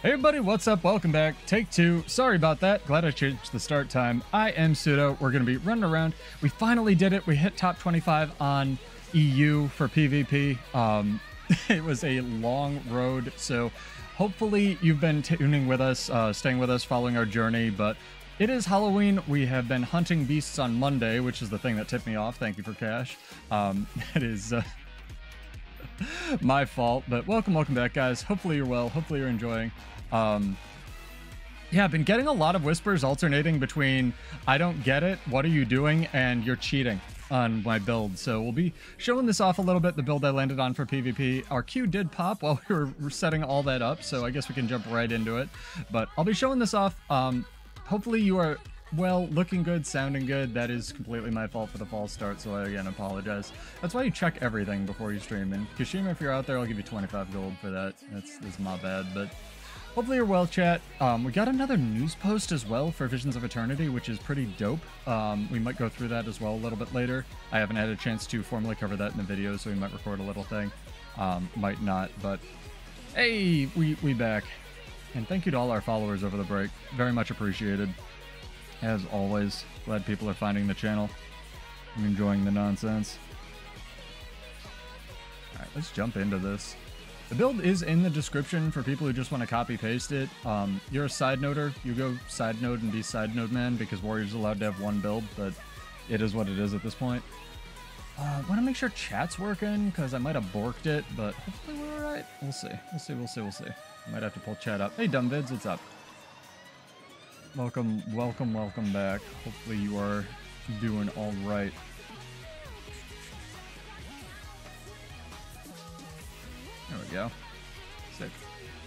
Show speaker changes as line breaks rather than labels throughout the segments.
Hey everybody, what's up? Welcome back. Take two. Sorry about that. Glad I changed the start time. I am Pseudo. We're going to be running around. We finally did it. We hit top 25 on EU for PvP. It was a long road, so hopefully you've been tuning with us, staying with us, following our journey, but it is Halloween. We have been hunting beasts on Monday, which is the thing that tipped me off. Thank you for cash. It is... my fault, but welcome back, guys. Hopefully you're well, hopefully you're enjoying. Yeah, I've been getting a lot of whispers alternating between I don't get it, what are you doing, and you're cheating on my build. So we'll be showing this off a little bit, the build I landed on for PvP. Our queue did pop while we were setting all that up, so I guess we can jump right into it. But I'll be showing this off. Hopefully you are well, looking good, sounding good. That is completely my fault for the false start, so I again apologize. That's why you check everything before you stream. And Kashima, if you're out there, I'll give you 25 gold for that. That's my bad, but hopefully you're well, chat. We got another news post as well for Visions of Eternity, which is pretty dope. We might go through that as well a little bit later. I haven't had a chance to formally cover that in the video, so we might record a little thing. Might not, but hey, we back. And thank you to all our followers over the break. Very much appreciated. As always, glad people are finding the channel. I'm enjoying the nonsense. Alright, let's jump into this. The build is in the description for people who just want to copy-paste it. You're a side noder, you go side node and be side node man, because Warrior's allowed to have one build, but it is what it is at this point. Want to make sure chat's working, because I might have borked it, but hopefully we're alright. We'll see. We'll see. I might have to pull chat up. Hey, dumb vids, what's up? Welcome back. Hopefully you are doing all right. There we go. Sick.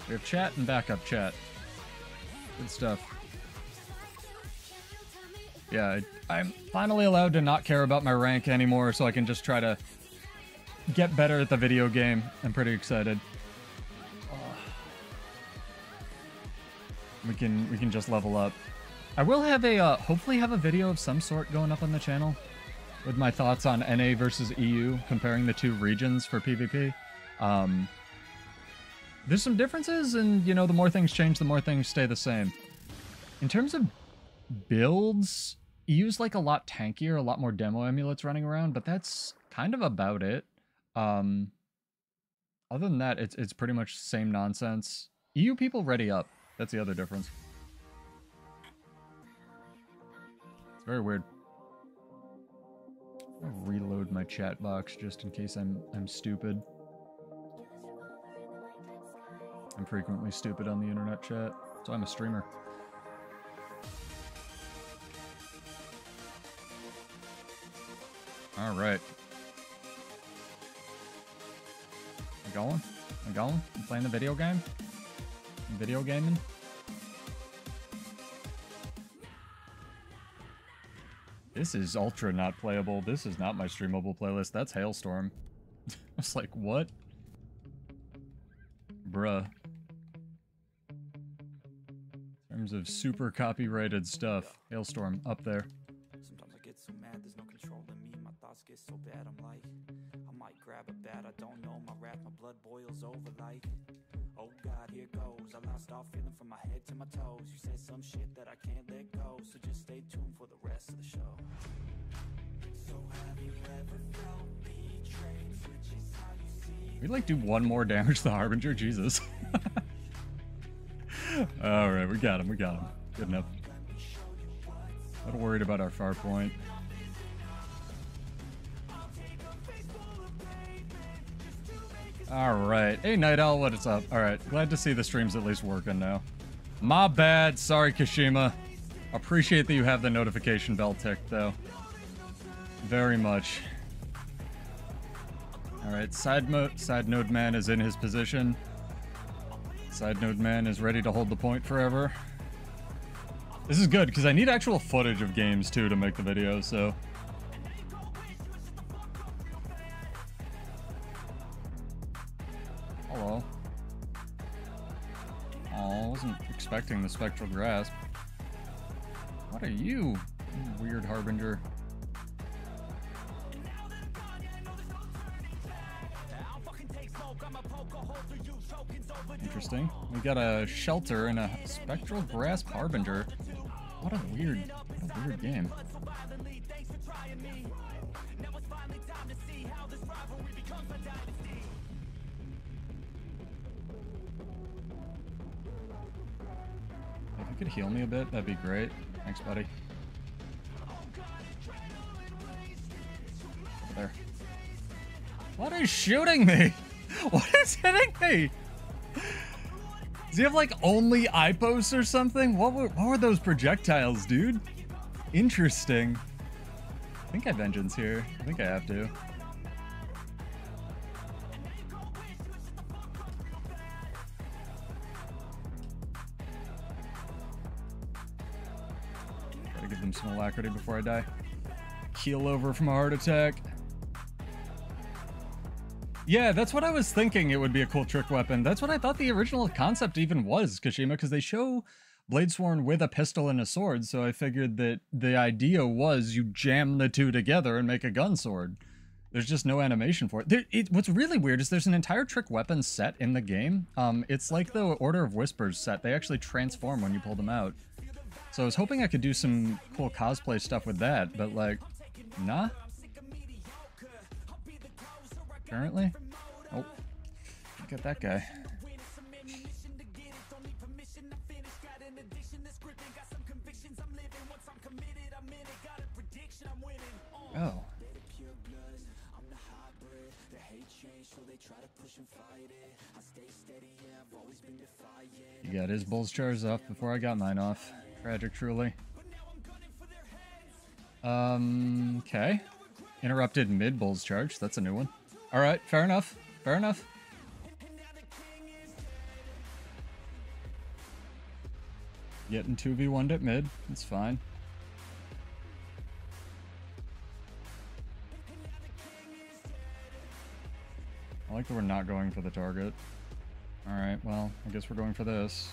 We have chat and backup chat. Good stuff. Yeah, I'm finally allowed to not care about my rank anymore, so I can just try to get better at the video game. I'm pretty excited. We can just level up. I will have a hopefully have a video of some sort going up on the channel with my thoughts on NA versus EU, comparing the two regions for PvP. There's some differences, and you know, the more things change, the more things stay the same. In terms of builds, EU's like a lot tankier, a lot more demo amulets running around, but that's kind of about it. Other than that, it's pretty much the same nonsense. EU people ready up. That's the other difference. It's very weird. I'll reload my chat box just in case I'm stupid. I'm frequently stupid on the internet chat, so I'm a streamer. All right. I'm going. I'm playing the video game. Video gaming. This is ultra not playable. This is not my streamable playlist. That's Hailstorm. I was like, what? Bruh. In terms of super copyrighted stuff, Hailstorm up there.
Sometimes I get so mad, there's no control in me. My thoughts get so bad, I'm like, I might grab a bat, I don't know my wrath, my blood boils over like, oh God, here goes. I lost all feeling from my head to my toes. You said some shit that I can't let go, so just stay tuned for the rest of the show. So have you ever felt betrayed? Which is how you see.
We'd like do one more damage to the Harbinger, Jesus. Alright, we got him. Good enough. Not worried about our far point. Alright. Hey, Night Owl, what's up? Alright, glad to see the stream's at least working now. My bad. Sorry, Kashima. Appreciate that you have the notification bell ticked, though. Very much. Alright, side node man is in his position. Side node man is ready to hold the point forever. This is good, because I need actual footage of games, too, to make the video, so... Hello. Oh, I wasn't expecting the Spectral Grasp. What are you weird Harbinger? I'll fucking take smoke, I'ma poke a hole through you, choking so Interesting. We got a Shelter and a Spectral Grasp Harbinger. What a weird game. If you could heal me a bit, that'd be great. Thanks, buddy. Over there. What is shooting me? What is hitting me? Does he have like only IPOS or something? What were those projectiles, dude? Interesting. I think I have Vengeance here. I think I have to. Gotta give them some alacrity before I die. Keel over from a heart attack. Yeah, that's what I was thinking it would be a cool trick weapon. That's what I thought the original concept even was, Kashima, because they show Bladesworn with a pistol and a sword, so I figured that the idea was you jam the two together and make a gun sword. There's just no animation for it. What's really weird is there's an entire trick weapon set in the game. It's like the Order of Whispers set. They actually transform when you pull them out. So I was hoping I could do some cool cosplay stuff with that, but like, nah. Currently? Oh, look at that guy. Oh. He got his Bull's Charge off before I got mine off. Tragic, truly. Okay. Interrupted mid Bull's Charge. That's a new one. Alright, fair enough. Fair enough. Getting 2v1'd at mid. That's fine. I like that we're not going for the target. Alright, well, I guess we're going for this.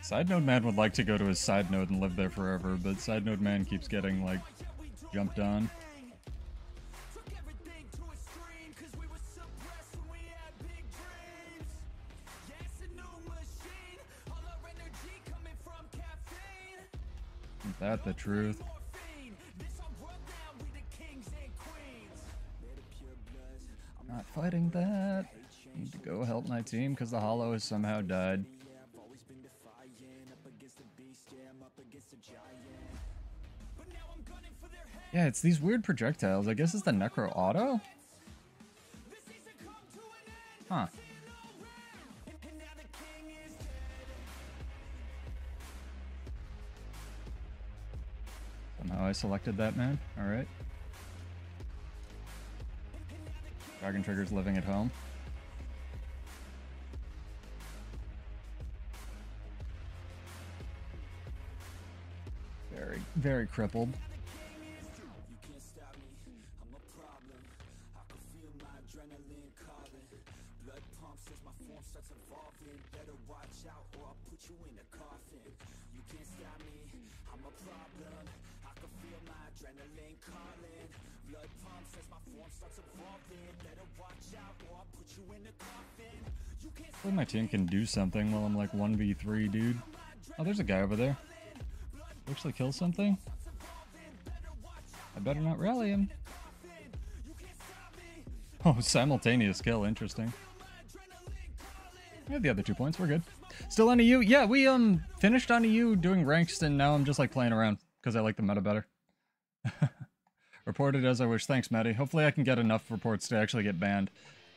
Side Node Man would like to go to his side node and live there forever, but Side Node Man keeps getting, like, jumped on. Isn't that the truth? Not fighting that. Need to go help my team because the hollow has somehow died. Yeah, it's these weird projectiles. I guess it's the Necro Auto? Huh. Somehow I selected that man. Alright. Dragon Trigger's living at home. Very, very crippled. Hopefully my team can do something while I'm like 1v3, dude. Oh, there's a guy over there. Actually kill something? I better not rally him. Oh, simultaneous kill, interesting. We have the other 2 points, we're good. Still on EU? Yeah, we finished on EU doing ranks and now I'm just like playing around because I like the meta better. Reported as I wish. Thanks, Maddie. Hopefully I can get enough reports to actually get banned.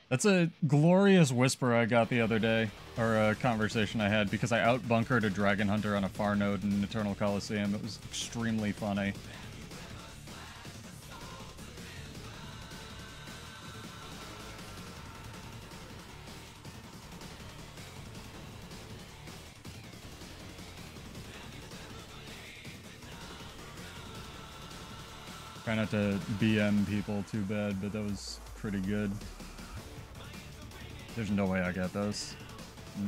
That's a glorious whisper I got the other day, or a conversation I had, because I out-bunkered a Dragon Hunter on a far node in Eternal Coliseum. It was extremely funny. Try not to BM people too bad, but that was pretty good. There's no way I get those.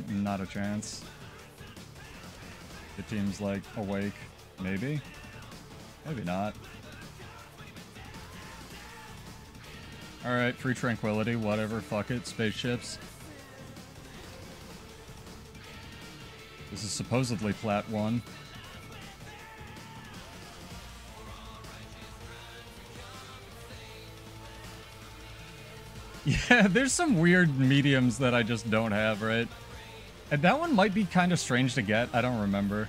Not a chance. The team's like awake. Maybe? Maybe not. Alright, free tranquility, whatever, fuck it, spaceships. This is supposedly Plat 1. Yeah, there's some weird mediums that I just don't have, right? And that one might be kind of strange to get, I don't remember.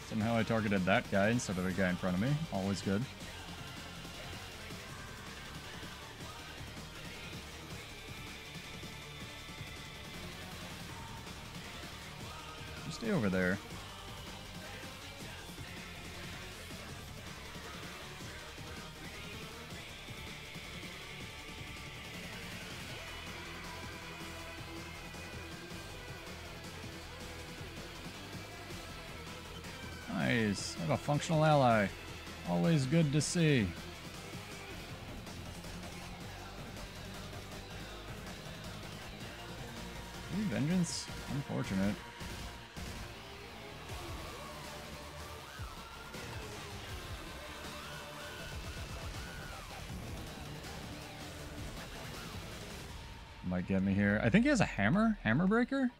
Somehow I targeted that guy instead of the guy in front of me, always good. Stay over there. Nice. I have a functional ally. Always good to see. Vengeance? Unfortunate. Might get me here. I think he has a hammer? Hammer breaker?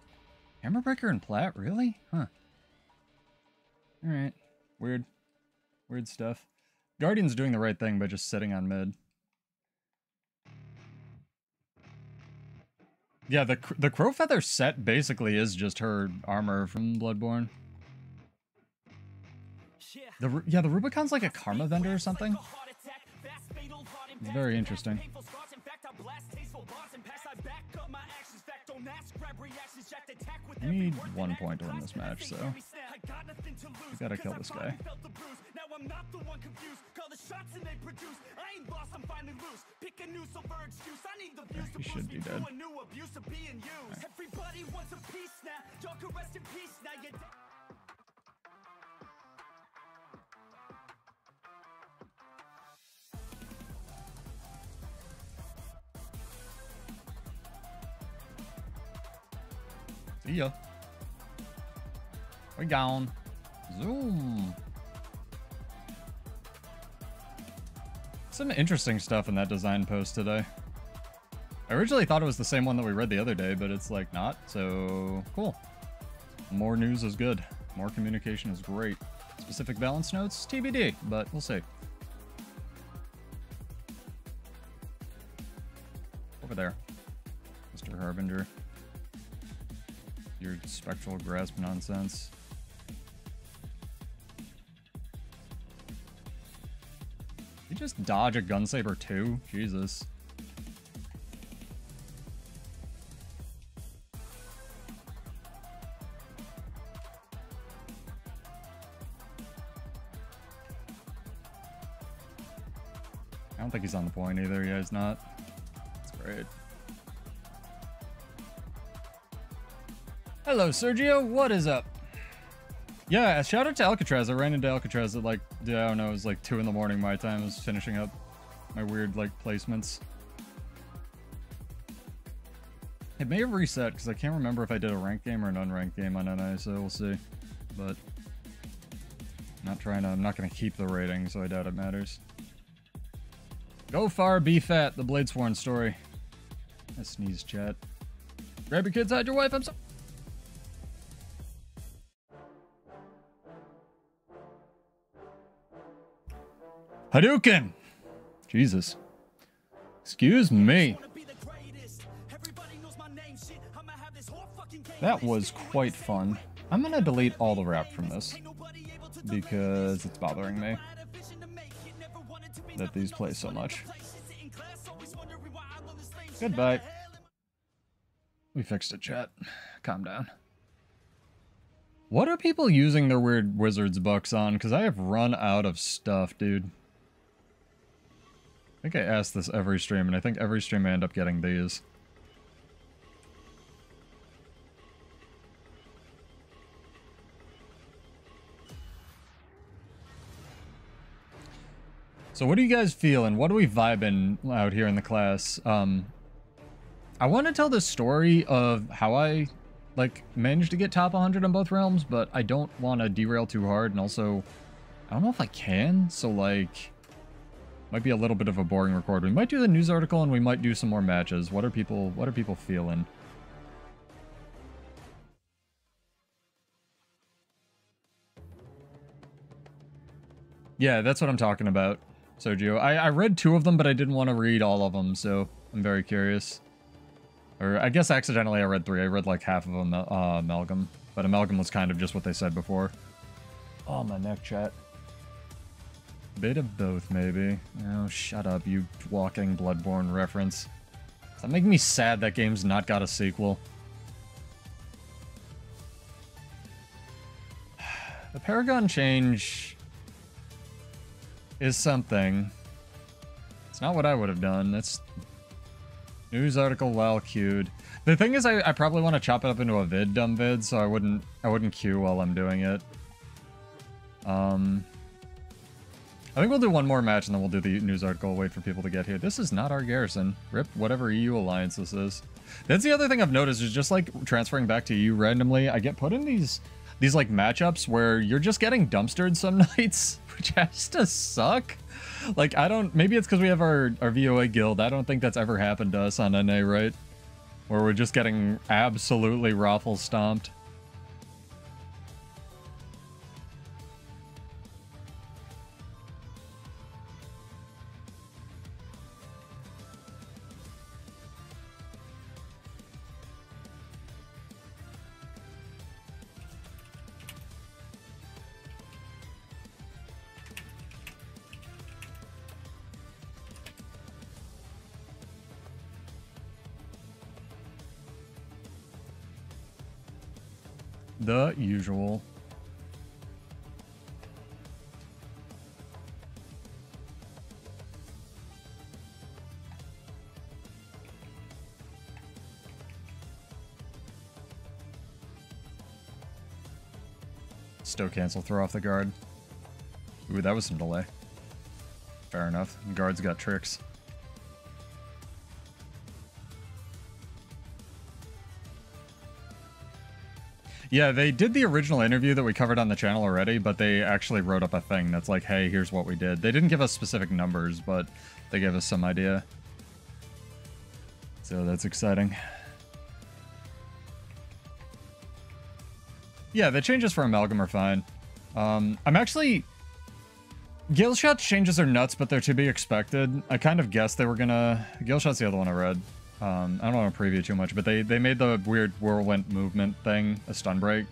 Hammer breaker and plat? Really? Huh. Alright. Weird. Weird stuff. Guardian's doing the right thing by just sitting on mid. Yeah, the Crowfeather set basically is just her armor from Bloodborne. The Rubicon's like a karma vendor or something. It's very interesting. I need 1 point to win this match, so we gotta kill this guy. Yeah, he should be dead. Right. See ya. We're gone. Zoom. Some interesting stuff in that design post today. I originally thought it was the same one that we read the other day, but it's like not, so cool. More news is good. More communication is great. Specific balance notes? TBD, but we'll see. Over there. Mr. Harbinger. Your spectral grasp nonsense. You just dodge a gunsaber too? Jesus. I don't think he's on the point either. Yeah, he's not. That's great. Hello, Sergio. What is up? Yeah, shout out to Alcatraz. I ran into Alcatraz at like, I don't know, it was like 2 in the morning my time. I was finishing up my weird like placements. It may have reset because I can't remember if I did a ranked game or an unranked game on NI, so we'll see. But I'm not gonna keep the rating, so I doubt it matters. Go far, be fat. The Bladesworn story. I sneeze, chat. Grab your kids, hide your wife. I'm sorry. Hadouken! Jesus. Excuse me. That was quite fun. I'm gonna delete all the rap from this because it's bothering me that these play so much. Goodbye. We fixed it, chat. Calm down. What are people using their weird wizards bucks on? Because I have run out of stuff, dude. I think I ask this every stream, and I think every stream I end up getting these. So what are you guys feeling? What are we vibing out here in the class? I want to tell the story of how I like managed to get top 100 on both realms, but I don't want to derail too hard, and also I don't know if I can. So like Might be a little bit of a boring record. We might do the news article and we might do some more matches. What are people feeling? Yeah, that's what I'm talking about, Sergio. I read 2 of them, but I didn't want to read all of them, so I'm very curious. Or I guess accidentally I read 3. I read like half of them, Amalgam. But Amalgam was kind of just what they said before. Oh, my neck, chat. Bit of both, maybe. Oh, shut up, you walking Bloodborne reference. Does that make me sad that game's not got a sequel? The Paragon change is something. It's not what I would have done. That's news article well queued. The thing is, I probably want to chop it up into a dumb vid, so I wouldn't queue while I'm doing it. I think we'll do one more match and then we'll do the news article, wait for people to get here. This is not our garrison. Rip whatever EU alliance this is. That's the other thing I've noticed is just like transferring back to EU randomly, I get put in these like matchups where you're just getting dumpstered some nights, which has to suck. Like, maybe it's because we have our VOA guild. I don't think that's ever happened to us on NA, right? Where we're just getting absolutely raffle stomped. The usual. Stow cancel, throw off the guard. Ooh, that was some delay. Fair enough. Guard's got tricks. Yeah, they did the original interview that we covered on the channel already, but they actually wrote up a thing that's like, hey, here's what we did. They didn't give us specific numbers, but they gave us some idea. So that's exciting. Yeah, the changes for Amalgam are fine. I'm actually... Gileshot's changes are nuts, but they're to be expected. I kind of guessed they were gonna... Gileshot's the other one I read. I don't want to preview too much, but they made the weird whirlwind movement thing a stun break.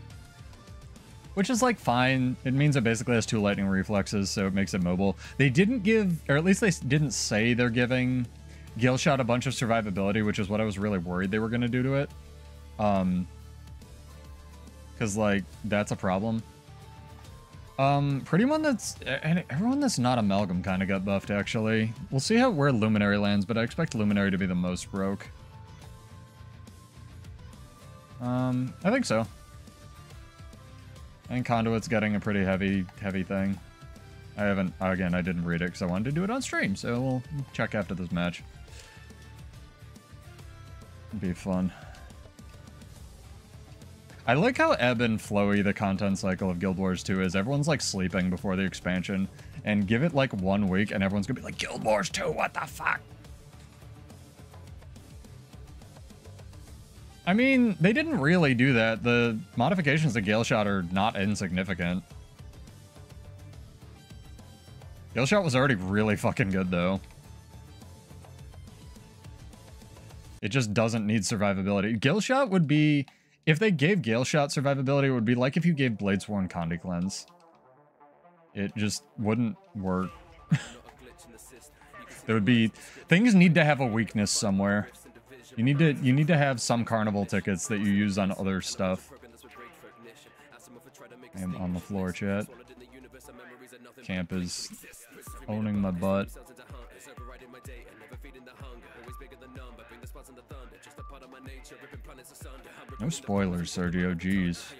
Which is, like, fine. It means it basically has 2 lightning reflexes, so it makes it mobile. They didn't give... Or at least they didn't say they're giving Gileshot a bunch of survivability, which is what I was really worried they were going to do to it. Because, like, that's a problem. Everyone that's not Amalgam kind of got buffed, actually. We'll see where Luminary lands, but I expect Luminary to be the most broke. I think so. I think Conduit's getting a pretty heavy thing. Again, I didn't read it because I wanted to do it on stream, so we'll check after this match. It'd be fun. I like how ebb and flowy the content cycle of Guild Wars 2 is. Everyone's like sleeping before the expansion, and give it like 1 week and everyone's gonna be like, Guild Wars 2, what the fuck? I mean, they didn't really do that. The modifications to Galeshot are not insignificant. Galeshot was already really fucking good though. It just doesn't need survivability. Galeshot would be... If they gave Galeshot survivability, it would be like if you gave Bladesworn Condi Cleanse. It just wouldn't work. There would be... Things need to have a weakness somewhere. You need to have some carnival tickets that you use on other stuff. I am on the floor, chat. Camp is owning my butt. No spoilers, Sergio, jeez.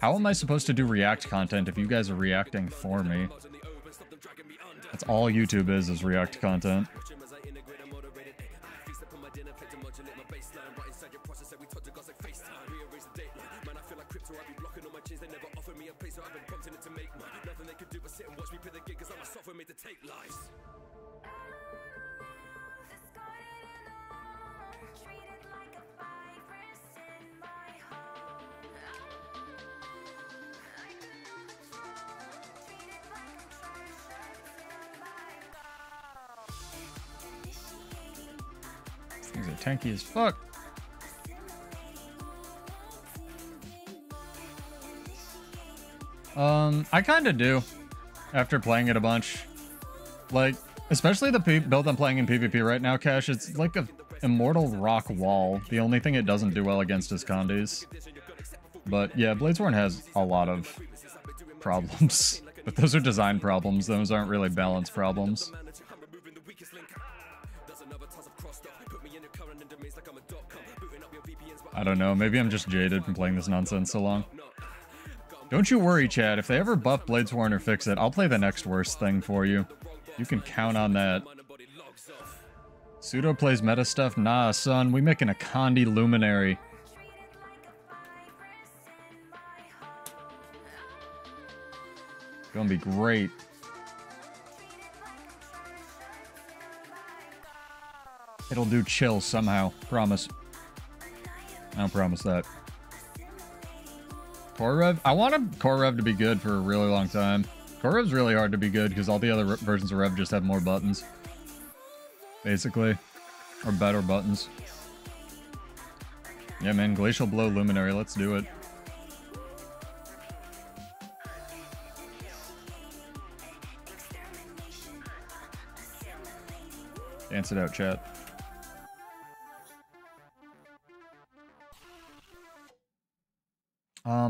How am I supposed to do React content if you guys are reacting for me? That's all YouTube is React content. tanky as fuck. I kind of do, after playing it a bunch. Like, especially the build I'm playing in PvP right now, Cash, it's like a immortal rock wall. The only thing it doesn't do well against is Condis. But yeah, Bladesworn has a lot of problems. But those are design problems, those aren't really balance problems. I don't know, maybe I'm just jaded from playing this nonsense so long. Don't you worry, Chad, if they ever buff Bladesworn or fix it, I'll play the next worst thing for you. You can count on that. Pseudo plays meta stuff? Nah, son, we making a Condi Luminary. Gonna be great. It'll do chill somehow, promise. I don't promise that. Core Rev? I want Core Rev to be good for a really long time. Core Rev's really hard to be good because all the other versions of Rev just have more buttons. Basically. Or better buttons. Yeah, man, Glacial Blow Luminary, let's do it. Dance it out, chat.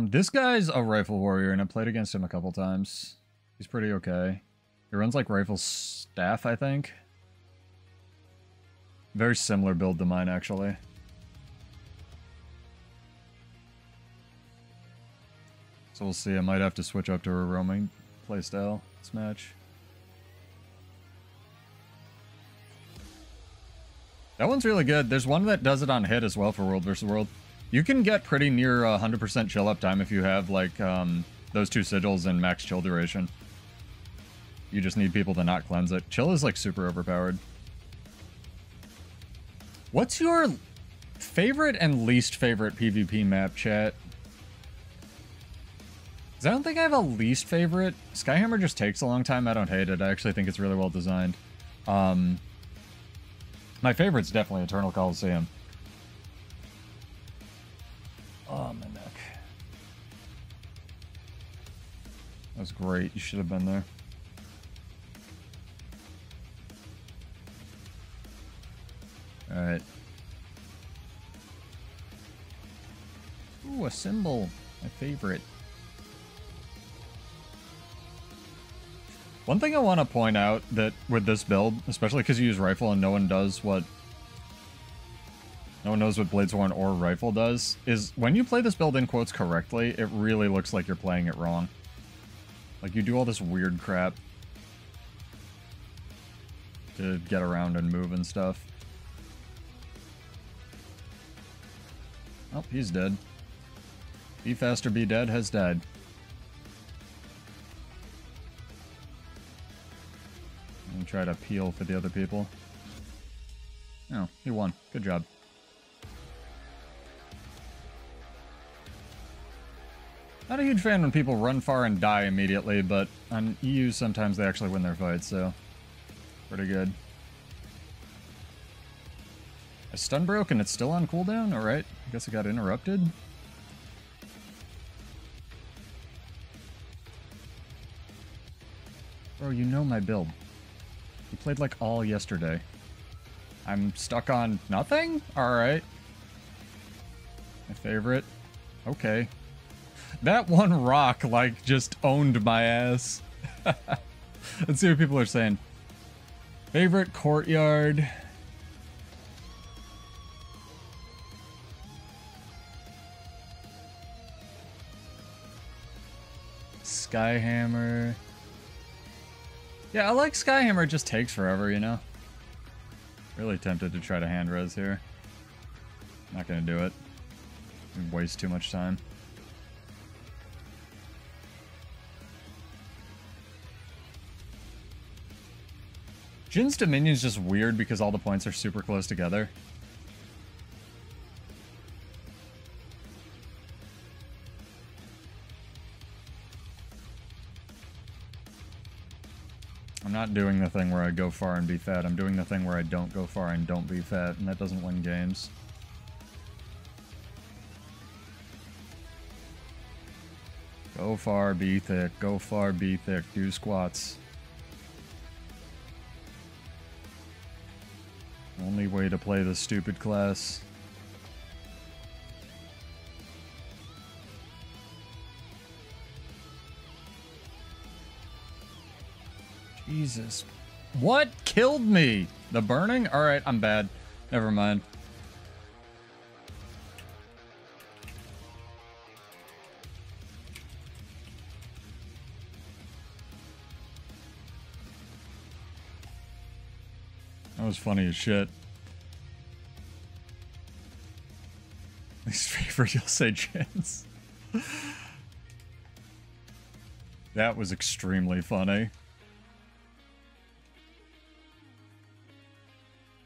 This guy's a rifle warrior, and I played against him a couple times. He's pretty okay. He runs like rifle staff, I think. Very similar build to mine, actually. So we'll see. I might have to switch up to a roaming playstyle this match. That one's really good. There's one that does it on hit as well for World vs. World. You can get pretty near 100% chill up time if you have, like, those two sigils and max chill duration. You just need people to not cleanse it. Chill is, like, super overpowered. What's your favorite and least favorite PvP map, chat? 'Cause I don't think I have a least favorite. Skyhammer just takes a long time. I don't hate it. I actually think it's really well designed. My favorite's definitely Eternal Coliseum. Oh, my neck. That was great. You should have been there. Alright. Ooh, a symbol. My favorite. One thing I want to point out that with this build, especially because you use rifle and no one knows what Bladesworn or rifle does, is when you play this build in quotes correctly, it really looks like you're playing it wrong. Like, you do all this weird crap to get around and move and stuff. Oh, he's dead. Be faster, be dead has died. And try to peel for the other people. Oh, he won. Good job. Not a huge fan when people run far and die immediately, but on EU sometimes they actually win their fights, so pretty good. A stun broke and it's still on cooldown? Alright, I guess it got interrupted. Bro, you know my build. You played like all yesterday. I'm stuck on nothing? Alright. My favorite. Okay. That one rock, like, just owned my ass. Let's see what people are saying. Favorite courtyard. Skyhammer. Yeah, I like Skyhammer, it just takes forever, you know? Really tempted to try to hand res here. Not gonna do it. It'd waste too much time. Jin's Dominion's just weird because all the points are super close together. I'm not doing the thing where I go far and be fat. I'm doing the thing where I don't go far and don't be fat, and that doesn't win games. Go far, be thick. Go far, be thick. Do squats. Only way to play this stupid class. Jesus. What killed me? The burning? Alright, I'm bad. Never mind. That was funny as shit. Least favorite, you'll say chance. That was extremely funny.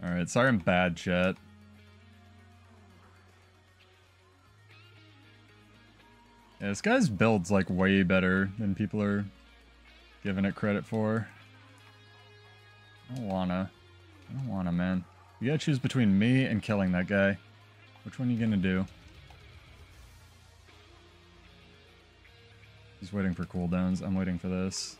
Alright, sorry I'm bad, chat. Yeah, this guy's build's like way better than people are giving it credit for. I don't wanna, man. You gotta choose between me and killing that guy. Which one are you gonna do? He's waiting for cooldowns. I'm waiting for this.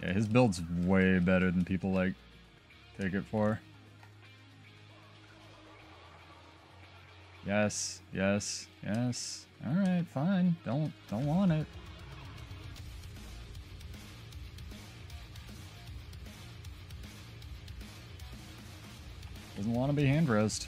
Yeah, his build's way better than people like take it for. Yes, yes, yes. Alright, fine. Don't want it. Doesn't want to be hand roast.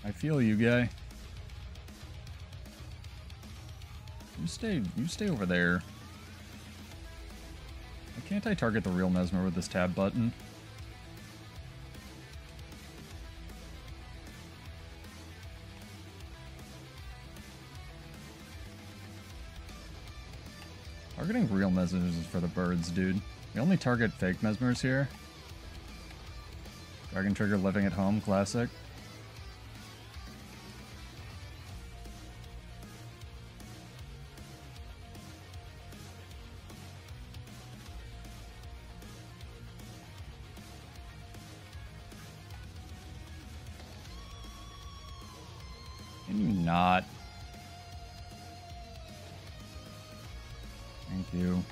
I feel you, guy. You stay over there. Why can't I target the real Mesmer with this tab button? Targeting real Mesmers is for the birds, dude. We only target fake Mesmers here. Dragon Trigger living at home, classic. Can you not? Thank you.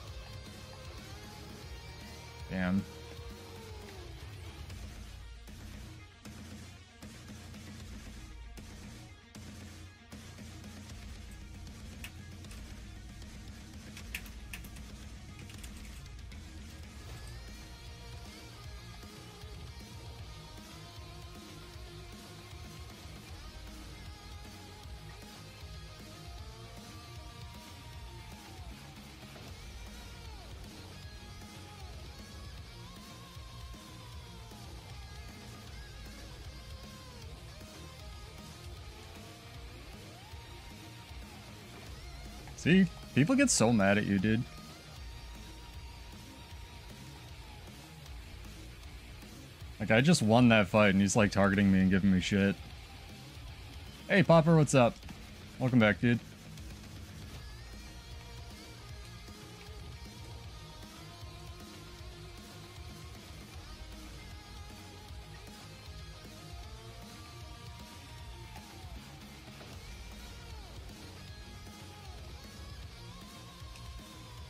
Damn. See? People get so mad at you, dude. Like, I just won that fight, and he's, like, targeting me and giving me shit. Hey, Popper, what's up? Welcome back, dude.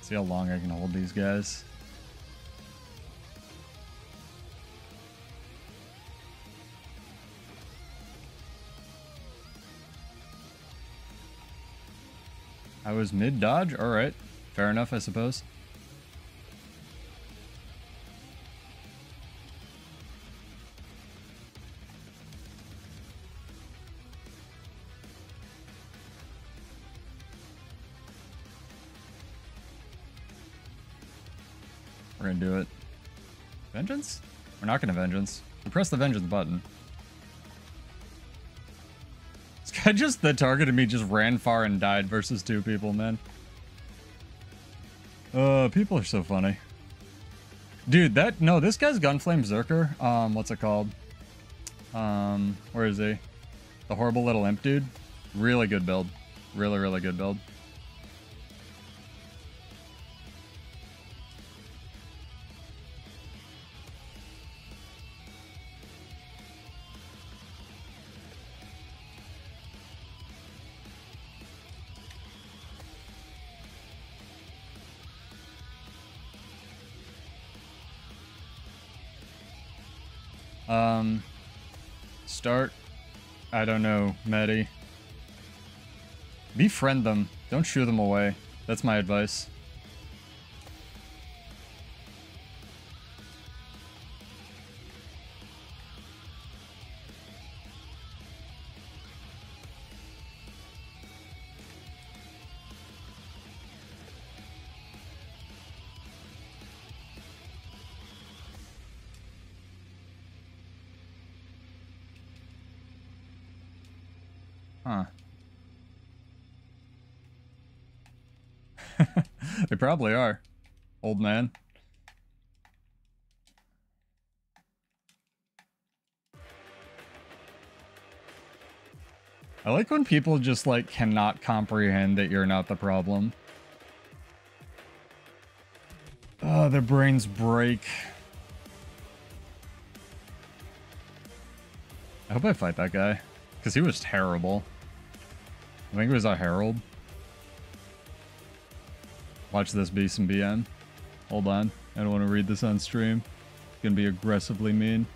See how long I can hold these guys. I was mid-dodge? Alright. Fair enough, I suppose. We're gonna do it. Vengeance? We're not gonna vengeance. We press the vengeance button. This guy just that targeted me just ran far and died versus two people, man. People are so funny. Dude, this guy's Gunflame Zerker. What's it called? Where is he? The horrible little imp dude. Really good build. Really, really good build. Start. I don't know, Maddie. Befriend them. Don't shoo them away. That's my advice. Huh. They probably are, old man. I like when people just, like, cannot comprehend that you're not the problem. Oh, their brains break. I hope I fight that guy, because he was terrible. I think it was a Herald. Watch this be some BM. Hold on. I don't want to read this on stream. It's going to be aggressively mean.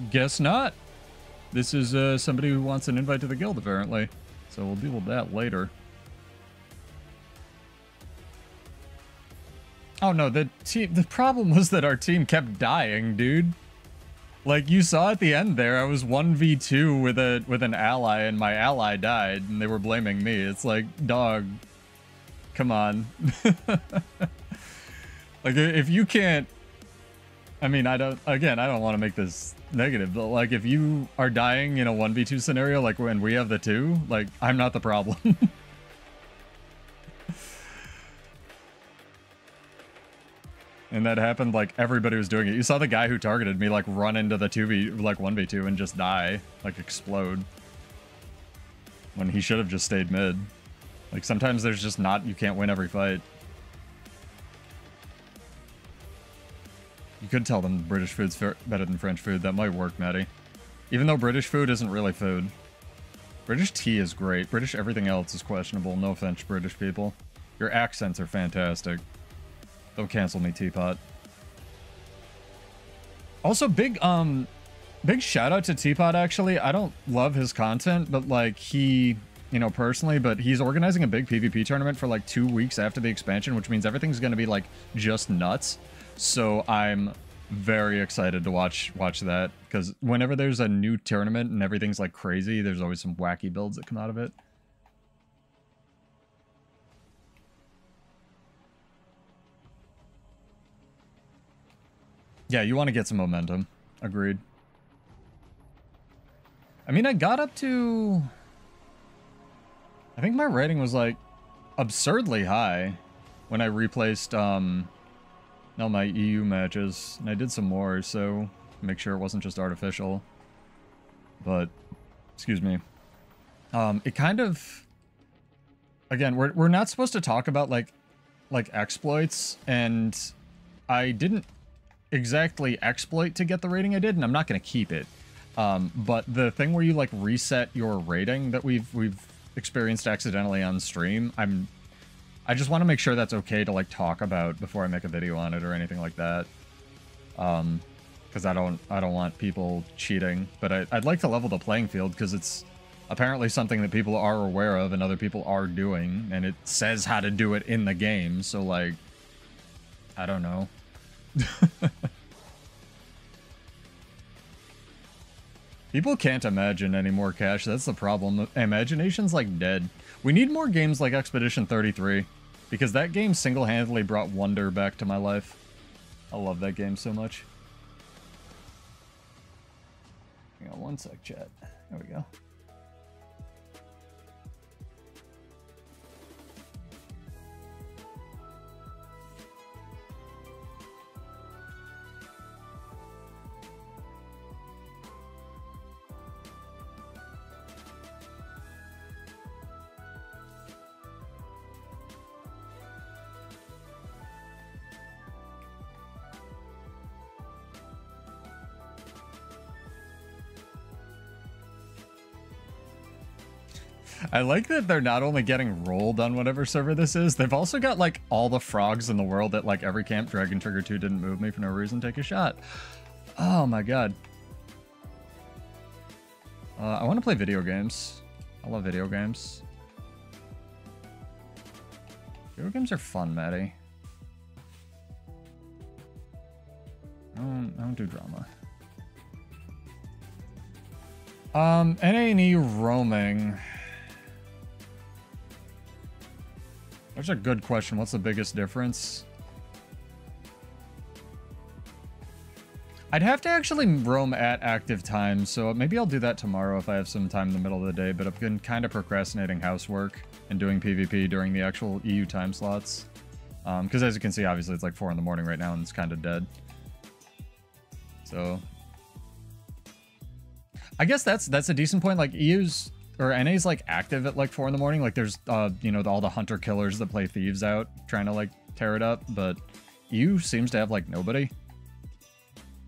Guess not. This is somebody who wants an invite to the guild, apparently. So we'll deal with that later. Oh no, the problem was that our team kept dying, dude. Like, you saw at the end there, I was 1v2 with an ally, and my ally died, and they were blaming me. It's like, dog, come on. Like, if you can't... I mean, I don't want to make this negative, but, like, if you are dying in a 1v2 scenario, like, when we have the 2, like, I'm not the problem. And that happened, like, everybody was doing it. You saw the guy who targeted me, like, run into the 1v2 and just die. Like, explode. When he should have just stayed mid. Like, sometimes there's just not... You can't win every fight. You could tell them British food's better than French food. That might work, Maddie. Even though British food isn't really food. British tea is great. British everything else is questionable. No offense, British people. Your accents are fantastic. Don't cancel me, Teapot. Also, big shout out to Teapot, actually. I don't love his content, but, like, he, you know, personally, but he's organizing a big PvP tournament for, like, 2 weeks after the expansion, which means everything's gonna be, like, just nuts. So I'm very excited to watch that, because whenever there's a new tournament and everything's, like, crazy, there's always some wacky builds that come out of it. Yeah, you want to get some momentum. Agreed. I mean, I got up to... I think my rating was, like, absurdly high when I replaced, my EU matches. And I did some more, so make sure it wasn't just artificial. But, excuse me. It kind of... Again, we're not supposed to talk about, like exploits, and I didn't exactly exploit to get the rating I did, and I'm not going to keep it. But the thing where you, like, reset your rating that we've experienced accidentally on stream, I just want to make sure that's okay to, like, talk about before I make a video on it or anything like that. Because I don't want people cheating, but I'd like to level the playing field, because it's apparently something that people are aware of and other people are doing, and it says how to do it in the game, so, like, I don't know. People can't imagine anymore, Cash. That's the problem. Imagination's, like, dead. We need more games like Expedition 33. because that game single-handedly brought wonder back to my life. I love that game so much. Hang on one sec, chat. There we go. I like that they're not only getting rolled on whatever server this is, they've also got, like, all the frogs in the world at, like, every camp. Dragon Trigger 2 didn't move me for no reason. Take a shot. Oh, my God. I want to play video games. I love video games. Video games are fun, Maddie. I don't do drama. NA&E roaming. That's a good question. What's the biggest difference? I'd have to actually roam at active times, so maybe I'll do that tomorrow if I have some time in the middle of the day, but I've been kind of procrastinating housework and doing PvP during the actual EU time slots. Because as you can see, obviously it's like 4 in the morning right now and it's kind of dead. So I guess that's a decent point. Like EU's or NA's like active at like 4 in the morning. Like there's you know, all the hunter killers that play thieves out trying to like tear it up, but EU seems to have like nobody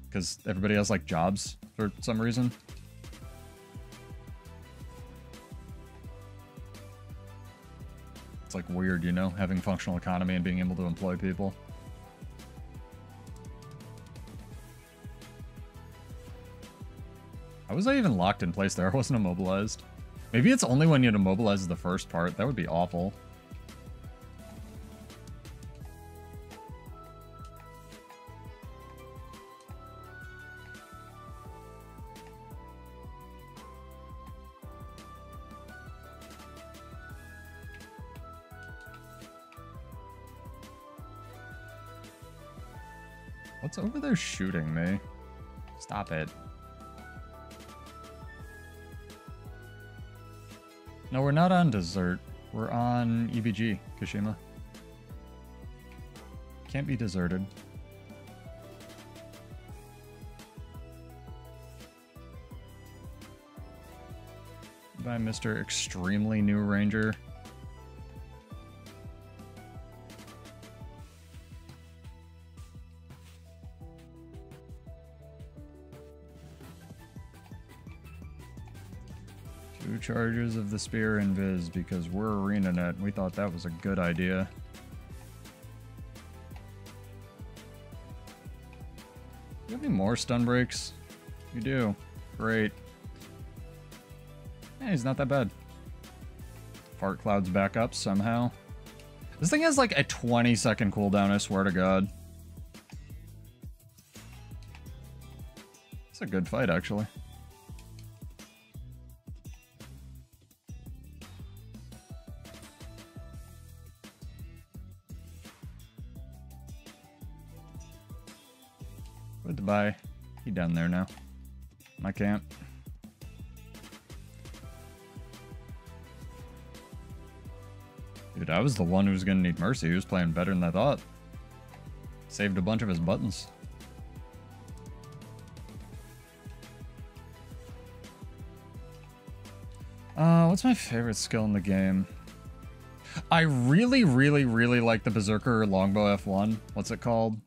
because everybody has like jobs for some reason. It's like weird, you know, having functional economy and being able to employ people. How was I even locked in place there? I wasn't immobilized. Maybe it's only when you immobilize the first part. That would be awful. What's over there shooting me? Stop it. No, we're not on Desert. We're on EBG, Kashima. Can't be deserted. By Mr. Extremely New Ranger. Charges of the spear invis because we're arena net. We thought that was a good idea. Do you have any more stun breaks? You do. Great. Yeah, he's not that bad. Fart clouds back up somehow. This thing has like a 20-second cooldown, I swear to God. It's a good fight, actually. Goodbye. He down there now. I can't. Dude, I was the one who was gonna need mercy. He was playing better than I thought. Saved a bunch of his buttons. What's my favorite skill in the game? I really, really, really like the Berserker Longbow F1. What's it called?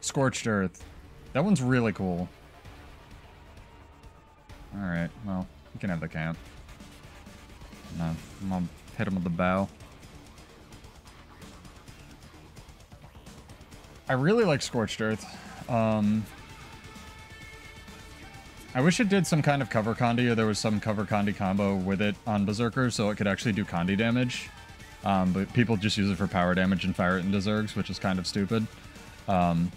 Scorched Earth. That one's really cool. Alright, well, you can have the camp. No, I'm gonna hit him with the bow. I really like Scorched Earth. I wish it did some kind of cover Condi, or there was some cover Condi combo with it on Berserker, so it could actually do Condi damage. But people just use it for power damage and fire it into Zergs, which is kind of stupid. So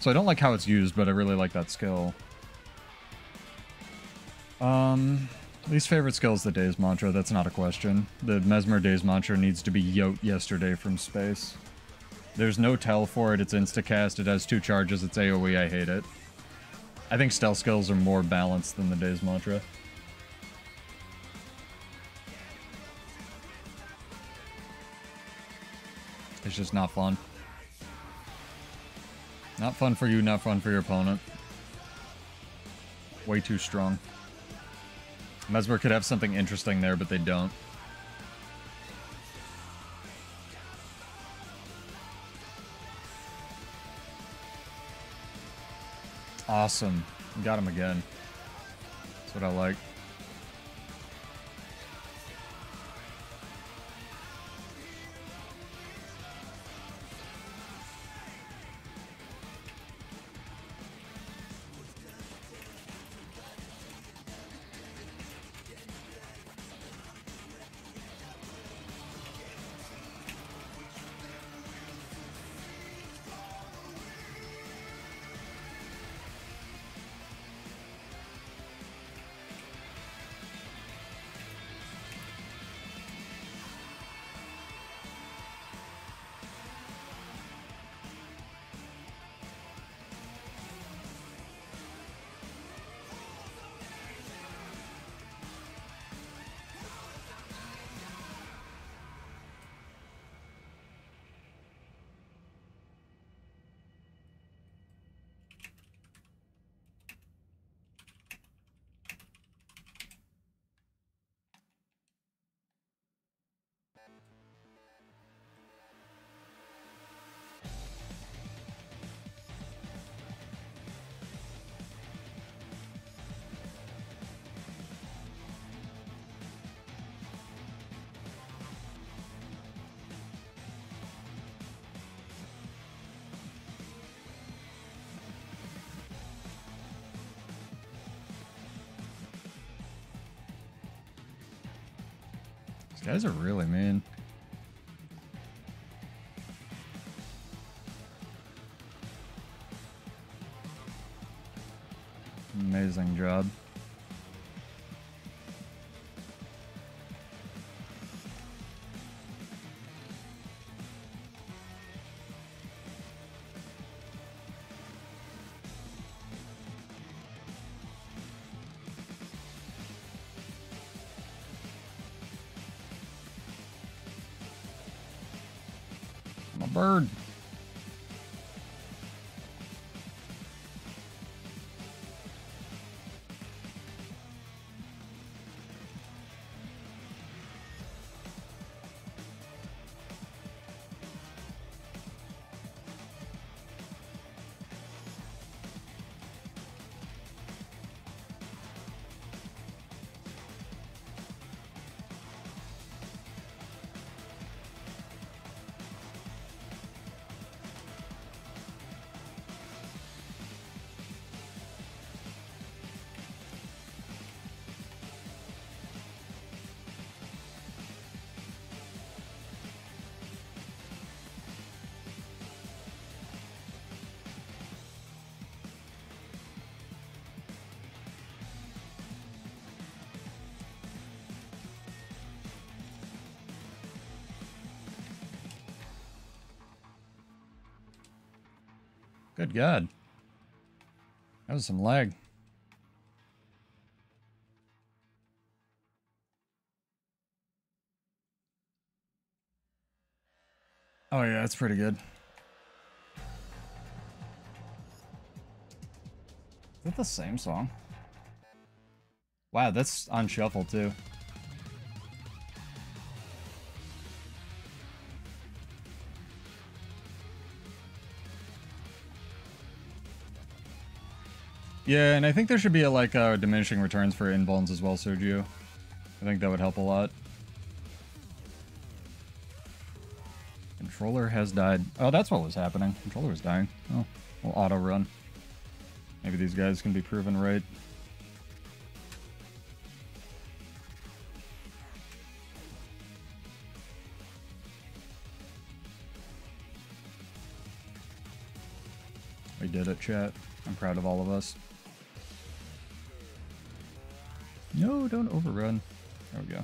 I don't like how it's used, but I really like that skill. Least favorite skill is the Daze Mantra. That's not a question. The Mesmer Daze Mantra needs to be Yote yesterday from space. There's no tell for it. It's insta-cast. It has 2 charges. It's AoE. I hate it. I think stealth skills are more balanced than the Daze Mantra. It's just not fun. Not fun for you, not fun for your opponent. Way too strong. Mesmer could have something interesting there, but they don't. Awesome. Got him again. That's what I like. These guys are really mean. Amazing job. I'm a bird. Good God. That was some lag. Oh yeah, that's pretty good. Is that the same song? Wow, that's on shuffle too. Yeah, and I think there should be a diminishing returns for invulns as well, Sergio. I think that would help a lot. Controller has died. Oh, that's what was happening. Controller was dying. Oh, we'll auto run. Maybe these guys can be proven right. We did it, chat. I'm proud of all of us. No, don't overrun. There we go.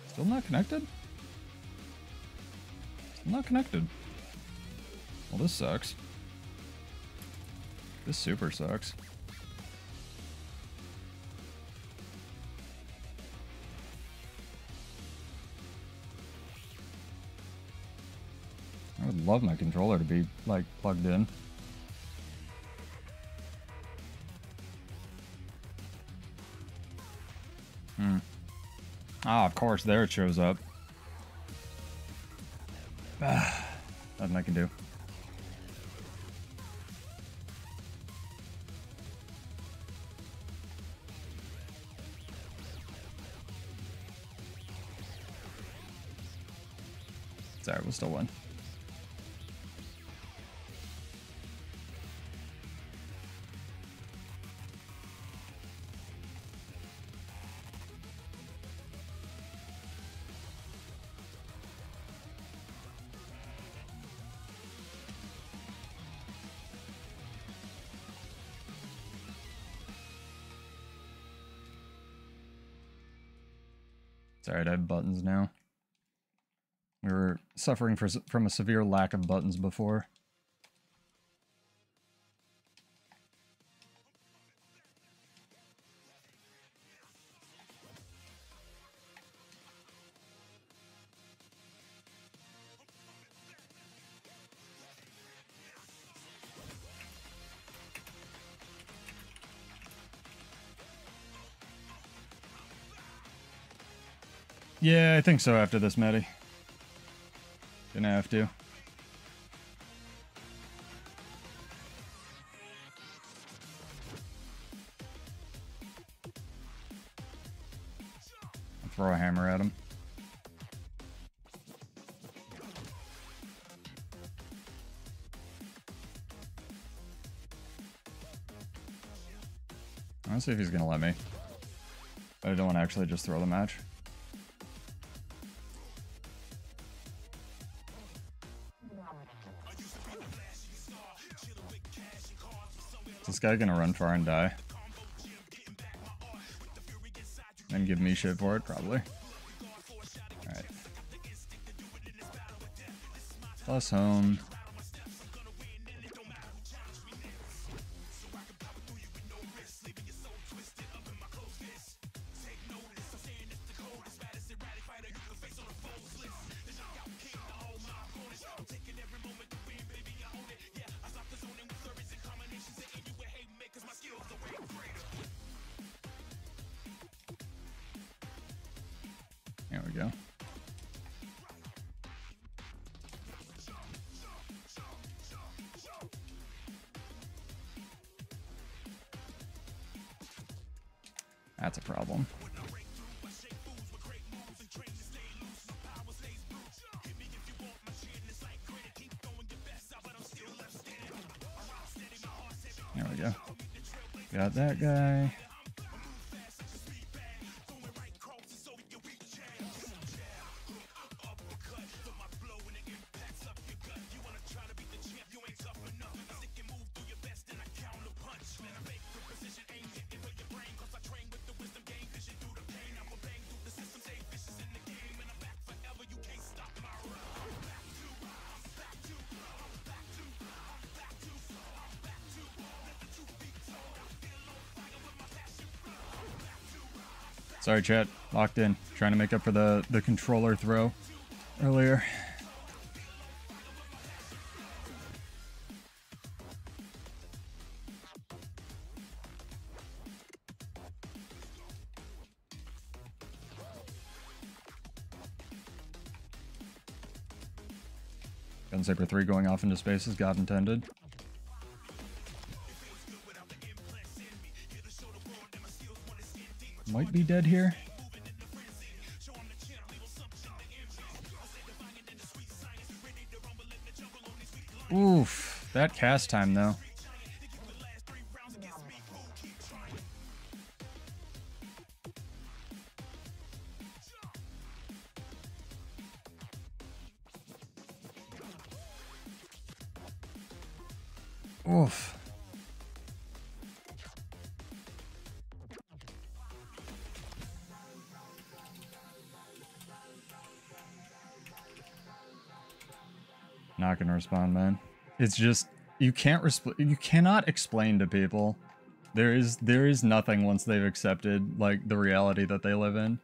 Still not connected? Still not connected. Well, this sucks. This super sucks. I would love my controller to be, like, plugged in. Ah, of course, there it shows up. Nothing I can do. Sorry, we'll still win. It's alright, I have buttons now. We were suffering from a severe lack of buttons before. Yeah, I think so after this, Matty. Gonna have to. I'll throw a hammer at him. I want to see if he's gonna let me. But I don't want to actually just throw the match. Is this guy gonna run far and die? And give me shit for it, probably. Alright. Plus home. There we go. That's a problem. There we go. Got that guy. Sorry, chat. Locked in. Trying to make up for the controller throw earlier. Gunsaber 3 going off into space as God intended. Might be dead here. Oof, that cast time though. Oof. fucking respond, man. It's just you cannot explain to people. There is nothing once they've accepted like the reality that they live in.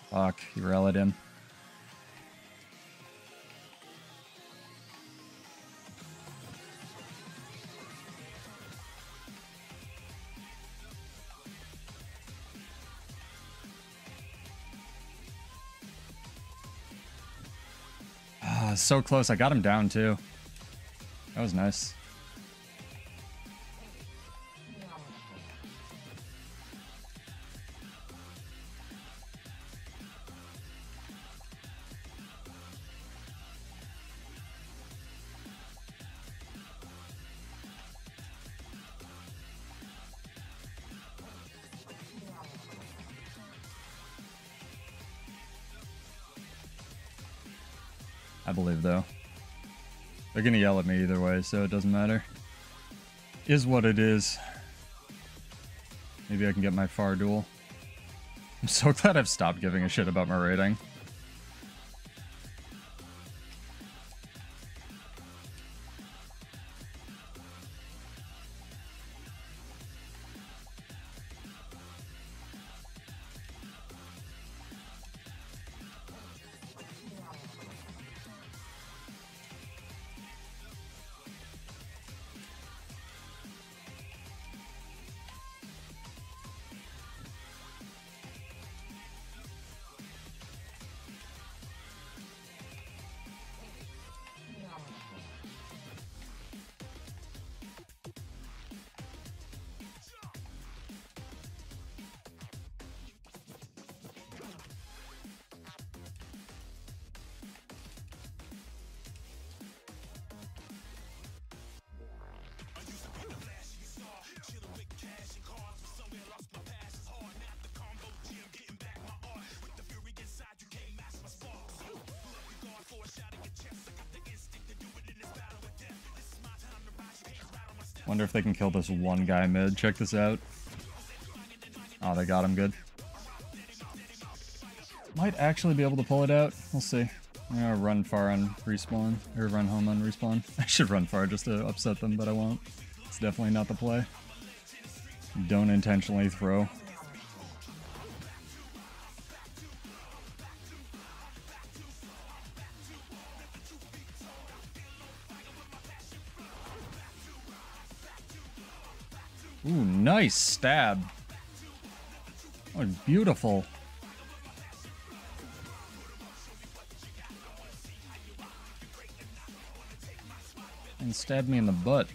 Fuck, you rallied him. Ah, so close. I got him down too. That was nice. I believe, though. They're gonna yell at me either way, so it doesn't matter. Is what it is. Maybe I can get my far duel. I'm so glad I've stopped giving a shit about my rating. Wonder if they can kill this one guy mid. Check this out. Oh, they got him good. Might actually be able to pull it out. We'll see. I'm gonna run far on respawn, or run home on respawn. I should run far just to upset them, but I won't. It's definitely not the play. Don't intentionally throw. Ooh, nice stab. Oh, beautiful. And stabbed me in the butt.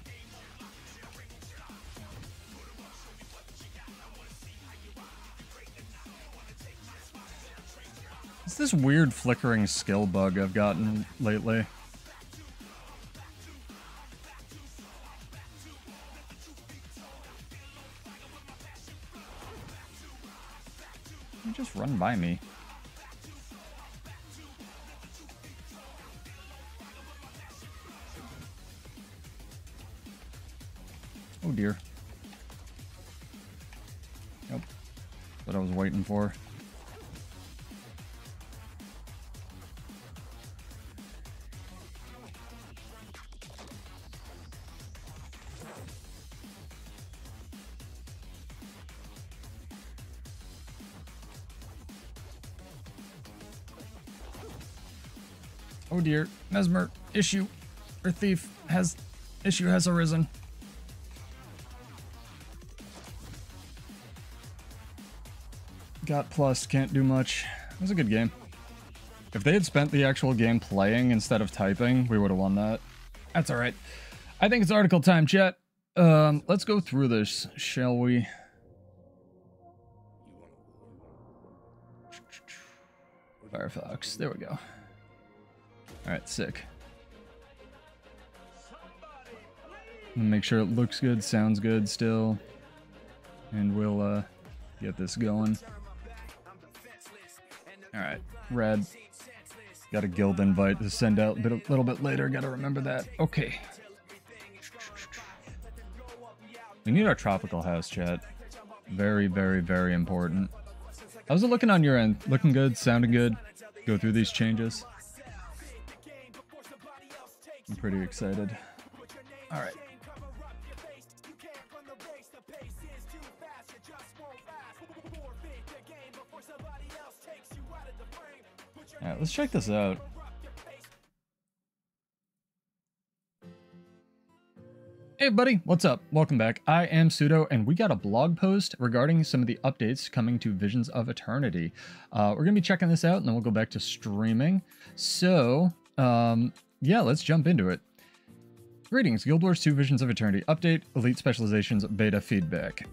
It's this weird flickering skill bug I've gotten lately. You just run by me. Oh dear. Yep. What I was waiting for. Oh dear, Mesmer, issue, or thief has, issue has arisen. Got plus, can't do much. It was a good game. If they had spent the actual game playing instead of typing, we would have won that. That's all right. I think it's article time, chat. Let's go through this, shall we? Firefox. There we go. All right, sick. Make sure it looks good, sounds good still, and we'll get this going. All right, red. Got a guild invite to send out a little bit later. Got to remember that. Okay. We need our tropical house, chat. Very, very, very important. How's it looking on your end? Looking good? Sounding good? Go through these changes. I'm pretty excited. All right. All right, let's check this out. Hey buddy, what's up? Welcome back. I am Pseudo, and we got a blog post regarding some of the updates coming to Visions of Eternity. We're going to be checking this out, and then we'll go back to streaming. So, yeah, let's jump into it. Greetings, Guild Wars 2 Visions of Eternity update, Elite Specializations beta feedback.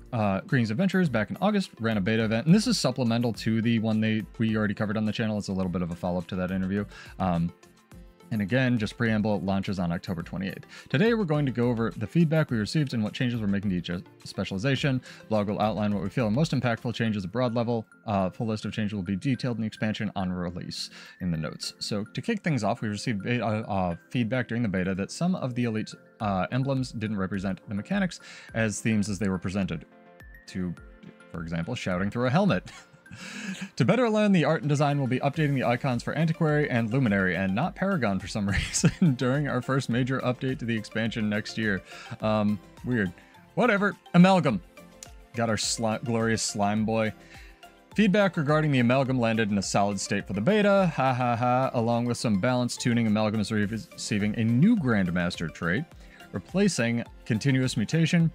Greetings Adventurers, back in August, ran a beta event, and this is supplemental to the one we already covered on the channel. It's a little bit of a follow-up to that interview. And again, just preamble, launches on October 28th. Today, we're going to go over the feedback we received and what changes we're making to each specialization. Blog will outline what we feel are most impactful changes at broad level. Full list of changes will be detailed in the expansion on release in the notes. So to kick things off, we received feedback during the beta that some of the Elite emblems didn't represent the mechanics as themes as they were presented. To, for example, shouting through a helmet. To better learn the art and design, we'll be updating the icons for Antiquary and Luminary, and not Paragon for some reason, during our first major update to the expansion next year. Weird. Whatever. Amalgam. Got our glorious slime boy. Feedback regarding the Amalgam landed in a solid state for the beta, ha ha ha. Along with some balanced tuning, Amalgam is receiving a new Grandmaster trait, replacing Contagious Mutation,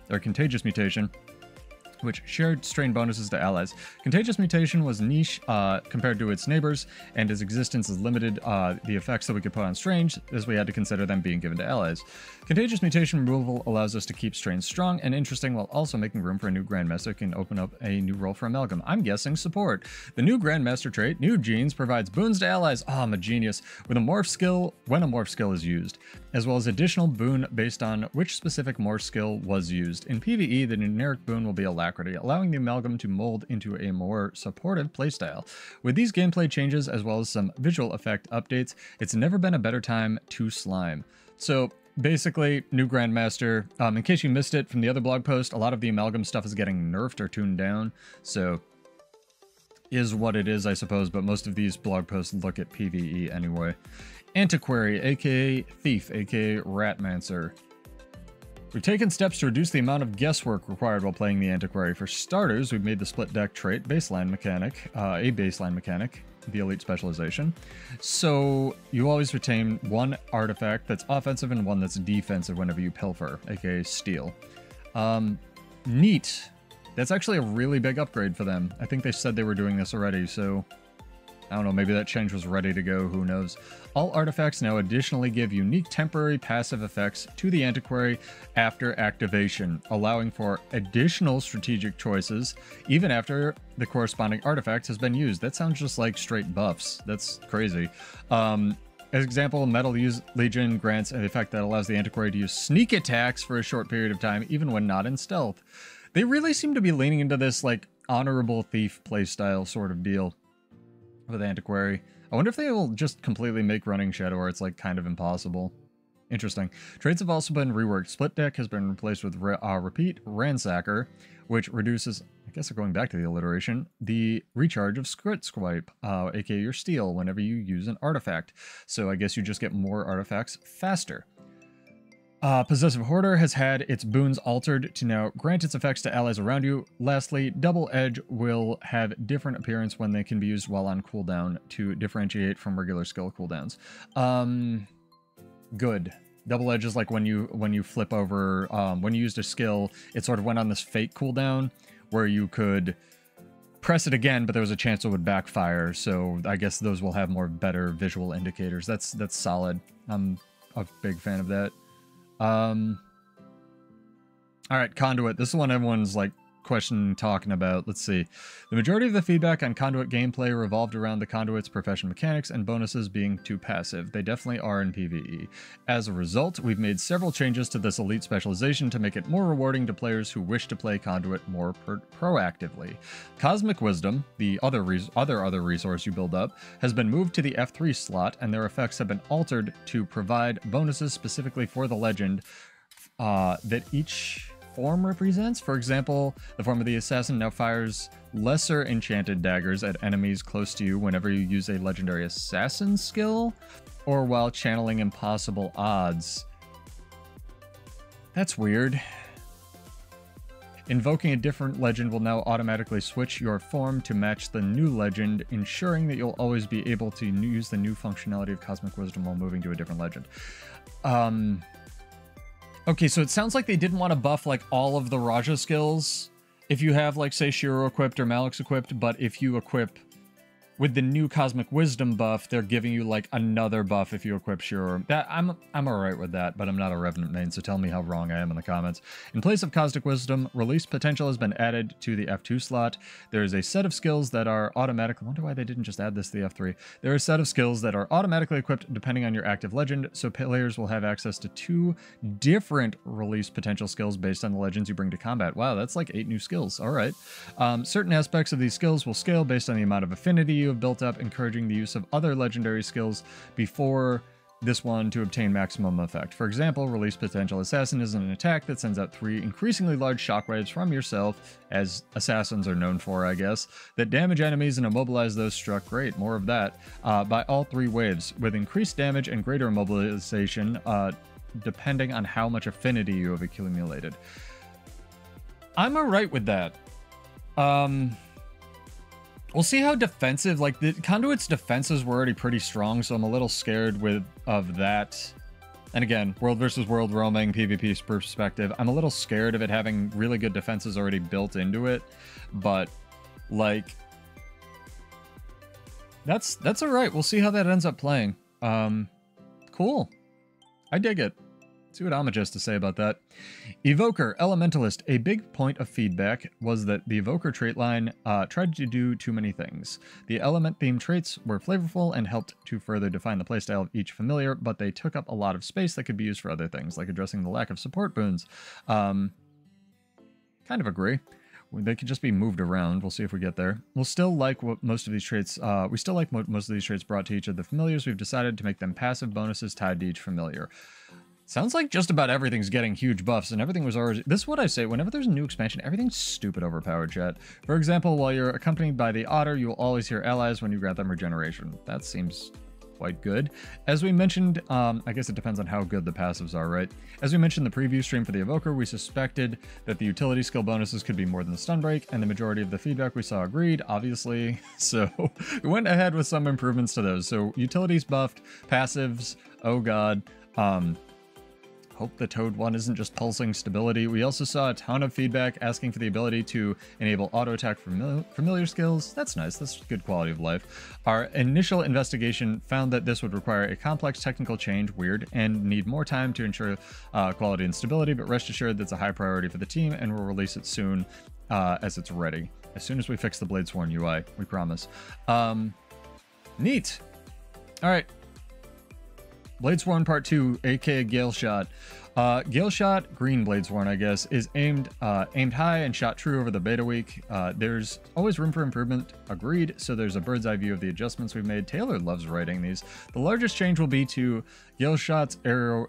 which shared strain bonuses to allies. Contagious Mutation was niche compared to its neighbors, and its existence has limited the effects that we could put on strains, as we had to consider them being given to allies. Contagious Mutation removal allows us to keep strains strong and interesting while also making room for a new Grandmaster can open up a new role for Amalgam. I'm guessing support. The new Grandmaster trait, New Genes, provides boons to allies. Oh, I'm a genius. With a morph skill, when a morph skill is used, as well as additional boon based on which specific morph skill was used. In PvE, the generic boon will be Alacrity, allowing the Amalgam to mold into a more supportive playstyle. With these gameplay changes, as well as some visual effect updates, it's never been a better time to slime. So basically, new Grandmaster. In case you missed it from the other blog post, a lot of the Amalgam stuff is getting nerfed or tuned down. So is what it is, I suppose, but most of these blog posts look at PvE anyway. Antiquary, aka Thief, aka Ratmancer. We've taken steps to reduce the amount of guesswork required while playing the Antiquary. For starters, we've made the split deck trait a baseline mechanic, the Elite Specialization. So you always retain one artifact that's offensive and one that's defensive whenever you pilfer, aka steal. Neat. That's actually a really big upgrade for them. I think they said they were doing this already, so I don't know, maybe that change was ready to go, who knows. All artifacts now additionally give unique temporary passive effects to the Antiquary after activation, allowing for additional strategic choices even after the corresponding artifact has been used. That sounds just like straight buffs. That's crazy. As example, Metal Legion grants an effect that allows the Antiquary to use sneak attacks for a short period of time, even when not in stealth. They really seem to be leaning into this, like, honorable thief playstyle sort of deal with Antiquary. I wonder if they will just completely make running Shadow Arts, like, kind of impossible. Interesting. Traits have also been reworked. Split Deck has been replaced with Repeat Ransacker, which reduces, I guess going back to the alliteration, the recharge of Squit Swipe, aka your steal, whenever you use an artifact. So I guess you just get more artifacts faster. Possessive Hoarder has had its boons altered to now grant its effects to allies around you. Lastly, Double Edge will have different appearance when they can be used while on cooldown to differentiate from regular skill cooldowns. Good. Double Edge is like when you flip over, when you used a skill, it sort of went on this fake cooldown where you could press it again, but there was a chance it would backfire. So I guess those will have better visual indicators. That's solid. I'm a big fan of that. All right, Conduit. This is one everyone's like talking about. Let's see. The majority of the feedback on Conduit gameplay revolved around the Conduit's profession mechanics and bonuses being too passive. They definitely are in PvE. As a result, we've made several changes to this elite specialization to make it more rewarding to players who wish to play Conduit more proactively. Cosmic Wisdom, the other resource you build up, has been moved to the F3 slot, and their effects have been altered to provide bonuses specifically for the legend that each form represents. For example, the form of the assassin now fires lesser enchanted daggers at enemies close to you whenever you use a legendary assassin skill or while channeling impossible odds. That's weird. Invoking a different legend will now automatically switch your form to match the new legend, ensuring that you'll always be able to use the new functionality of Cosmic Wisdom while moving to a different legend. Okay, so it sounds like they didn't want to buff, like, all of the Raja skills if you have, like, say, Shiro equipped or Malix equipped, but if you equip with the new Cosmic Wisdom buff, they're giving you, like, another buff if you equip Shiro. That, I'm alright with that, but I'm not a Revenant main, so tell me how wrong I am in the comments. In place of Cosmic Wisdom, release potential has been added to the F2 slot. There is a set of skills that are automatic. I wonder why they didn't just add this to the F3. There are a set of skills that are automatically equipped depending on your active legend, so players will have access to 2 different release potential skills based on the legends you bring to combat. Wow, that's like 8 new skills. Alright. Certain aspects of these skills will scale based on the amount of affinity you have built up, encouraging the use of other legendary skills before this one to obtain maximum effect. For example, Release Potential Assassin is an attack that sends out 3 increasingly large shockwaves from yourself, as assassins are known for, I guess, that damage enemies and immobilize those struck. Great, more of that. By all 3 waves, with increased damage and greater immobilization, depending on how much affinity you have accumulated. I'm alright with that. We'll see how defensive, like, the Conduit's defenses were already pretty strong, so I'm a little scared of that. And again, world versus world roaming, PvP perspective, I'm a little scared of it having really good defenses already built into it, but, like, that's alright. We'll see how that ends up playing. Cool. I dig it. Let's see what Amaj has to say about that. Evoker, Elementalist. A big point of feedback was that the Evoker trait line tried to do too many things. The element-themed traits were flavorful and helped to further define the playstyle of each familiar, but they took up a lot of space that could be used for other things, like addressing the lack of support boons. Kind of agree. They could just be moved around. We'll see if we get there. We'll still like what most of these traits, most of these traits brought to each of the familiars. We've decided to make them passive bonuses tied to each familiar. Sounds like just about everything's getting huge buffs, and everything was already... This is what I say, whenever there's a new expansion, everything's stupid overpowered, chat. For example, while you're accompanied by the Otter, you will always hear allies when you grant them regeneration. That seems quite good. As we mentioned, I guess it depends on how good the passives are, right? As we mentioned in the preview stream for the Evoker, we suspected that the utility skill bonuses could be more than the stun break, and the majority of the feedback we saw agreed, obviously. So we went ahead with some improvements to those. So utilities buffed, passives, oh god. Hope the Toad one isn't just pulsing stability. We also saw a ton of feedback asking for the ability to enable auto attack familiar skills. That's nice. That's good quality of life. Our initial investigation found that this would require a complex technical change, weird, and need more time to ensure quality and stability, but rest assured that's a high priority for the team, and we'll release it soon as it's ready. As soon as we fix the Bladesworn UI, we promise. Neat. All right. Bladesworn Part 2, aka Gale Shot. Gale Shot, green Bladesworn, I guess, is aimed high and shot true over the beta week. There's always room for improvement, agreed, so there's a bird's eye view of the adjustments we've made. Taylor loves writing these. The largest change will be to Gale Shot's arrow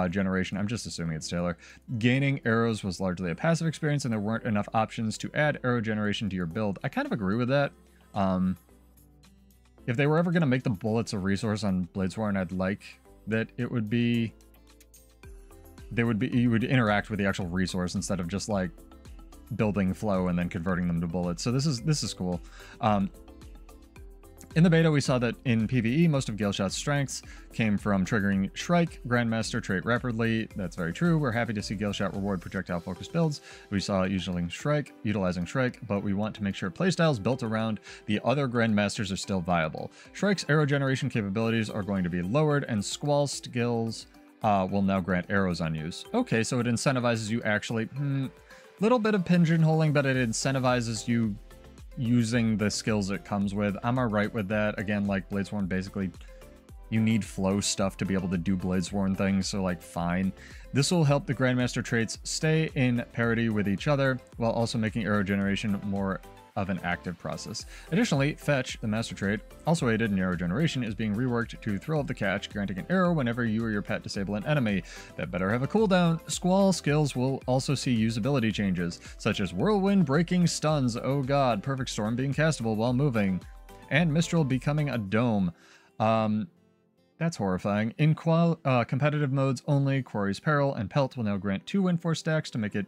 generation. I'm just assuming it's Taylor. Gaining arrows was largely a passive experience, and there weren't enough options to add arrow generation to your build. I kind of agree with that. If they were ever going to make the bullets a resource on Bladesworn, I'd like that it would be... you would interact with the actual resource instead of just like building flow and then converting them to bullets. So this is cool. In the beta, we saw that in PvE, most of Gale Shot's strengths came from triggering Shrike, Grandmaster trait rapidly. That's very true. We're happy to see Gale Shot reward projectile-focused builds. We saw utilizing Shrike, but we want to make sure playstyles built around the other Grandmasters are still viable. Shrike's arrow generation capabilities are going to be lowered, and Squall skills will now grant arrows on use. Okay, so it incentivizes you actually... little bit of pigeonholing, but it incentivizes you using the skills it comes with. I'm alright with that. Again, like Bladesworn, basically, you need flow stuff to be able to do Bladesworn things, so like, fine. This will help the Grandmaster traits stay in parity with each other, while also making arrow generation more of an active process. Additionally, Fetch, the master trait, also aided in arrow generation, is being reworked to Thrill of the Catch, granting an arrow whenever you or your pet disable an enemy. That better have a cooldown. Squall skills will also see usability changes, such as Whirlwind breaking stuns, oh god, Perfect Storm being castable while moving, and Mistral becoming a dome. That's horrifying. In competitive modes only, Quarry's Peril and Pelt will now grant 2 win force stacks to make it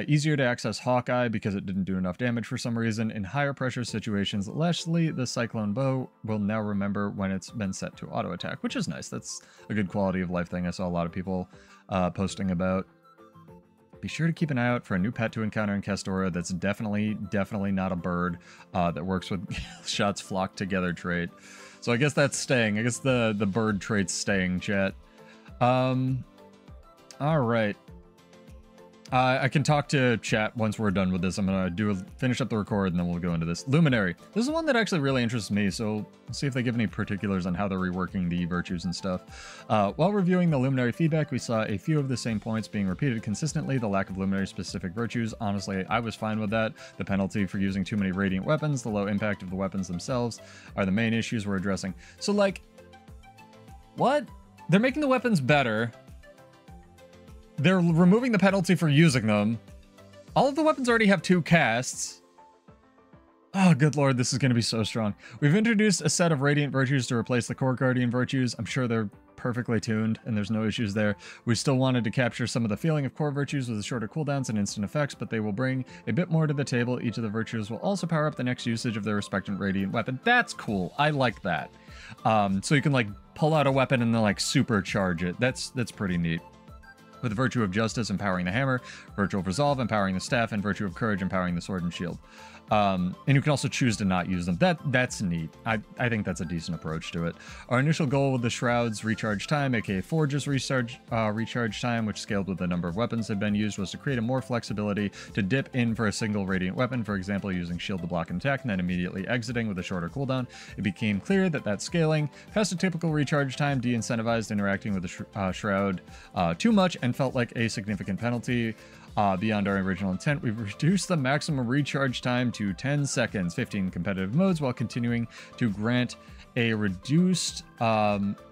easier to access Hawkeye because it didn't do enough damage for some reason. In higher pressure situations, Leslie the Cyclone Bow will now remember when it's been set to auto attack, which is nice. That's a good quality of life thing I saw a lot of people posting about. Be sure to keep an eye out for a new pet to encounter in Castora that's definitely not a bird that works with shots flock together trait. So I guess that's staying. I guess the bird trait's staying, chat. All right. I can talk to chat once we're done with this. I'm gonna finish up the record and then we'll go into this. Luminary. This is one that actually really interests me, so we'll see if they give any particulars on how they're reworking the virtues and stuff. While reviewing the Luminary feedback, we saw a few of the same points being repeated consistently. The lack of Luminary-specific virtues. Honestly, I was fine with that. The penalty for using too many Radiant weapons, the low impact of the weapons themselves are the main issues we're addressing. So, like, what? They're making the weapons better. They're removing the penalty for using them. All of the weapons already have 2 casts. Oh, good lord, this is going to be so strong. We've introduced a set of Radiant virtues to replace the core Guardian virtues. I'm sure they're perfectly tuned, and there's no issues there. We still wanted to capture some of the feeling of core virtues with shorter cooldowns and instant effects, but they will bring a bit more to the table. Each of the virtues will also power up the next usage of their respective Radiant weapon. That's cool. I like that. So you can, like, pull out a weapon and then, like, supercharge it. That's pretty neat. With Virtue of Justice empowering the hammer, Virtue of Resolve empowering the staff, and Virtue of Courage empowering the sword and shield. And you can also choose to not use them. That's neat. I think that's a decent approach to it. Our initial goal with the Shroud's recharge time, aka Forge's recharge time, which scaled with the number of weapons that had been used, was to create a more flexibility to dip in for a single Radiant weapon, for example, using shield to block an attack and then immediately exiting with a shorter cooldown. It became clear that scaling past a typical recharge time de-incentivized interacting with the Shroud too much and felt like a significant penalty. Beyond our original intent, we've reduced the maximum recharge time to 10 seconds, 15 competitive modes, while continuing to grant a reduced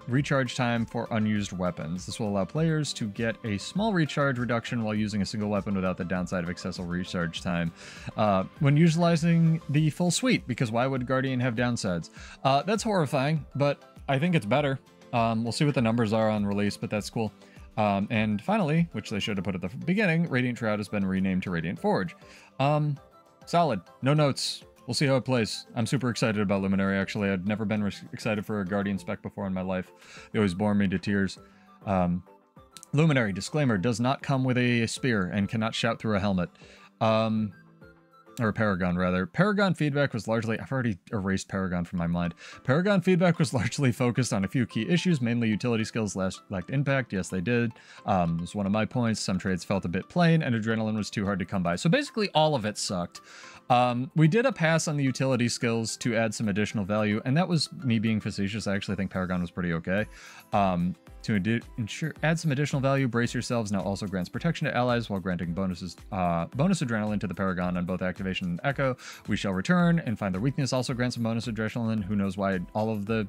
recharge time for unused weapons. This will allow players to get a small recharge reduction while using a single weapon without the downside of excessive recharge time when utilizing the full suite, because why would Guardian have downsides? That's horrifying, but I think it's better. We'll see what the numbers are on release, but that's cool. And finally, which they should have put at the beginning, Radiant Shroud has been renamed to Radiant Forge. Solid. No notes. We'll see how it plays. I'm super excited about Luminary, actually. I'd never been excited for a Guardian spec before in my life. They always bore me to tears. Luminary, disclaimer, does not come with a spear and cannot shout through a helmet. Or Paragon, rather. Paragon feedback was largely... I've already erased Paragon from my mind. Paragon feedback was largely focused on a few key issues, mainly utility skills lacked impact. Yes, they did. Was one of my points. Some trades felt a bit plain, and Adrenaline was too hard to come by. So basically, all of it sucked. We did a pass on the utility skills to add some additional value, and that was me being facetious. I actually think Paragon was pretty okay. To add some additional value, Brace Yourselves now also grants protection to allies while granting bonus Adrenaline to the Paragon on both Activation and Echo. We Shall Return and Find Their Weakness also grants some bonus Adrenaline. Who knows why all of the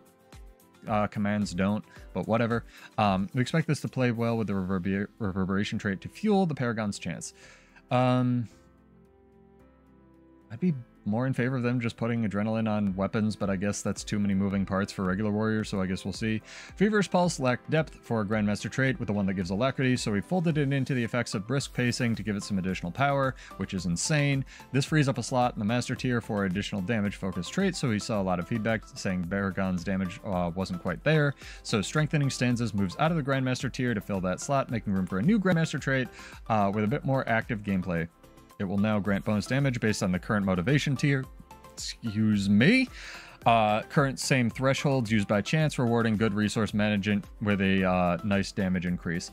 commands don't, but whatever. We expect this to play well with the Reverberation trait to fuel the Paragon's chance. I'd be more in favor of them just putting Adrenaline on weapons, but I guess that's too many moving parts for regular warriors, so I guess we'll see. Feverish Pulse lacked depth for a Grandmaster trait with the one that gives Alacrity, so we folded it into the effects of Brisk Pacing to give it some additional power, which is insane. This frees up a slot in the Master tier for additional damage-focused traits, so we saw a lot of feedback saying Paragon's damage wasn't quite there, so Strengthening Stanzas moves out of the Grandmaster tier to fill that slot, making room for a new Grandmaster trait with a bit more active gameplay. It will now grant bonus damage based on the current motivation tier. Excuse me. Current same thresholds used by chance, rewarding good resource management with a nice damage increase.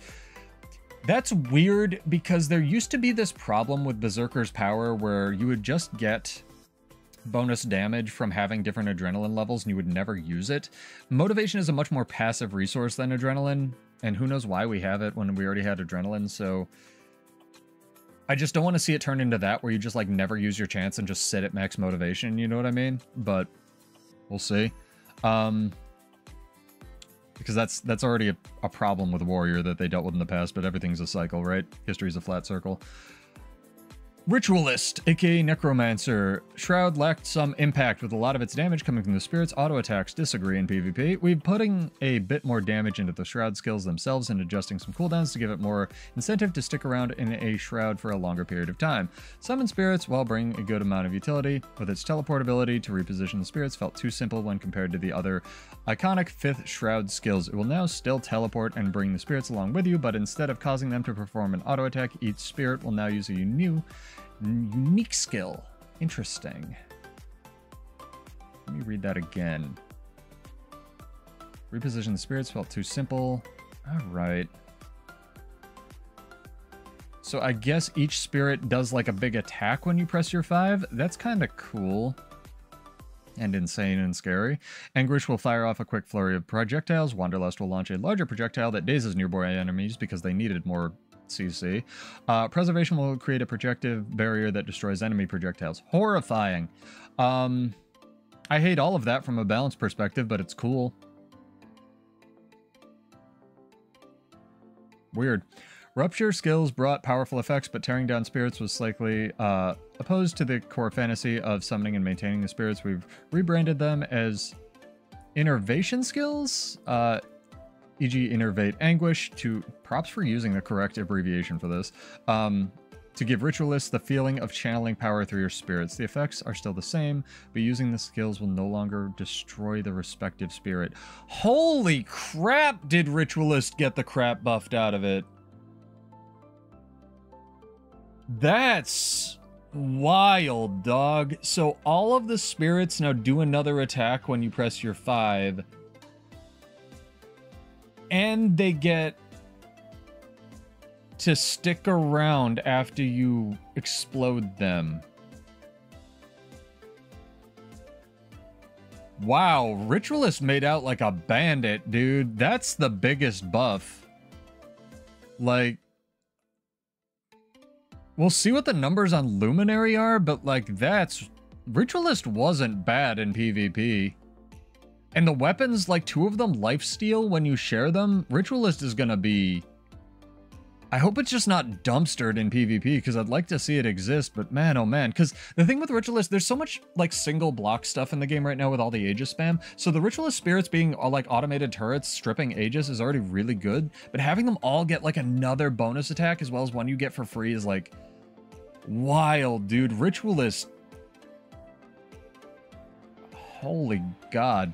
That's weird because there used to be this problem with Berserker's power where you would just get bonus damage from having different adrenaline levels and you would never use it. Motivation is a much more passive resource than adrenaline, and who knows why we have it when we already had adrenaline, so I just don't want to see it turn into that where you just like never use your chance and just sit at max motivation, you know what I mean? But we'll see. Because that's already a problem with Warrior that they dealt with in the past, but everything's a cycle, right? History's a flat circle. Ritualist, aka Necromancer. Shroud lacked some impact with a lot of its damage coming from the spirits. Auto attacks disagree in PvP. We're putting a bit more damage into the Shroud skills themselves and adjusting some cooldowns to give it more incentive to stick around in a Shroud for a longer period of time. Summon spirits while bringing a good amount of utility. With its teleportability to reposition the spirits felt too simple when compared to the other iconic 5th Shroud skills. It will now still teleport and bring the spirits along with you, but instead of causing them to perform an auto attack, each spirit will now use a unique skill. Interesting. Let me read that again. Reposition the spirits felt too simple. Alright. So I guess each spirit does like a big attack when you press your 5. That's kind of cool. And insane and scary. Anguish will fire off a quick flurry of projectiles. Wanderlust will launch a larger projectile that dazes nearby enemies because they needed more CC. Preservation will create a projective barrier that destroys enemy projectiles. Horrifying. I hate all of that from a balance perspective, but it's cool. Weird. Rupture skills brought powerful effects, but tearing down spirits was slightly opposed to the core fantasy of summoning and maintaining the spirits. We've rebranded them as innervation skills, e.g. Innervate Anguish, to props for using the correct abbreviation for this, to give ritualists the feeling of channeling power through your spirits. The effects are still the same, but using the skills will no longer destroy the respective spirit. Holy crap, did Ritualist get the crap buffed out of it? That's wild, dog. So all of the spirits now do another attack when you press your 5. And they get to stick around after you explode them. Wow, Ritualist made out like a bandit, dude. That's the biggest buff. Like, we'll see what the numbers on Luminary are, but like that's... Ritualist wasn't bad in PvP. And the weapons, like 2 of them lifesteal when you share them. Ritualist is gonna be... I hope it's just not dumpstered in PvP, because I'd like to see it exist, but man, oh man. Because the thing with Ritualist, there's so much like single block stuff in the game right now with all the Aegis spam. So the Ritualist spirits being like automated turrets stripping Aegis is already really good, but having them all get like another bonus attack as well as one you get for free is like wild, dude. Ritualist. Holy God.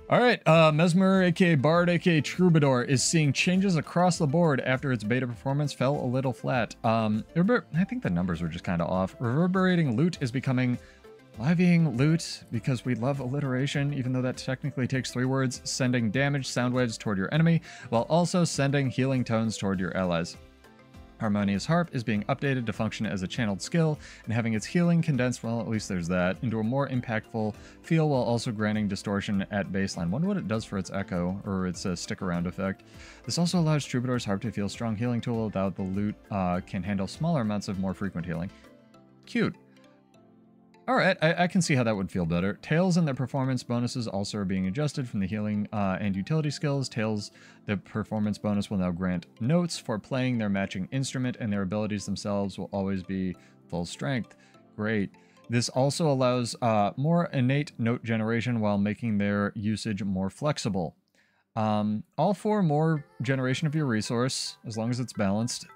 All right, Mesmer, aka Bard, aka Troubadour, is seeing changes across the board after its beta performance fell a little flat. I think the numbers were just kind of off. Reverberating loot is becoming livying loot because we love alliteration, even though that technically takes 3 words, sending damage sound waves toward your enemy, while also sending healing tones toward your allies. Harmonious Harp is being updated to function as a channeled skill and having its healing condensed, well, at least there's that, into a more impactful feel while also granting distortion at baseline. Wonder what it does for its echo, or its stick-around effect. This also allows Troubadour's Harp to feel strong healing tool without the loot can handle smaller amounts of more frequent healing. Cute. Alright, I can see how that would feel better. Tails and their performance bonuses also are being adjusted from the healing and utility skills. Tails, the performance bonus will now grant notes for playing their matching instrument, and their abilities themselves will always be full strength. Great. This also allows more innate note generation while making their usage more flexible. All for more generation of your resource, as long as it's balanced.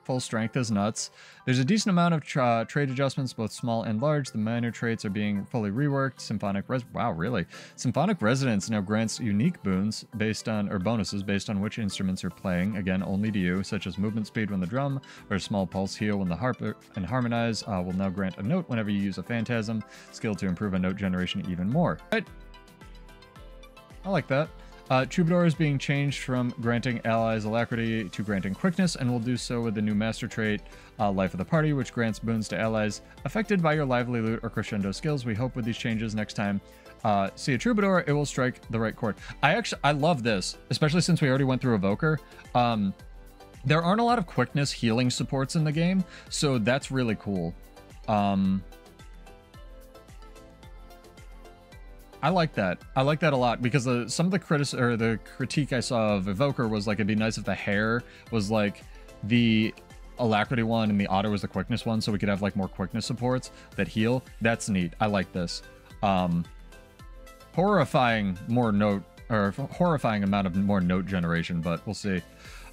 Full strength is nuts. There's a decent amount of trade adjustments, both small and large. The minor traits are being fully reworked. Wow, really? Symphonic Resonance now grants unique boons based on, or bonuses based on which instruments you're playing. Again, only to you, such as movement speed when the drum, or a small pulse heal when the harp and harmonize will now grant a note whenever you use a phantasm skill to improve a note generation even more. Right. I like that. Troubadour is being changed from granting allies alacrity to granting quickness, and will do so with the new master trait, Life of the Party, which grants boons to allies affected by your lively loot or crescendo skills. We hope with these changes next time see a Troubadour, it will strike the right chord. I love this, especially since we already went through Evoker. There aren't a lot of quickness healing supports in the game, so that's really cool. I like that. I like that a lot because some of the critique I saw of Evoker was like, it'd be nice if the hair was like the alacrity one and the otter was the quickness one, so we could have like more quickness supports that heal. That's neat. I like this. Horrifying amount of more note generation, but we'll see.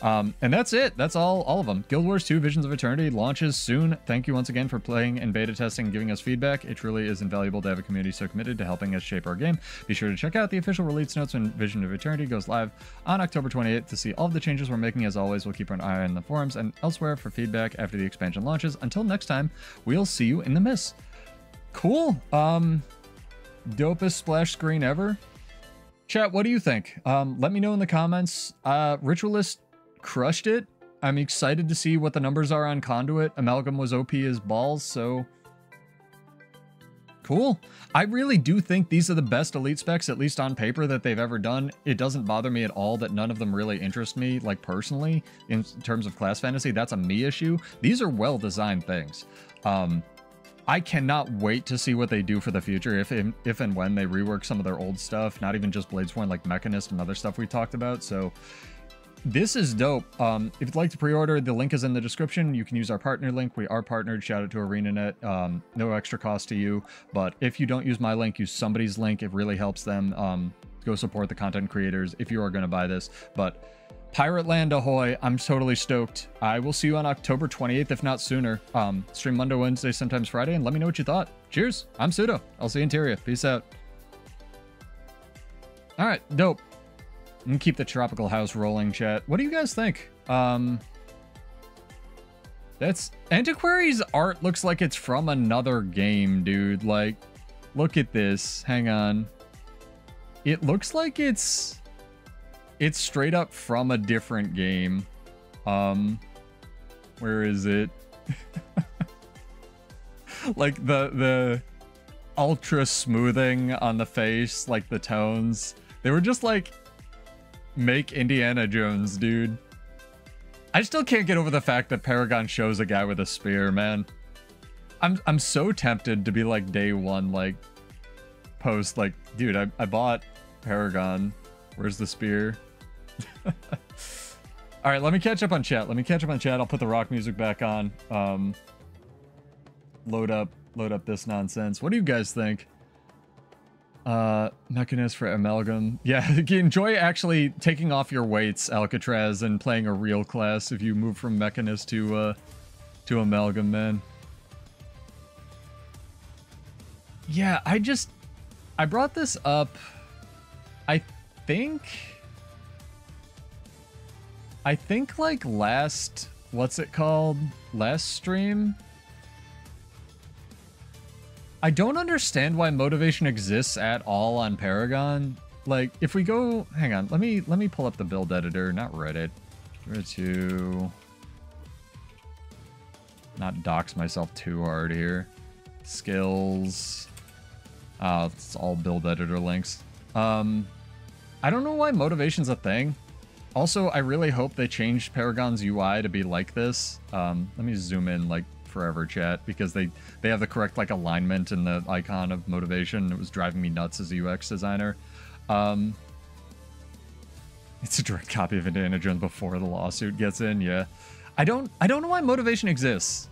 And that's it. That's all of them. Guild Wars 2 Visions of Eternity launches soon. Thank you once again for playing and beta testing and giving us feedback. It truly is invaluable to have a community so committed to helping us shape our game. Be sure to check out the official release notes when Vision of Eternity goes live on October 28th to see all of the changes we're making. As always, we'll keep an eye on the forums and elsewhere for feedback after the expansion launches. Until next time, we'll see you in the mist. Cool. Dopest splash screen ever. Chat, what do you think? Let me know in the comments. Ritualist crushed it. I'm excited to see what the numbers are on Conduit. Amalgam was OP as balls, so cool. I really do think these are the best elite specs, at least on paper, that they've ever done. It doesn't bother me at all that none of them really interest me, like personally, in terms of class fantasy. That's a me issue. These are well-designed things. I cannot wait to see what they do for the future if and when they rework some of their old stuff, not even just Bladesworn, like Mechanist and other stuff we talked about. So this is dope. If you'd like to pre-order, the link is in the description. You can use our partner link. We are partnered. Shout out to ArenaNet. No extra cost to you. But if you don't use my link, use somebody's link. It really helps them. Go support the content creators if you are going to buy this. But Pirate Land ahoy. I'm totally stoked. I will see you on October 28th, if not sooner. Stream Monday, Wednesday, sometimes Friday, and let me know what you thought. Cheers. I'm Pseudo. I'll see you in Tyria. Peace out. All right, dope. I'm gonna keep the tropical house rolling, chat. What do you guys think? That's Antiquary's art looks like it's from another game, dude. Like, look at this. Hang on. It looks like it's straight up from a different game. Where is it? Like the ultra smoothing on the face, like the tones. They were just like, make Indiana Jones, dude. I still can't get over the fact that Paragon shows a guy with a spear, man. I'm so tempted to be like day one, like post like, dude, I bought Paragon. Where's the spear? All right, let me catch up on chat. I'll put the rock music back on. Load up this nonsense. What do you guys think? Mechanist for Amalgam. Yeah, enjoy actually taking off your weights, Alcatraz, and playing a real class if you move from Mechanist to Amalgam, man. Yeah, I brought this up, I think like last stream. I don't understand why motivation exists at all on Paragon. Like, if we go, hang on, let me pull up the build editor, not Reddit. Where to not dox myself too hard here. Skills. It's all build editor links. I don't know why motivation's a thing. Also, I really hope they changed Paragon's UI to be like this. Let me zoom in like forever, chat, because they have the correct like alignment in the icon of motivation. It was driving me nuts as a UX designer. It's a direct copy of Indiana Jones before the lawsuit gets in. Yeah, I don't know why motivation exists.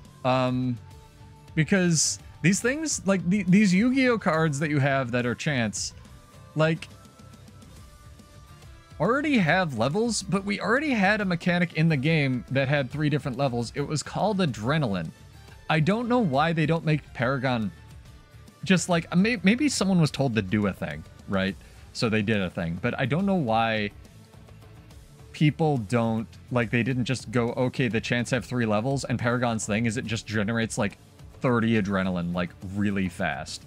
Because these things like these Yu-Gi-Oh cards that you have that are chance, like already have levels, but we already had a mechanic in the game that had 3 different levels. It was called adrenaline. I don't know why they don't make Paragon just like, maybe someone was told to do a thing, right? So they did a thing, but I don't know why people don't, like, they didn't just go, okay, the chants have 3 levels, and Paragon's thing is it just generates like 30 adrenaline, like, really fast.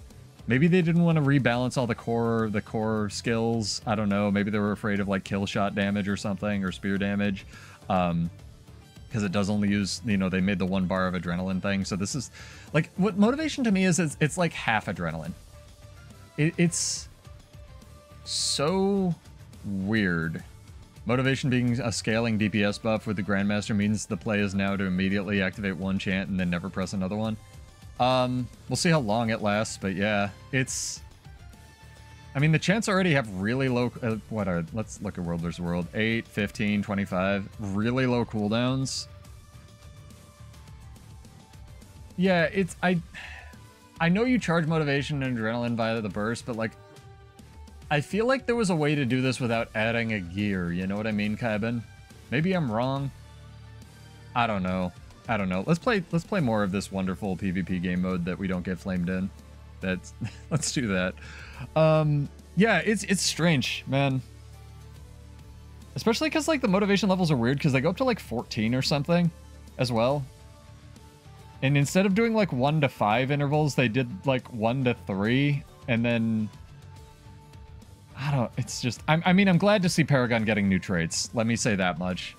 Maybe they didn't want to rebalance all the core skills. I don't know. Maybe they were afraid of like kill shot damage or something, or spear damage. Because it does only use, you know, they made the 1 bar of adrenaline thing. So this is like, what motivation to me is it's like half adrenaline. It's so weird. Motivation being a scaling DPS buff with the Grandmaster means the play is now to immediately activate 1 chant and then never press another one. We'll see how long it lasts, but yeah, it's... I mean, the chants already have really low... let's look at World vs. World. 8, 15, 25. Really low cooldowns. Yeah, it's... I know you charge motivation and adrenaline via the burst, but, like... I feel like there was a way to do this without adding a gear, you know what I mean, Kaiben? Maybe I'm wrong. I don't know. I don't know. Let's play more of this wonderful PvP game mode that we don't get flamed in. Let's do that. Yeah, it's strange, man. Especially because like the motivation levels are weird because they go up to like 14 or something as well. And instead of doing like 1 to 5 intervals, they did like 1 to 3, and then it's just I mean, I'm glad to see Paragon getting new traits. Let me say that much.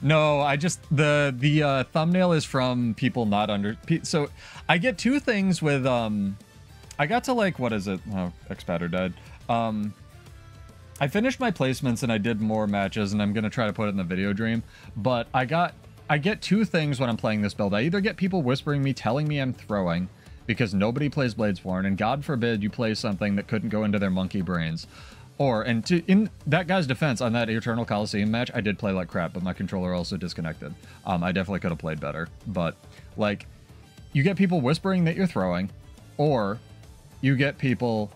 No, I just, the thumbnail is from people not under, so I get 2 things with, I got to like, what is it? Oh, XPadder died. I finished my placements and I did more matches, and I'm going to try to put it in the video dream, but I get 2 things when I'm playing this build. I either get people whispering me, telling me I'm throwing, because nobody plays Bladesworn, and God forbid you play something that couldn't go into their monkey brains. Or, and in that guy's defense, on that Eternal Coliseum match, I did play like crap, but my controller also disconnected. I definitely could have played better. But, like, you get people whispering that you're throwing, or you get people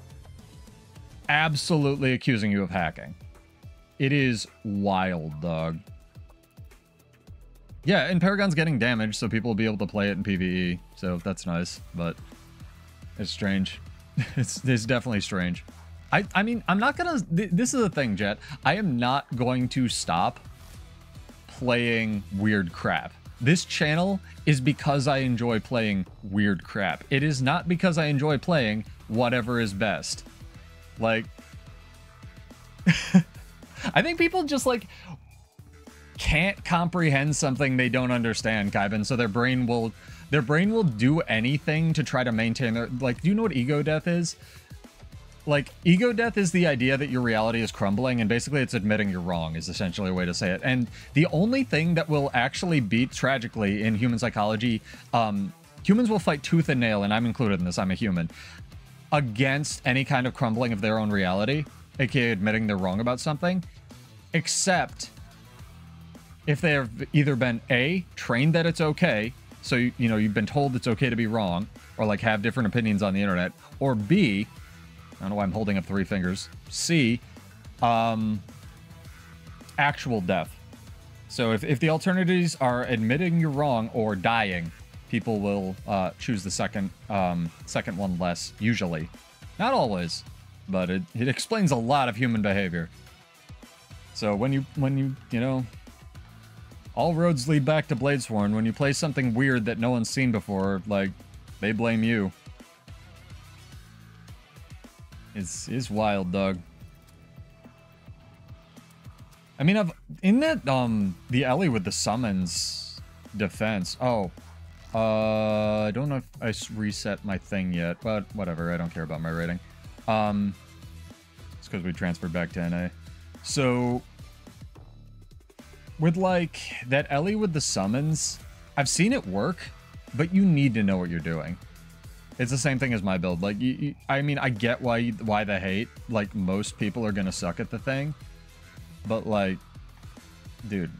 absolutely accusing you of hacking. It is wild, dog. Yeah, and Paragon's getting damage, so people will be able to play it in PvE, so that's nice, but it's strange. It's definitely strange. I mean, I'm not gonna... This is the thing, Jet. I am not going to stop playing weird crap. This channel is because I enjoy playing weird crap. It is not because I enjoy playing whatever is best. Like... I think people just, like, can't comprehend something they don't understand, Kaiben, so their brain will do anything to try to maintain their... Like, do you know what ego death is? Like, ego death is the idea that your reality is crumbling, and basically it's admitting you're wrong, is essentially a way to say it. And the only thing that will actually beat, tragically, in human psychology, humans will fight tooth and nail, and I'm included in this, I'm a human, against any kind of crumbling of their own reality, aka admitting they're wrong about something, except if they have either been A, trained that it's okay, so, you know, you've been told it's okay to be wrong, or, like, have different opinions on the internet, or B... I don't know why I'm holding up 3 fingers. C, actual death. So if the alternatives are admitting you're wrong or dying, people will choose the second one less, usually. Not always, but it explains a lot of human behavior. So when you know, all roads lead back to Bladesworn, when you play something weird that no one's seen before, like, they blame you. It's wild, dog. I mean, in that, the alley with the summons defense. Oh, I don't know if I reset my thing yet, but whatever. I don't care about my rating. It's because we transferred back to NA. So, with, like, that alley with the summons, I've seen it work, but you need to know what you're doing. It's the same thing as my build. Like, I mean, I get why the hate. Like, most people are gonna suck at the thing. But, like, dude,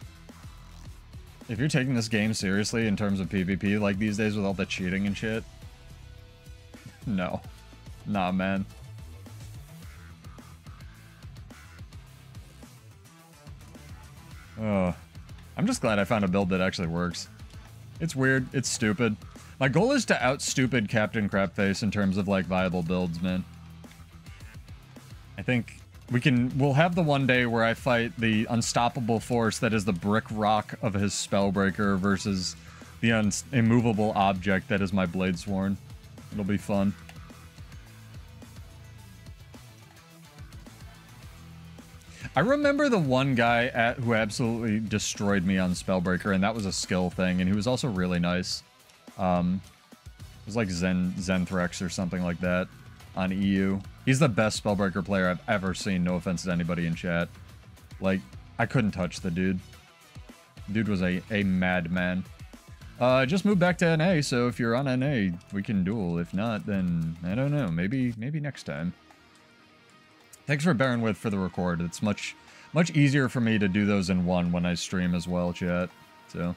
if you're taking this game seriously in terms of PvP, like, these days with all the cheating and shit, no. Nah, man. Oh, I'm just glad I found a build that actually works. It's weird. It's stupid. My goal is to out-stupid Captain Crapface in terms of, like, viable builds, man. I think we'll have the one day where I fight the unstoppable force that is the brick rock of his Spellbreaker versus the immovable object that is my Bladesworn. It'll be fun. I remember the one guy who absolutely destroyed me on Spellbreaker, and that was a skill thing, and he was also really nice. It was like Zenthrex or something like that on EU. He's the best Spellbreaker player I've ever seen, no offense to anybody in chat. Like, I couldn't touch the dude. Dude was a madman. I just moved back to NA, so if you're on NA, we can duel. If not, then, I don't know, maybe next time. Thanks for bearing with for the record. It's much easier for me to do those in one when I stream as well, chat. So,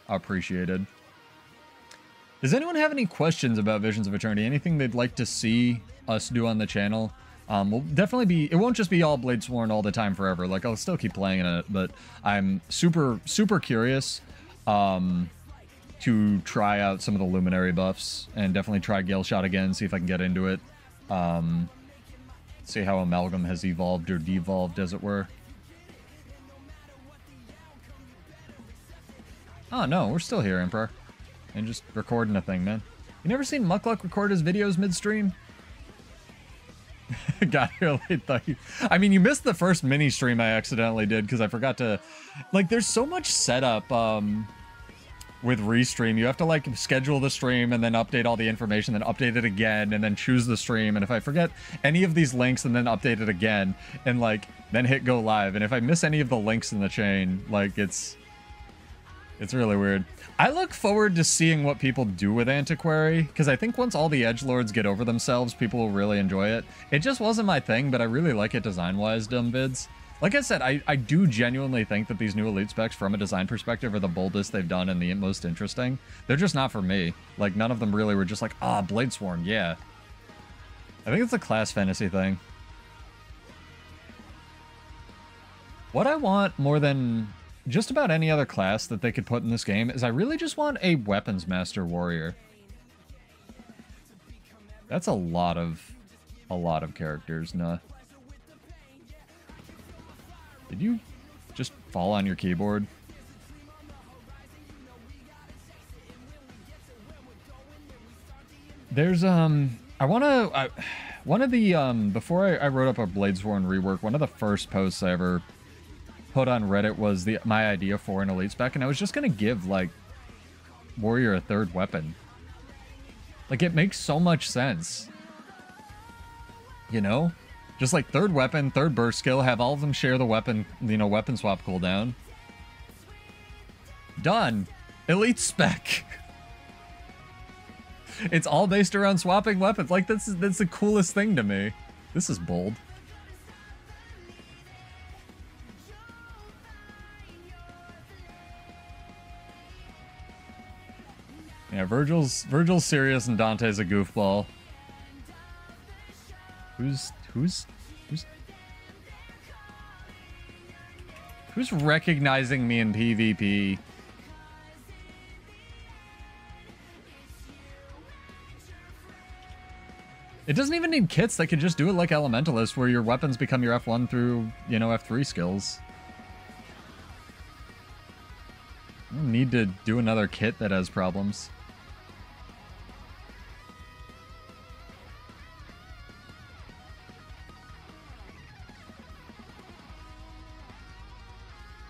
appreciated. Does anyone have any questions about Visions of Eternity? Anything they'd like to see us do on the channel? We'll definitely be... It won't just be all Bladesworn all the time forever. Like, I'll still keep playing it, but I'm super curious to try out some of the Luminary buffs and definitely try Gale Shot again, see if I can get into it. See how Amalgam has evolved or devolved, as it were. Oh, no, we're still here, Emperor. And just recording a thing, man. You never seen Muckluck record his videos midstream? Got here late, though. I mean, you missed the first mini stream I accidentally did because I forgot to... Like, there's so much setup with Restream. You have to, like, schedule the stream and then update all the information, then update it again, and then choose the stream. And if I forget any of these links and then update it again, and, like, then hit go live. And if I miss any of the links in the chain, like, it's really weird. I look forward to seeing what people do with Antiquary, because I think once all the edgelords get over themselves, people will really enjoy it. It just wasn't my thing, but I really like it design-wise, dumb vids. Like I said, I do genuinely think that these new elite specs, from a design perspective, are the boldest they've done and the most interesting. They're just not for me. Like, none of them really were just like, ah, Bladesworn, yeah. I think it's a class fantasy thing. What I want more than just about any other class that they could put in this game is I really just want a Weapons Master Warrior. That's a lot of characters, nah. Did you just fall on your keyboard? There's, one of the, before I wrote up a Bladesworn rework, one of the first posts I ever put on Reddit was my idea for an elite spec, and I was just gonna give, like, Warrior a third weapon. Like, it makes so much sense. You know? Just like third weapon, third burst skill, have all of them share the weapon, you know, weapon swap cooldown. Done. Elite spec. It's all based around swapping weapons. Like, that's the coolest thing to me. This is bold. Yeah, Virgil's serious and Dante's a goofball. Who's recognizing me in PvP? It doesn't even need kits. They could just do it like Elementalist, where your weapons become your F1 through, you know, F3 skills. I don't need to do another kit that has problems.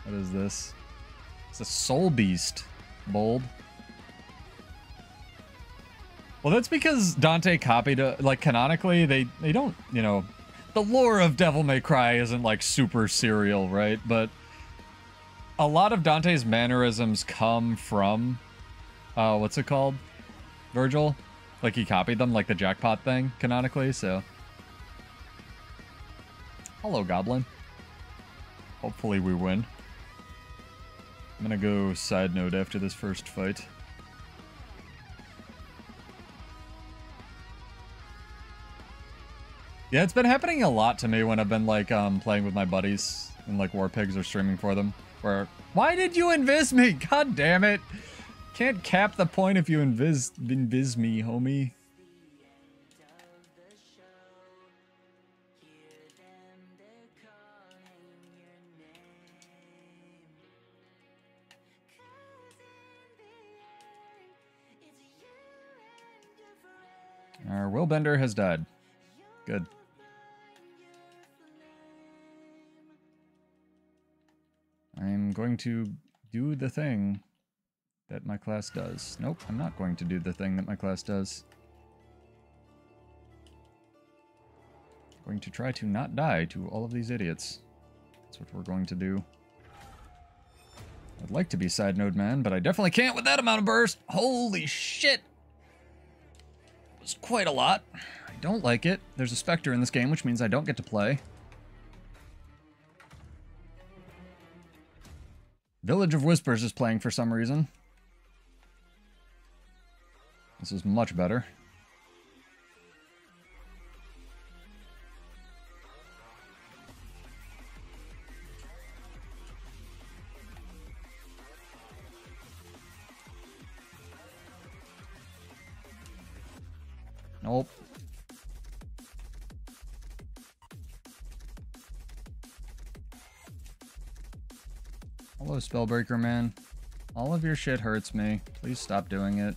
What is this? It's a Soul Beast. Bold. Well, that's because Dante copied it. Like, canonically, they don't, you know... The lore of Devil May Cry isn't, like, super serial, right? But a lot of Dante's mannerisms come from... what's it called? Virgil? Like, he copied them, like the jackpot thing, canonically, so... Hello, Goblin. Hopefully we win. I'm gonna go side note after this first fight. Yeah, it's been happening a lot to me when I've been, like, playing with my buddies and, like, War Pigs or streaming for them. Where, why did you invis me? God damn it. Can't cap the point if you invis me, homie. Our Willbender has died. Good. I'm going to do the thing that my class does. Nope, I'm not going to do the thing that my class does. I'm going to try to not die to all of these idiots. That's what we're going to do. I'd like to be side node man, but I definitely can't with that amount of burst. Holy shit! It was quite a lot. I don't like it. There's a Spectre in this game, which means I don't get to play. Village of Whispers is playing for some reason. This is much better. Nope. Hello, Spellbreaker man. All of your shit hurts me. Please stop doing it.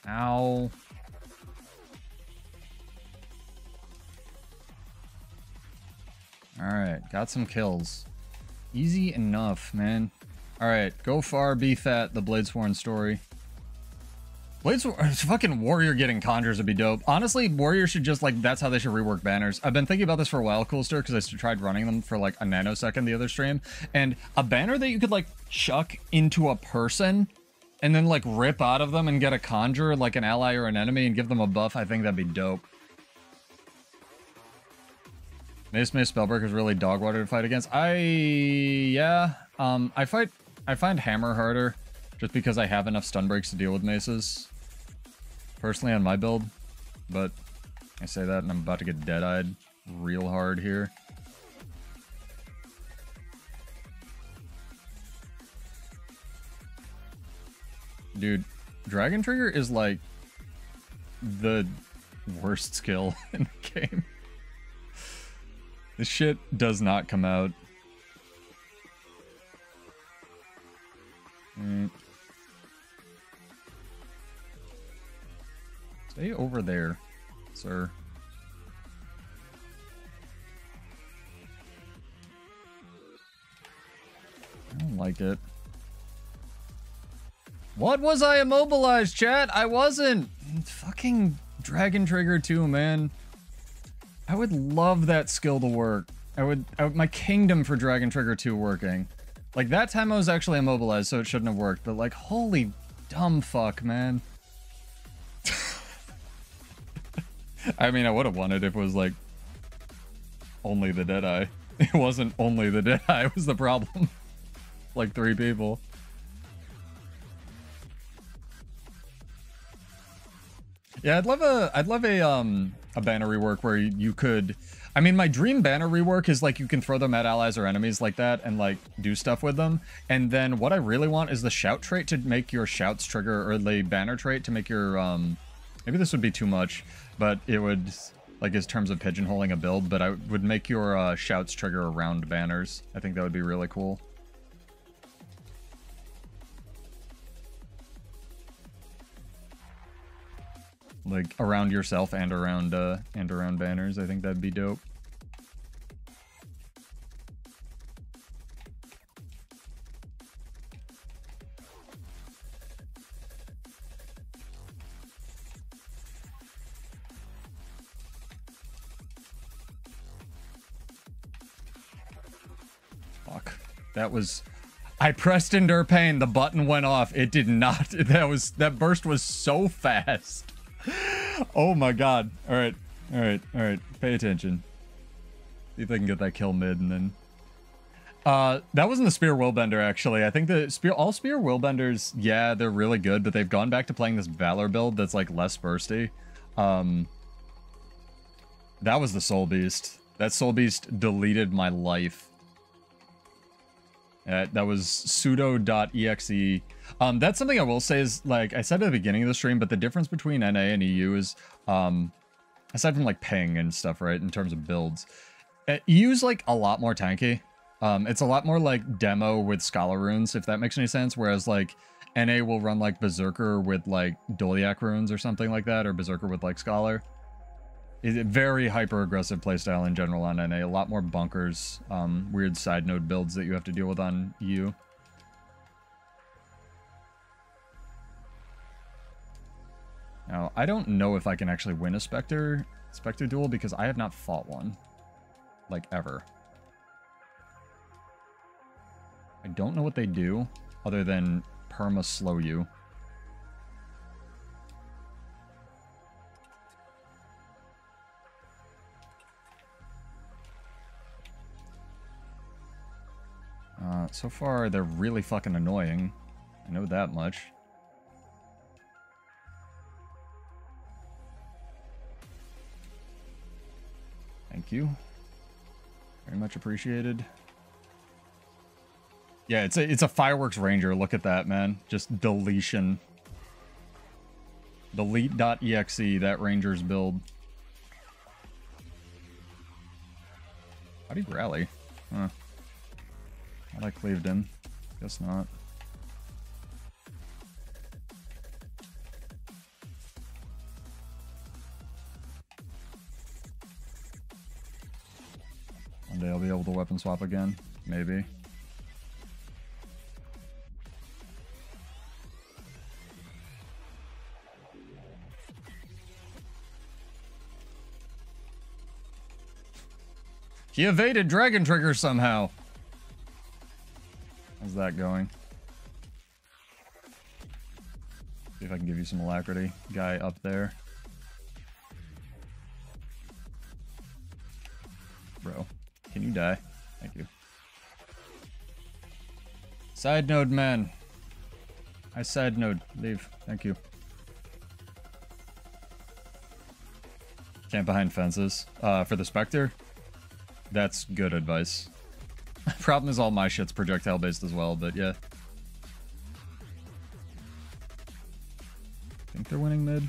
Ow. Alright, got some kills. Easy enough, man. Alright, go far, be fat, the Bladesworn story. Fucking Warrior getting Conjures would be dope. Honestly, Warrior should just, like, that's how they should rework banners. I've been thinking about this for a while, Coolster, because I tried running them for, like, a nanosecond the other stream. And a banner that you could, like, chuck into a person and then, like, rip out of them and get a Conjure, like an ally or an enemy, and give them a buff, I think that'd be dope. Mace Spellbreaker's really dog water to fight against. Yeah. I find Hammer harder just because I have enough stun breaks to deal with maces. Personally on my build. But I say that and I'm about to get dead-eyed real hard here. Dude, Dragon Trigger is like the worst skill in the game. This shit does not come out. Stay over there, sir. I don't like it. What was I immobilized, chat? I wasn't. Fucking Dragon Trigger 2, man. I would love that skill to work. I would my kingdom for Dragon Trigger 2 working. Like, that time I was actually immobilized, so it shouldn't have worked. But, like, holy dumb fuck, man. I mean, I would have won it if it was, like, only the Deadeye. It wasn't only the Deadeye, it was the problem. Like, 3 people. Yeah, I'd love a banner rework where you could... I mean, my dream banner rework is, like, you can throw them at allies or enemies like that and, like, do stuff with them. And then what I really want is the shout trait to make your shouts trigger, or the banner trait to make your, maybe this would be too much, but it would, like, in terms of pigeonholing a build, but I would make your shouts trigger around banners. I think that would be really cool. Like, around yourself and around banners. I think that'd be dope. Fuck. That was... I pressed Endure Pain, the button went off. It did not... That burst was so fast. Oh my god. Alright. Alright. Pay attention. See if I can get that kill mid and then... that wasn't the Spear Willbender, actually. I think all Spear Willbenders, yeah, they're really good, but they've gone back to playing this Valor build that's, like, less bursty. That was the Soul Beast. That Soul Beast deleted my life. That was sudo.exe. That's something I will say is, like, I said at the beginning of the stream, but the difference between NA and EU is, aside from, like, ping and stuff, right, in terms of builds, EU's, like, a lot more tanky. It's a lot more, like, demo with Scholar runes, if that makes any sense, whereas, like, NA will run, like, Berserker with, like, Doliac runes or something like that, or Berserker with, like, Scholar. It's a very hyper-aggressive playstyle in general on NA. A lot more bunkers, weird side node builds that you have to deal with on EU. Now, I don't know if I can actually win a Spectre duel because I have not fought one. Like, ever. I don't know what they do other than perma-slow you. So far, they're really fucking annoying. I know that much. Thank you. Very much appreciated. Yeah, it's a Fireworks Ranger. Look at that, man. Just deletion. Delete.exe, that Ranger's build. How'd he rally? Huh. Thought I cleaved him. Guess not. One day I'll be able to weapon swap again. Maybe. He evaded Dragon Trigger somehow. How's that going? See if I can give you some alacrity. Guy up there. Bro, can you die? Thank you. Side node, man. I side node. Leave. Thank you. Camp behind fences. For the Spectre? That's good advice. Problem is all my shit's projectile based as well, but yeah. Think they're winning mid.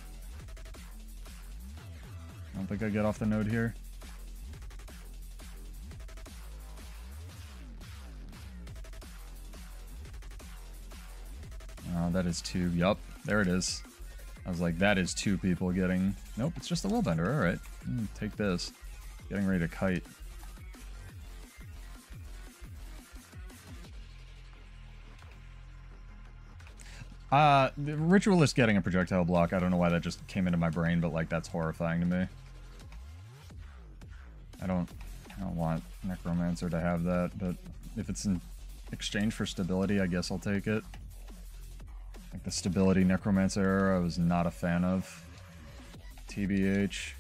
I don't think I get off the node here. Oh, that is two. Yup, there it is. I was like, that is two people getting... Nope, it's just a wall bender. Alright. Take this. Getting ready to kite. The Ritualist getting a projectile block, I don't know why that just came into my brain, but like that's horrifying to me. I don't want Necromancer to have that, but if it's in exchange for stability, I guess I'll take it. Like the stability Necromancer era I was not a fan of. TBH.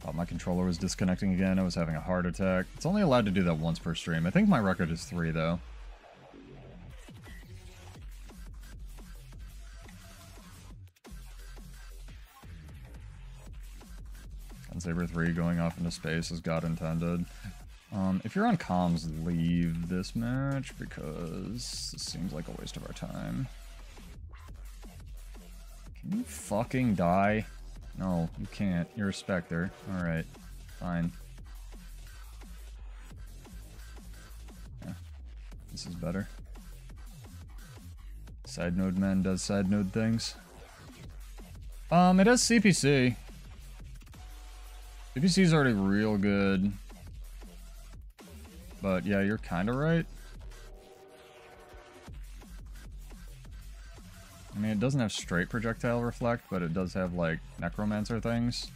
Thought my controller was disconnecting again, I was having a heart attack. It's only allowed to do that once per stream. I think my record is 3 though. Saber 3 going off into space as God intended. If you're on comms, leave this match because this seems like a waste of our time. Can you fucking die? No, you can't. You're a Spectre. Alright, fine. Yeah, this is better. Side node man does side node things. It has CPC. CPC's already real good. But yeah, you're kind of right. I mean, it doesn't have straight projectile reflect, but it does have like Necromancer things.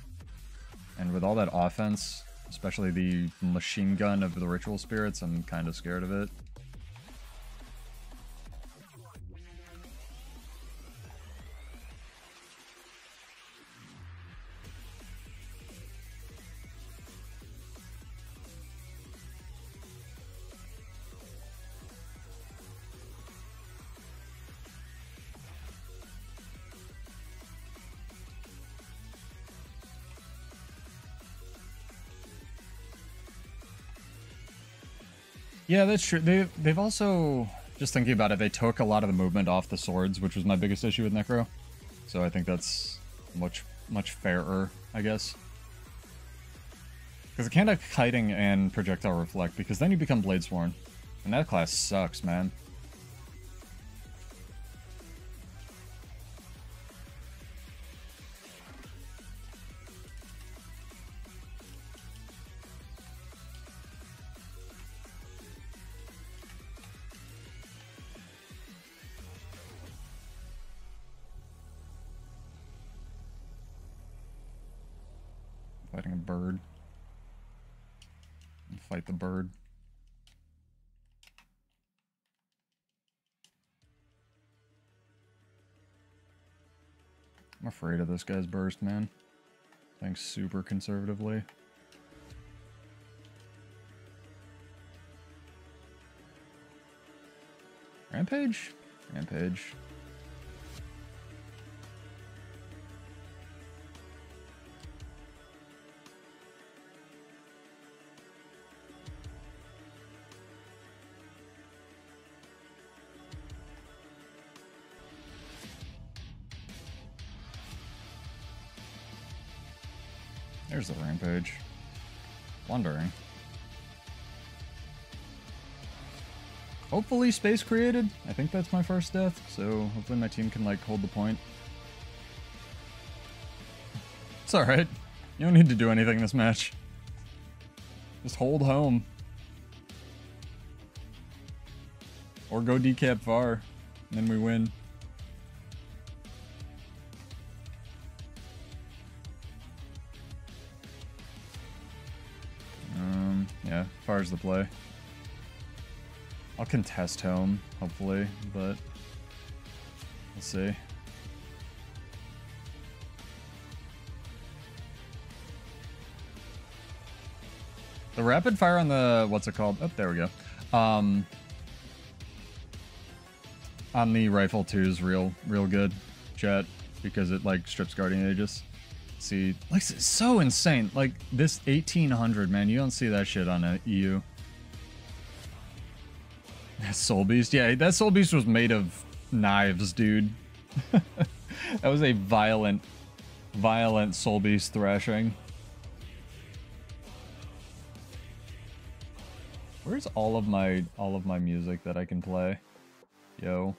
And with all that offense, especially the machine gun of the Ritual Spirits, I'm kind of scared of it. Yeah, that's true. They've also, just thinking about it, they took a lot of the movement off the swords, which was my biggest issue with Necro. So I think that's much fairer, I guess. Because it can't have kiting and projectile reflect, because then you become Bladesworn. And that class sucks, man. Fighting a bird. Fight the bird. I'm afraid of this guy's burst, man. Playing super conservatively. Rampage? Rampage. There's the rampage. Wondering. Hopefully space created. I think that's my first death, so hopefully my team can like hold the point. It's alright. You don't need to do anything this match. Just hold home. Or go decap far, and then we win. Yeah, far's the play. I'll contest home, hopefully, but we'll see. The rapid fire on the, what's it called? Oh, there we go. On the rifle too is real good, chat, because it like strips Guardian Aegis. See, like, it's so insane. Like, this 1800, man, you don't see that shit on a EU. That Soul Beast, yeah, that Soul Beast was made of knives, dude. That was a violent Soul Beast thrashing. Where's all of my music that I can play? Yo.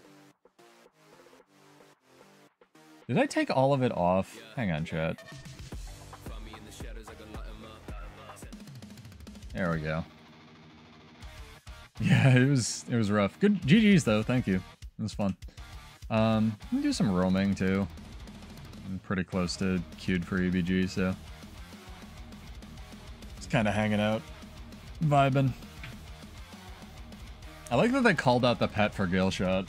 Did I take all of it off? Hang on, chat. There we go. Yeah, it was rough. Good GG's though, thank you. It was fun. We can do some roaming too. I'm pretty close to queued for EBG, so just kind of hanging out, vibing. I like that they called out the pet for Gale Shot.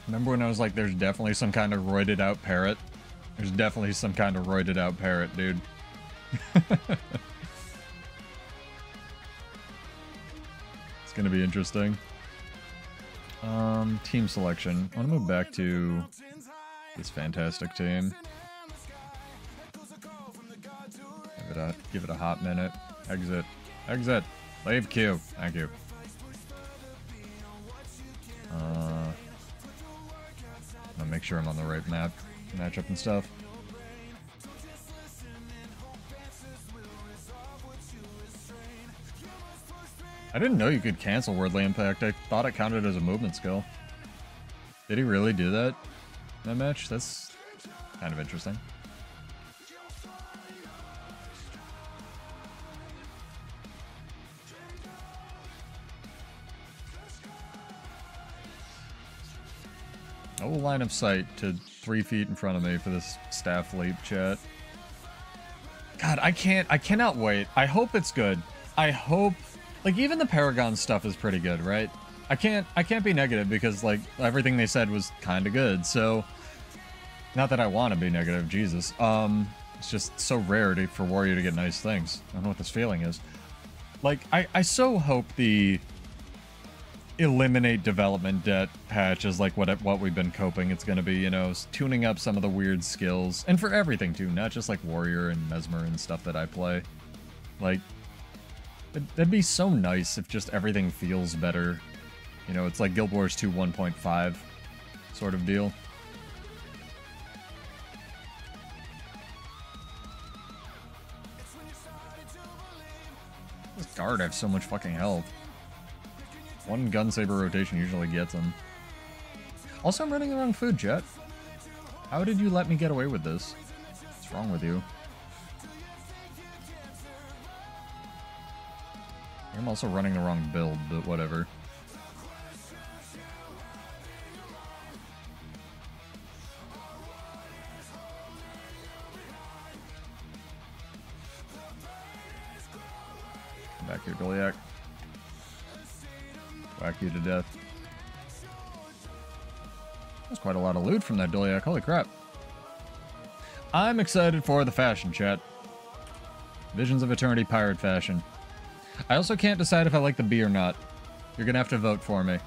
Remember when I was like, there's definitely some kind of roided out parrot? There's definitely some kind of roided out parrot, dude. It's gonna be interesting. Team selection. I want to move back to this fantastic team. Give it a hot minute. Exit. Exit. Leave queue. Thank you. I'll make sure I'm on the right matchup and stuff. I didn't know you could cancel Wordly Impact. I thought it counted as a movement skill. Did he really do that in that match? That's kind of interesting. No line of sight to 3 feet in front of me for this staff leap, chat. God, I cannot wait. I hope it's good. I hope, like, even the Paragon stuff is pretty good, right? I can't be negative because, like, everything they said was kind of good, so not that I want to be negative, Jesus. It's just so rare for Warrior to get nice things. I don't know what this feeling is. Like, I so hope the eliminate development debt patch is like what we've been coping it's gonna be, you know, tuning up some of the weird skills, and for everything too, not just like Warrior and Mesmer and stuff that I play. Like, That'd be so nice if just everything feels better. You know, it's like Guild Wars 2 1.5 sort of deal. This guard has so much fucking health. One gun saber rotation usually gets him. Also, I'm running the wrong food, Jet. How did you let me get away with this? What's wrong with you? I'm also running the wrong build, but whatever. Come back here, Goliath. Whack you to death. That's quite a lot of loot from that Doliak. Holy crap. I'm excited for the fashion, chat. Visions of Eternity pirate fashion. I also can't decide if I like the bee or not. You're gonna have to vote for me.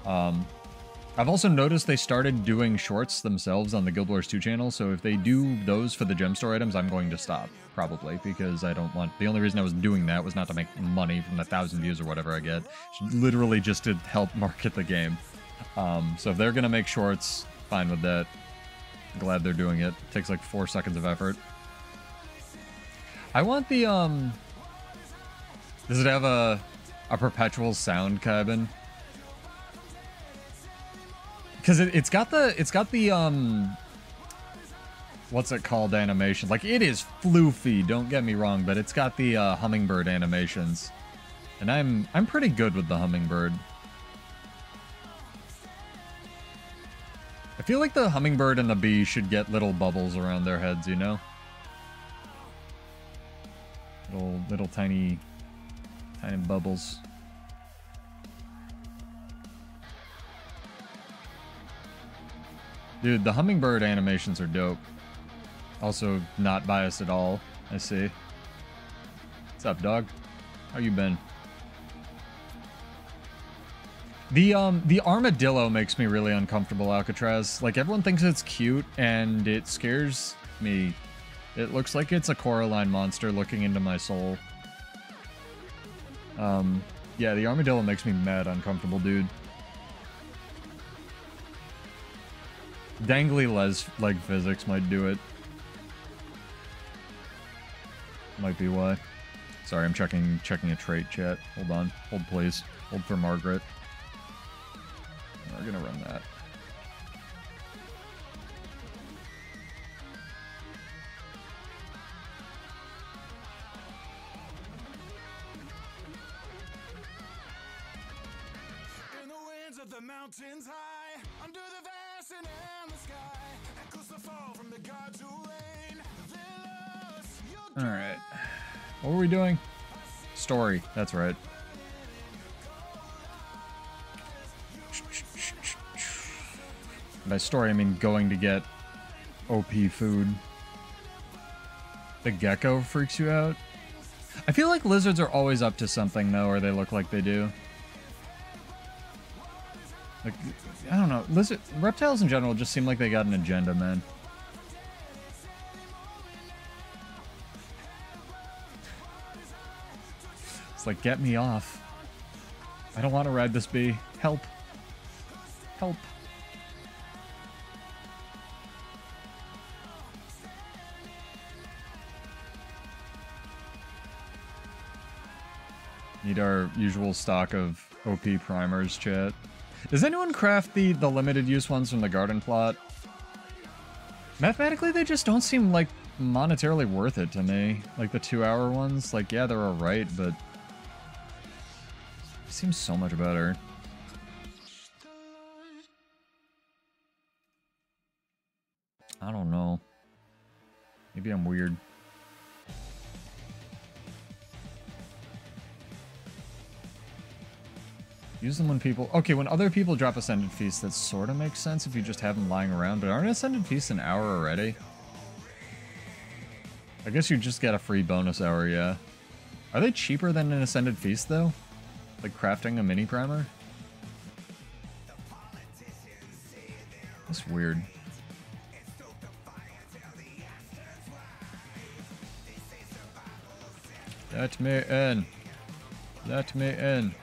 I've also noticed they started doing shorts themselves on the Guild Wars 2 channel, so if they do those for the gem store items, I'm going to stop, probably, because I don't want... The only reason I was doing that was not to make money from the 1,000 views or whatever I get. Literally just to help market the game. So if they're gonna make shorts, fine with that. I'm glad they're doing it. It takes like 4 seconds of effort. I want the, Does it have a perpetual sound cabin? Because it's got the what's it called animation? Like, it is floofy, don't get me wrong, but it's got the hummingbird animations. And I'm pretty good with the hummingbird. I feel like the hummingbird and the bee should get little bubbles around their heads, you know? Little tiny bubbles. Dude, the hummingbird animations are dope. Also, not biased at all, I see. What's up, dog? How you been? The armadillo makes me really uncomfortable, Alcatraz. Like, everyone thinks it's cute, and it scares me. It looks like it's a Coraline monster looking into my soul. Yeah, the armadillo makes me mad uncomfortable, dude. Dangly leg physics might do it. Might be why. Sorry, I'm checking a trait, chat. Hold on. Hold, please. Hold for Margaret. We're gonna run that.
In the winds of the mountains high, under the vast and endless sky, echoes the fall from the gods who reign.
Alright. What were we doing? Story. That's right. By story, I mean going to get OP food. The gecko freaks you out? I feel like lizards are always up to something, though, or they look like they do. Like, I don't know. Reptiles in general just seem like they got an agenda, man. It's like, get me off. I don't want to ride this bee. Help. Help. Need our usual stock of OP primers, chat. Does anyone craft the limited use ones from the garden plot? Mathematically, they just don't seem like monetarily worth it to me. Like the 2-hour ones, like, yeah, they're alright, but it seems so much better. I don't know. Maybe I'm weird. Use them when people... Okay, when other people drop Ascended Feast, that sort of makes sense if you just have them lying around, but aren't Ascended Feasts an hour already? I guess you just get a free bonus hour, yeah. Are they cheaper than an Ascended Feast, though? Like crafting a mini primer? That's weird. Let me in. Let me in.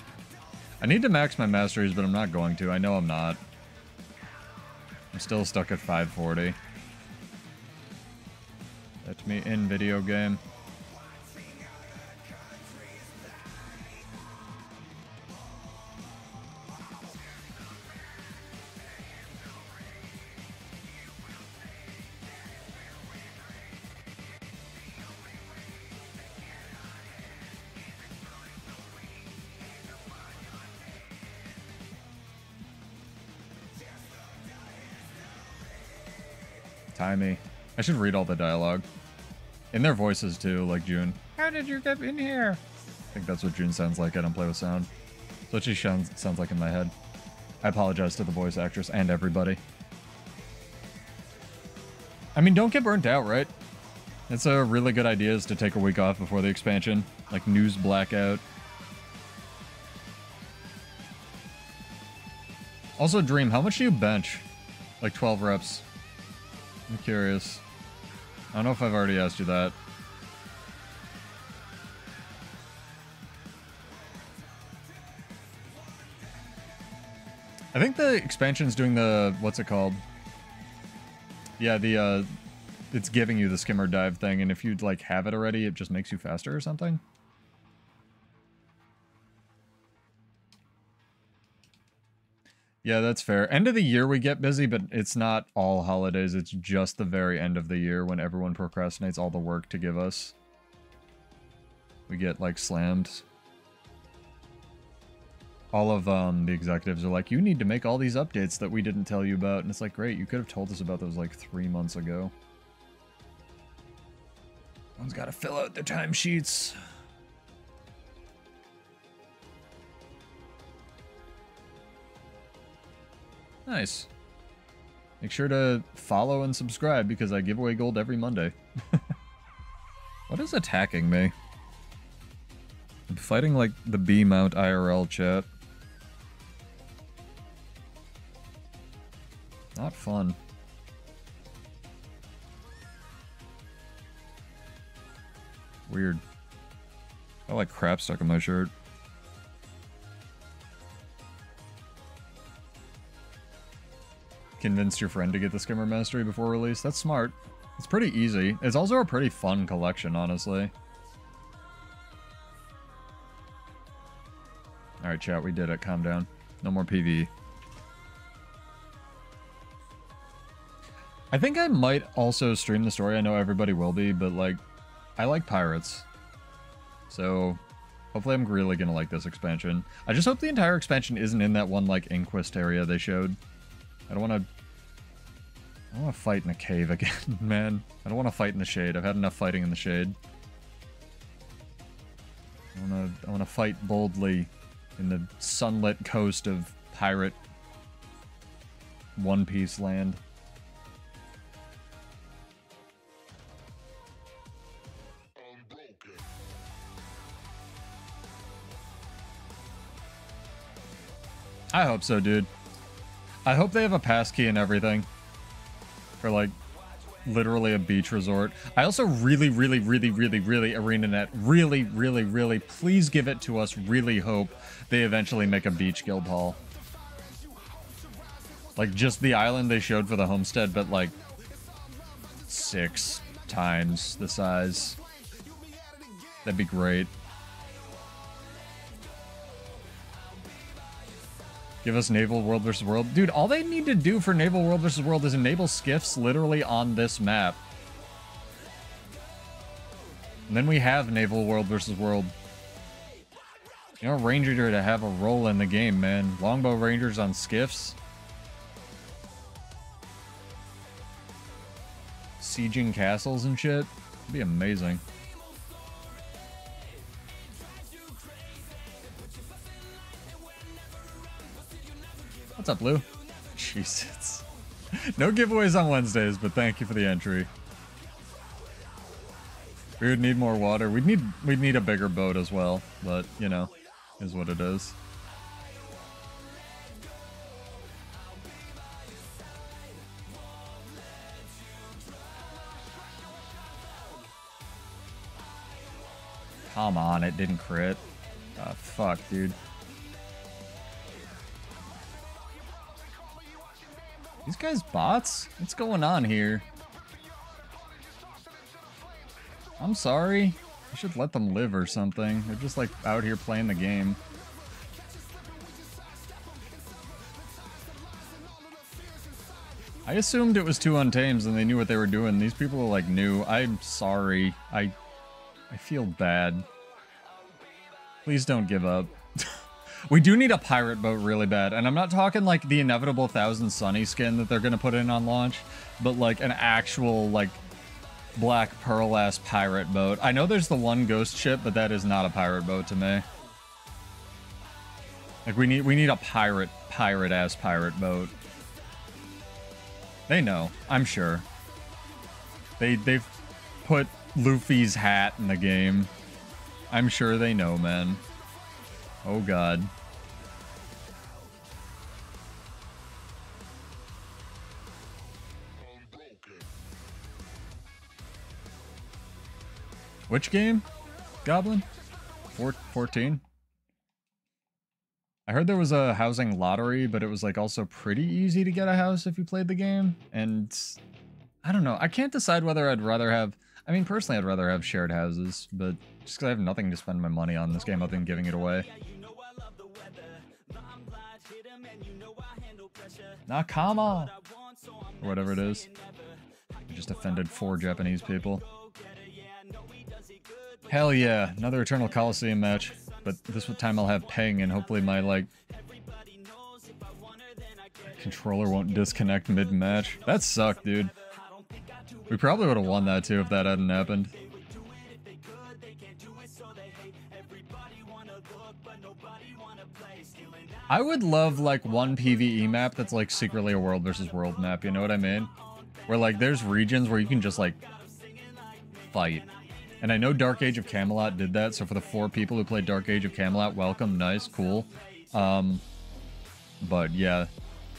I need to max my masteries, but I'm not going to. I know I'm not. I'm still stuck at 540. Let me in, video game. Timey. I should read all the dialogue. In their voices too, like June. How did you get in here? I think that's what June sounds like. I don't play with sound. That's what she sounds like in my head. I apologize to the voice actress and everybody. I mean, don't get burnt out, right? It's a really good idea is to take a week off before the expansion. Like news blackout. Also, Dream, how much do you bench? Like 12 reps. I'm curious. I don't know if I've already asked you that. I think the expansion's doing the... what's it called? Yeah, the, it's giving you the skimmer dive thing, and if you, like, have it already, it just makes you faster or something? Yeah, that's fair. End of the year we get busy, but it's not all holidays. It's just the very end of the year when everyone procrastinates all the work to give us. We get, like, slammed. All of the executives are like, you need to make all these updates that we didn't tell you about. And it's like, great, you could have told us about those, like, 3 months ago. One's got to fill out the timesheets. Nice. Make sure to follow and subscribe because I give away gold every Monday. What is attacking me? I'm fighting like the B mount IRL chat. Not fun. Weird. I like crap stuck in my shirt. Convinced your friend to get the Skimmer Mastery before release. That's smart. It's pretty easy. It's also a pretty fun collection, honestly. Alright, chat, we did it. Calm down. No more PvE. I think I might also stream the story. I know everybody will be, but, like, I like pirates. So, hopefully I'm really gonna like this expansion. I just hope the entire expansion isn't in that one, like, Inquest area they showed. I don't want to fight in a cave again, man. I don't want to fight in the shade. I've had enough fighting in the shade. I want to fight boldly in the sunlit coast of pirate One Piece land. I hope so, dude. I hope they have a passkey and everything. For, like, literally a beach resort. I also really, ArenaNet, really, please give it to us, really hope they eventually make a beach guild hall. Like, just the island they showed for the homestead, but, like, 6 times the size. That'd be great. Give us Naval World vs. World. Dude, all they need to do for Naval World vs. World is enable skiffs literally on this map. And then we have Naval World vs. World. You know, Ranger to have a role in the game, man. Longbow Rangers on skiffs. Sieging castles and shit. It'd be amazing. What's up, Lou? Jesus. No giveaways on Wednesdays, but thank you for the entry. We would need more water. We'd need a bigger boat as well, but, you know, is what it is. Come on, it didn't crit. Ah, fuck, dude. These guys bots? What's going on here? I'm sorry. I should let them live or something. They're just like out here playing the game. I assumed it was two Untames and they knew what they were doing. These people are like new. I'm sorry. I feel bad. Please don't give up. We do need a pirate boat really bad. And I'm not talking like the inevitable 1000 Sunny skin that they're going to put in on launch, but like an actual like Black Pearl-ass pirate boat. I know there's the one ghost ship, but that is not a pirate boat to me. Like we need a pirate-ass pirate boat. They know, I'm sure. They've put Luffy's hat in the game. I'm sure they know, man. Oh god. Which game? Goblin? 14? I heard there was a housing lottery, but it was like also pretty easy to get a house if you played the game. And I don't know. I can't decide whether I'd rather have... I mean, personally, I'd rather have shared houses, but just because I have nothing to spend my money on this game other than giving it away. Nakama! Or whatever it is. I just offended 4 Japanese people. Hell yeah, another Eternal Coliseum match. But this time I'll have ping and hopefully my, like, controller won't disconnect mid-match. That sucked, dude. We probably would have won that too if that hadn't happened. I would love, like, one PvE map that's, like, secretly a world versus world map, you know what I mean? Where, like, there's regions where you can just, like, fight. And I know Dark Age of Camelot did that, so for the 4 people who played Dark Age of Camelot, welcome, nice, cool. But yeah,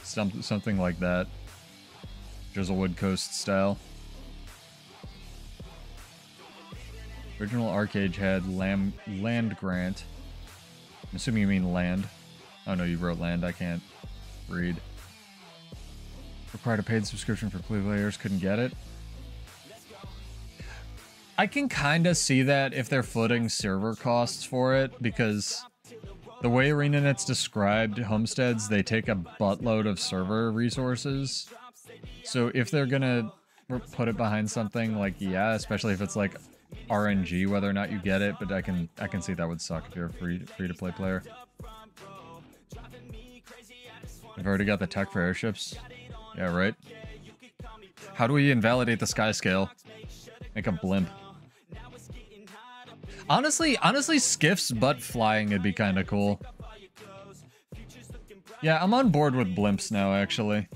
something like that. Drizzlewood Coast style. Original Arcade had land grant. I'm assuming you mean land. Oh no, you wrote land, I can't read. Required a paid subscription for players, couldn't get it. I can kind of see that if they're footing server costs for it, because the way ArenaNet's described homesteads, they take a buttload of server resources. So if they're gonna put it behind something, like, yeah, especially if it's like RNG, whether or not you get it, but I can see that would suck if you're a free-to-play player. I've already got the tech for airships. Yeah, right? How do we invalidate the sky scale? Make a blimp. Honestly, skiffs but flying would be kind of cool. Yeah, I'm on board with blimps now, actually.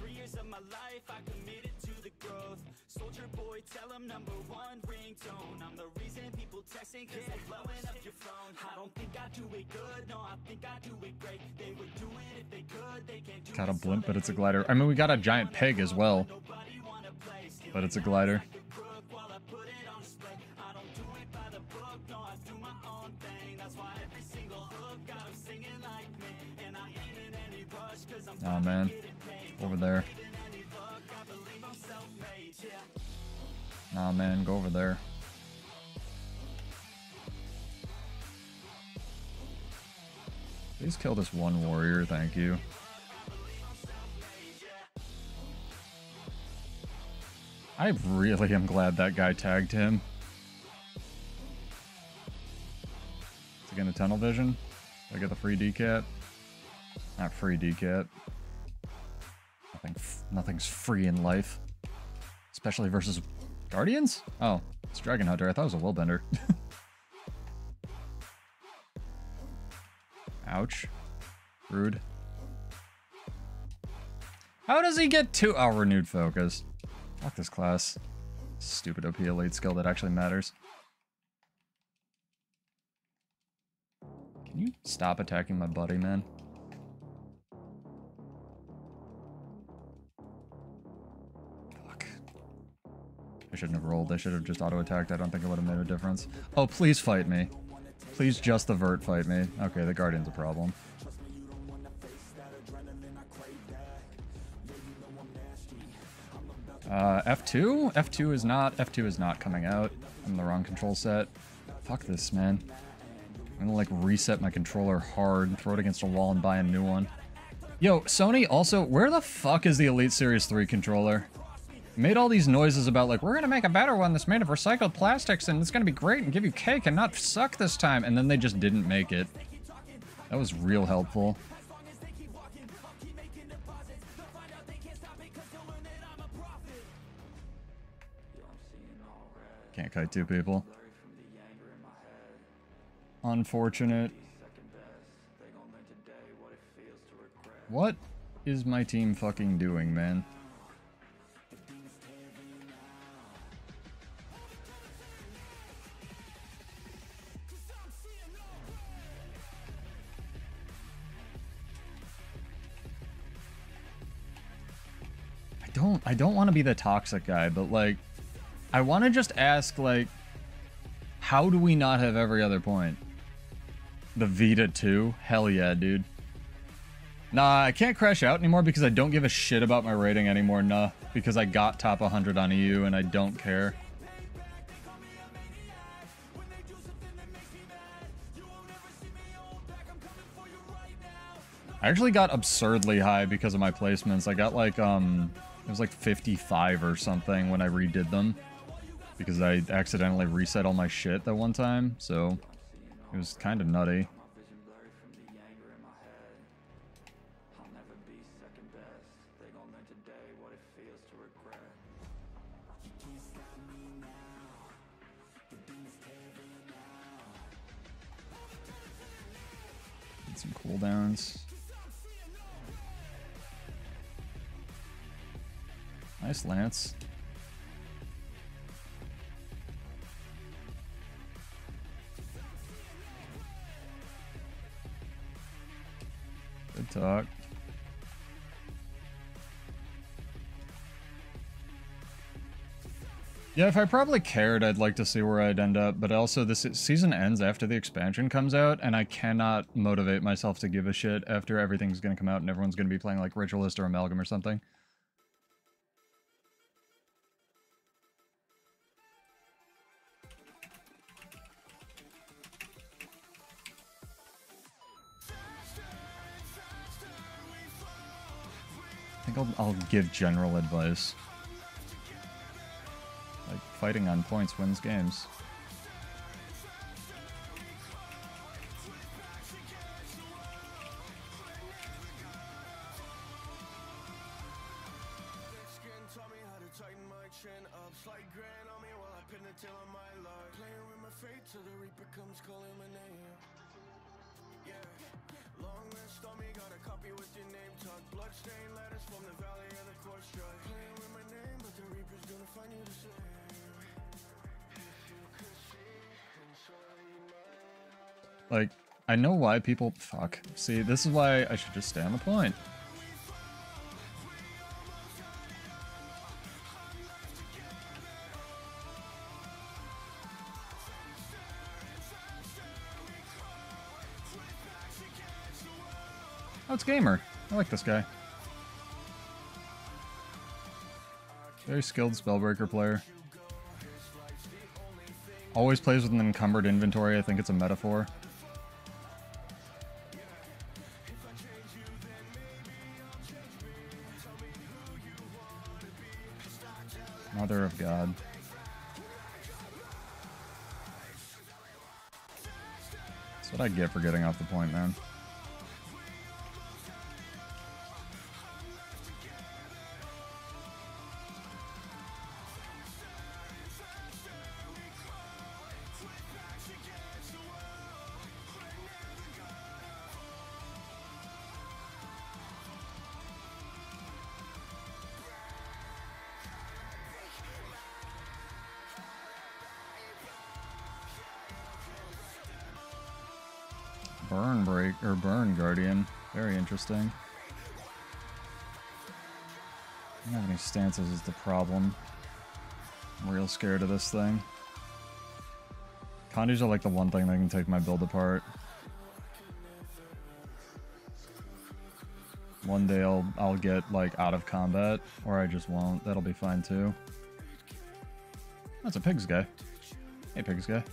Got a blimp, but it's a glider. I mean, we got a giant pig as well, but it's a glider. Oh man, over there. Nah, man, go over there. Please kill this one warrior, thank you. I really am glad that guy tagged him. Is he getting a tunnel vision? Did I get the free decat? Not free decat. Nothing's free in life. Especially versus Guardians? Oh, it's Dragon Hunter. I thought it was a Willbender. Ouch. Rude. How does he get 2? Oh, renewed focus. Fuck this class. Stupid OP elite skill that actually matters. Can you stop attacking my buddy, man? Fuck. I shouldn't have rolled. I should have just auto-attacked. I don't think it would have made a difference. Oh, please fight me. Please just the vert fight me. Okay, the Guardian's a problem. F2? F2 is not coming out. I'm in the wrong control set. Fuck this, man. I'm gonna like reset my controller hard, throw it against a wall and buy a new one. Yo, Sony also, where the fuck is the Elite Series 3 controller? Made all these noises about like, we're gonna make a better one that's made of recycled plastics and it's gonna be great and give you cake and not suck this time, and then they just didn't make it. That was real helpful. Can't kite two people. Unfortunate. What is my team fucking doing, man? I don't want to be the toxic guy, but like, I want to just ask, like, how do we not have every other point? The Vita 2? Hell yeah, dude. Nah, I can't crash out anymore because I don't give a shit about my rating anymore, nah. Because I got top 100 on EU and I don't care. I actually got absurdly high because of my placements. I got like, it was like 55 or something when I redid them. Because I accidentally reset all my shit that one time, so it was kind of nutty. Get some cooldowns. Nice Lance. Good talk. Yeah, if I probably cared, I'd like to see where I'd end up, but also this season ends after the expansion comes out, and I cannot motivate myself to give a shit after everything's gonna come out and everyone's gonna be playing like Ritualist or Amalgam or something. I think I'll give general advice. Like, fighting on points wins games. Like, I know why people... Fuck. See, this is why I should just stay on the point. Oh, it's Gamer. I like this guy. Very skilled Spellbreaker player. Always plays with an encumbered inventory. I think it's a metaphor. Mother of God. That's what I get for getting off the point, man. Burn Guardian. Very interesting. I don't have any stances is the problem. I'm real scared of this thing. Condies are like the one thing that can take my build apart. One day I'll get like out of combat, or I just won't. That'll be fine too. That's a pigs guy. Hey, pigs guy.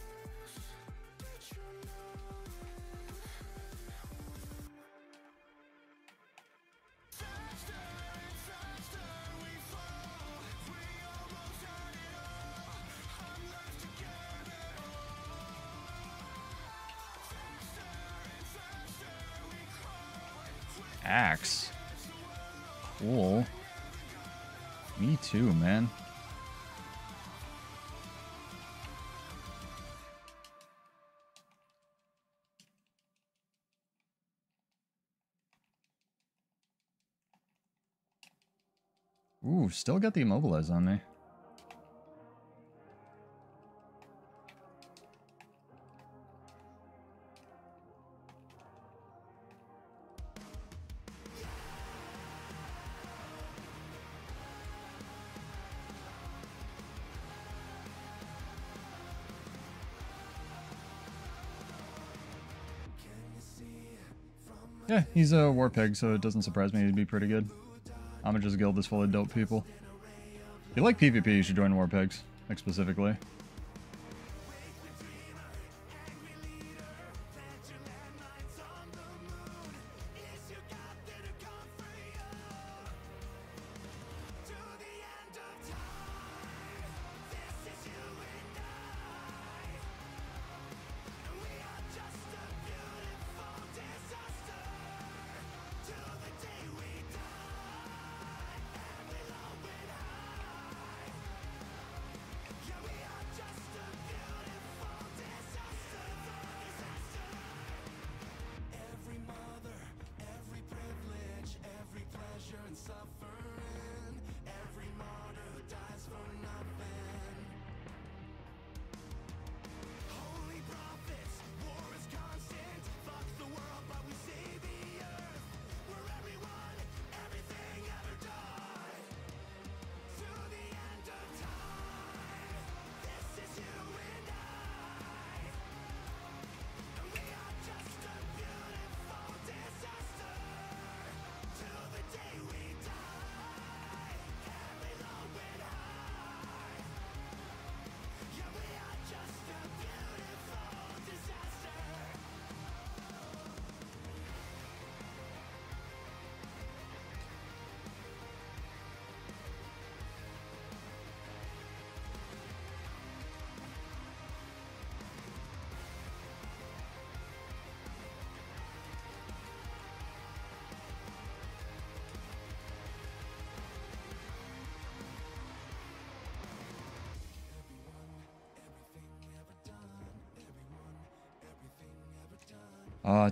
Axe. Cool. Me too, man. Ooh, still got the immobilize on me. Yeah, he's a war pig, so it doesn't surprise me he'd be pretty good. Homage's guild is full of dope people. If you like PvP, you should join war pigs, like specifically.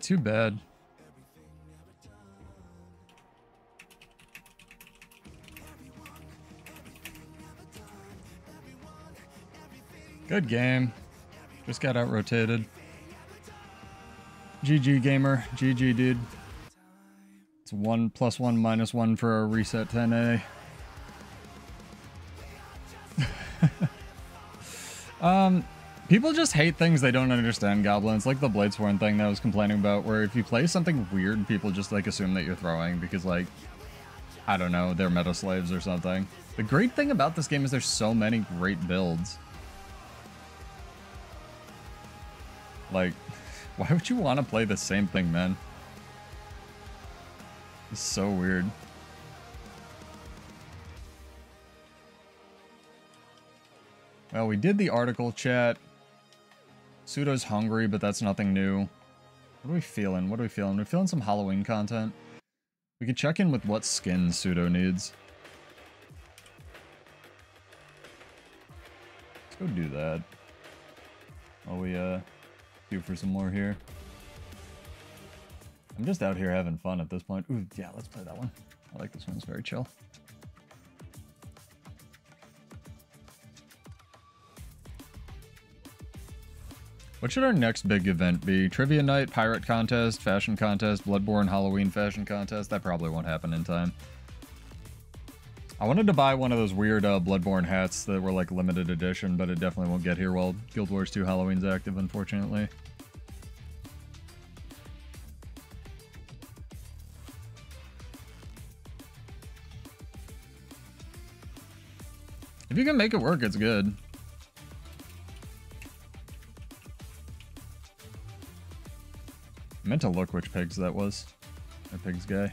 Too bad. Good game. Just got out-rotated. GG gamer. GG dude. It's 1 + 1 - 1 for a reset 10A. People just hate things they don't understand, Goblins. Like the Bladesworn thing that I was complaining about, where if you play something weird, people just like assume that you're throwing because, like, I don't know, they're meta slaves or something. The great thing about this game is there's so many great builds. Like, why would you want to play the same thing, man? It's so weird. Well, we did the article, chat. Pseudo's hungry, but that's nothing new. What are we feeling? What are we feeling? We're feeling some Halloween content. We can check in with what skins Pseudo needs. Let's go do that. While we, do for some more here. I'm just out here having fun at this point. Ooh, yeah, let's play that one. I like this one. It's very chill. What should our next big event be? Trivia night, pirate contest, fashion contest, Bloodborne, Halloween fashion contest? That probably won't happen in time. I wanted to buy one of those weird Bloodborne hats that were like limited edition, but it definitely won't get here while Guild Wars 2 Halloween's active, unfortunately. If you can make it work, it's good. I meant to look which pigs that was. Or pigs guy.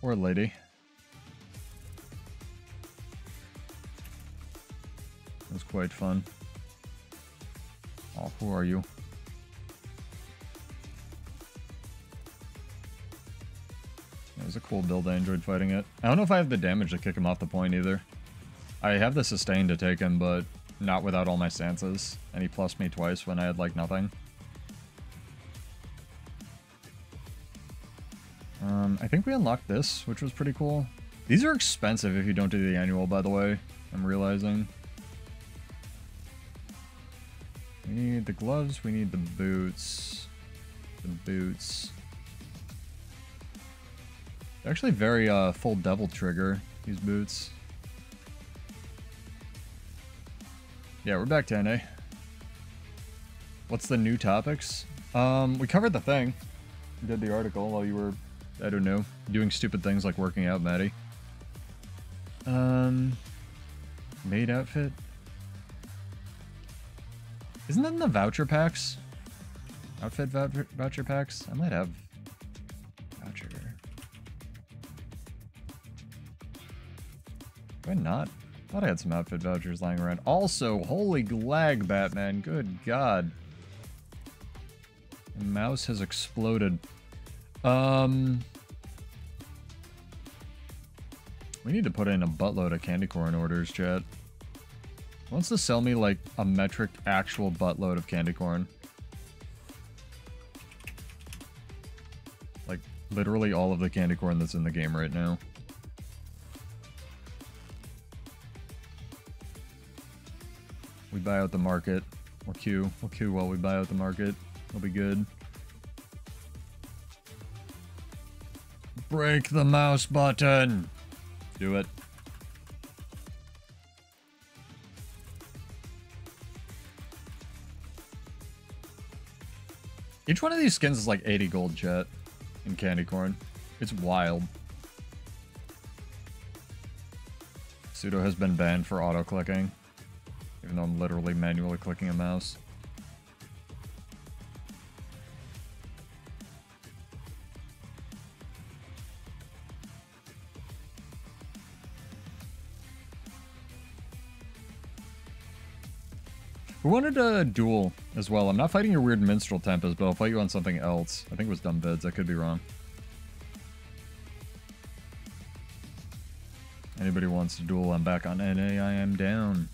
Or lady. It was quite fun. Oh, who are you? It was a cool build. I enjoyed fighting it. I don't know if I have the damage to kick him off the point either. I have the sustain to take him, but not without all my stances. And he plussed me twice when I had like nothing. I think we unlocked this, which was pretty cool. These are expensive if you don't do the annual, by the way. I'm realizing. We need the gloves, we need the boots. The boots. They're actually very full devil trigger, these boots. Yeah, we're back to NA. What's the new topics? We covered the thing. We did the article while you were, I don't know, doing stupid things like working out, Maddie. Maid outfit? Isn't that in the voucher packs? Outfit voucher packs? I might have voucher. Do I not? I thought I had some outfit vouchers lying around. Also, holy lag, Batman. Good God. The mouse has exploded. We need to put in a buttload of candy corn orders, chat. Who wants to sell me like a metric actual buttload of candy corn? Like literally all of the candy corn that's in the game right now. We buy out the market. We'll queue. We'll queue while we buy out the market. It'll be good. Break the mouse button. Do it. Each one of these skins is like 80 gold, chat, in candy corn. It's wild. Pseudo has been banned for auto-clicking, even though I'm literally manually clicking a mouse. We wanted a duel as well. I'm not fighting your weird minstrel tempest, but I'll fight you on something else. I think it was dumb vids. I could be wrong. Anybody wants to duel, I'm back on NA. I am down.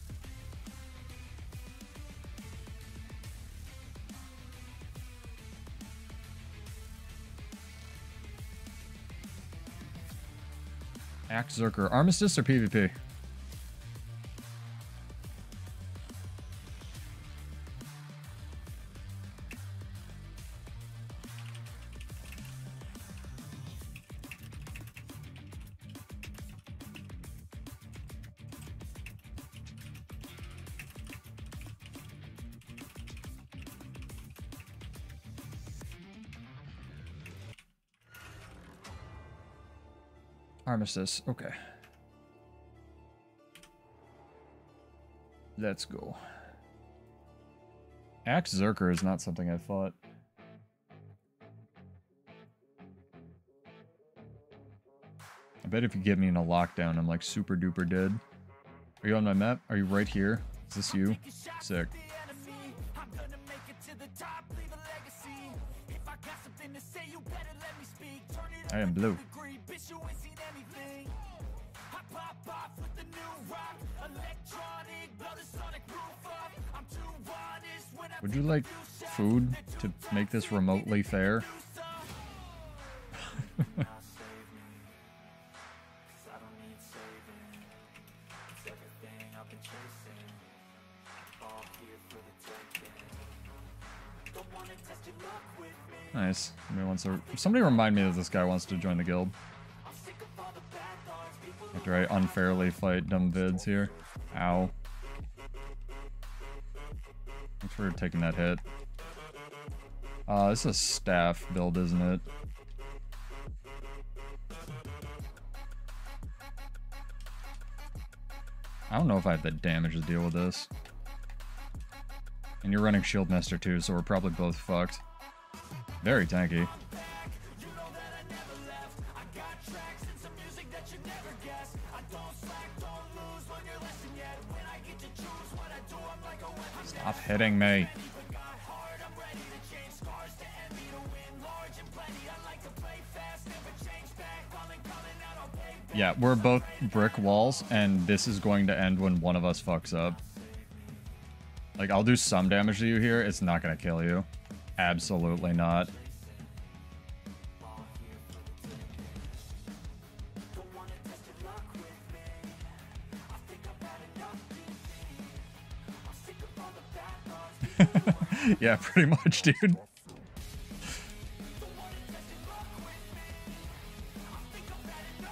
Axe Zerker. Armistice or PvP? Armistice, okay. Let's go. Axe Zerker is not something I fought. I bet if you get me in a lockdown, I'm like super duper dead. Are you on my map? Are you right here? Is this you? Sick. I am blue. Would you like food to make this remotely fair? Nice. Somebody remind me that this guy wants to join the guild. After I unfairly fight dumb vids here. Ow. Thanks for taking that hit. This is a staff build, isn't it? I don't know if I have the damage to deal with this. And you're running Shield Master too, so we're probably both fucked. Very tanky. Stop hitting me. Yeah, we're both brick walls, and this is going to end when one of us fucks up. Like, I'll do some damage to you here. It's not going to kill you. Absolutely not. Yeah, pretty much, dude.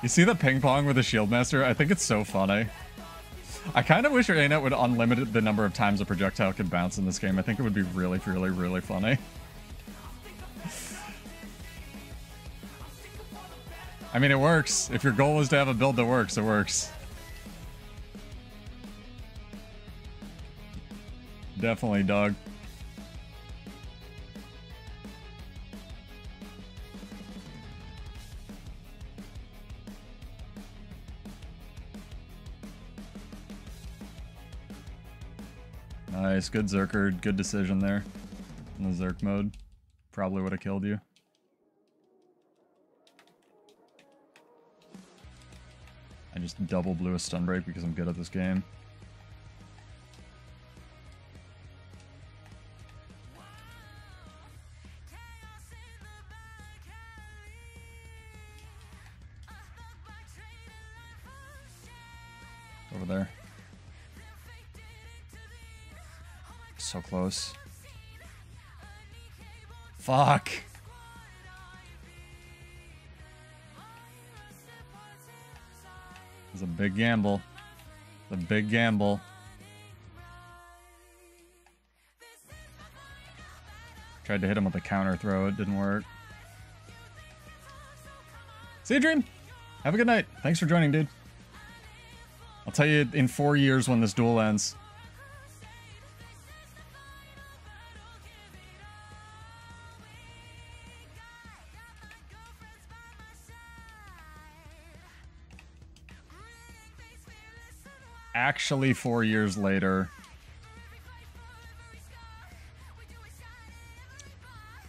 You see the ping pong with the Shield Master? I think it's so funny. I kind of wish Anet would unlimit the number of times a projectile could bounce in this game. I think it would be really, really, really funny. I mean, it works. If your goal is to have a build that works, it works. Definitely, dog. Nice, good Zerker, good decision there. In the Zerk mode. Probably would have killed you. I just double blew a stun break because I'm good at this game. Over there. So close. Fuck. It's a big gamble. It's a big gamble. Tried to hit him with a counter throw. It didn't work. See you, Dream. Have a good night. Thanks for joining, dude. I'll tell you in 4 years when this duel ends. Actually, 4 years later.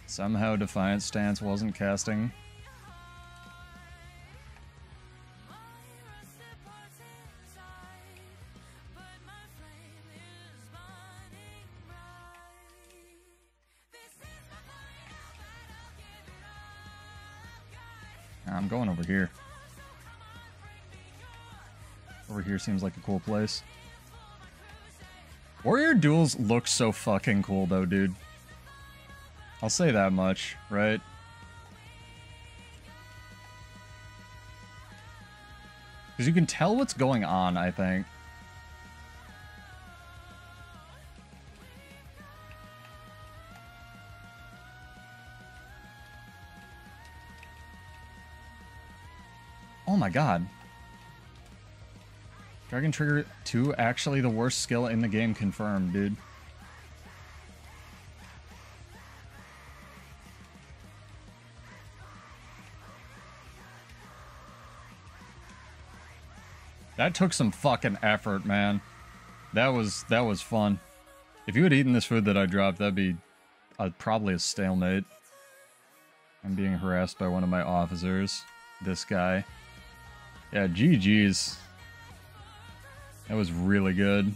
Somehow Defiant Stance wasn't casting. I'm going over here. Over here seems like a cool place. Warrior duels look so fucking cool though, dude. I'll say that much, right? Because you can tell what's going on, I think. Oh my god. Dragon Trigger 2, actually the worst skill in the game, confirmed, dude. That took some fucking effort, man. That was fun. If you had eaten this food that I dropped, that'd be probably a stalemate. I'm being harassed by one of my officers. This guy. Yeah, GG's. That was really good.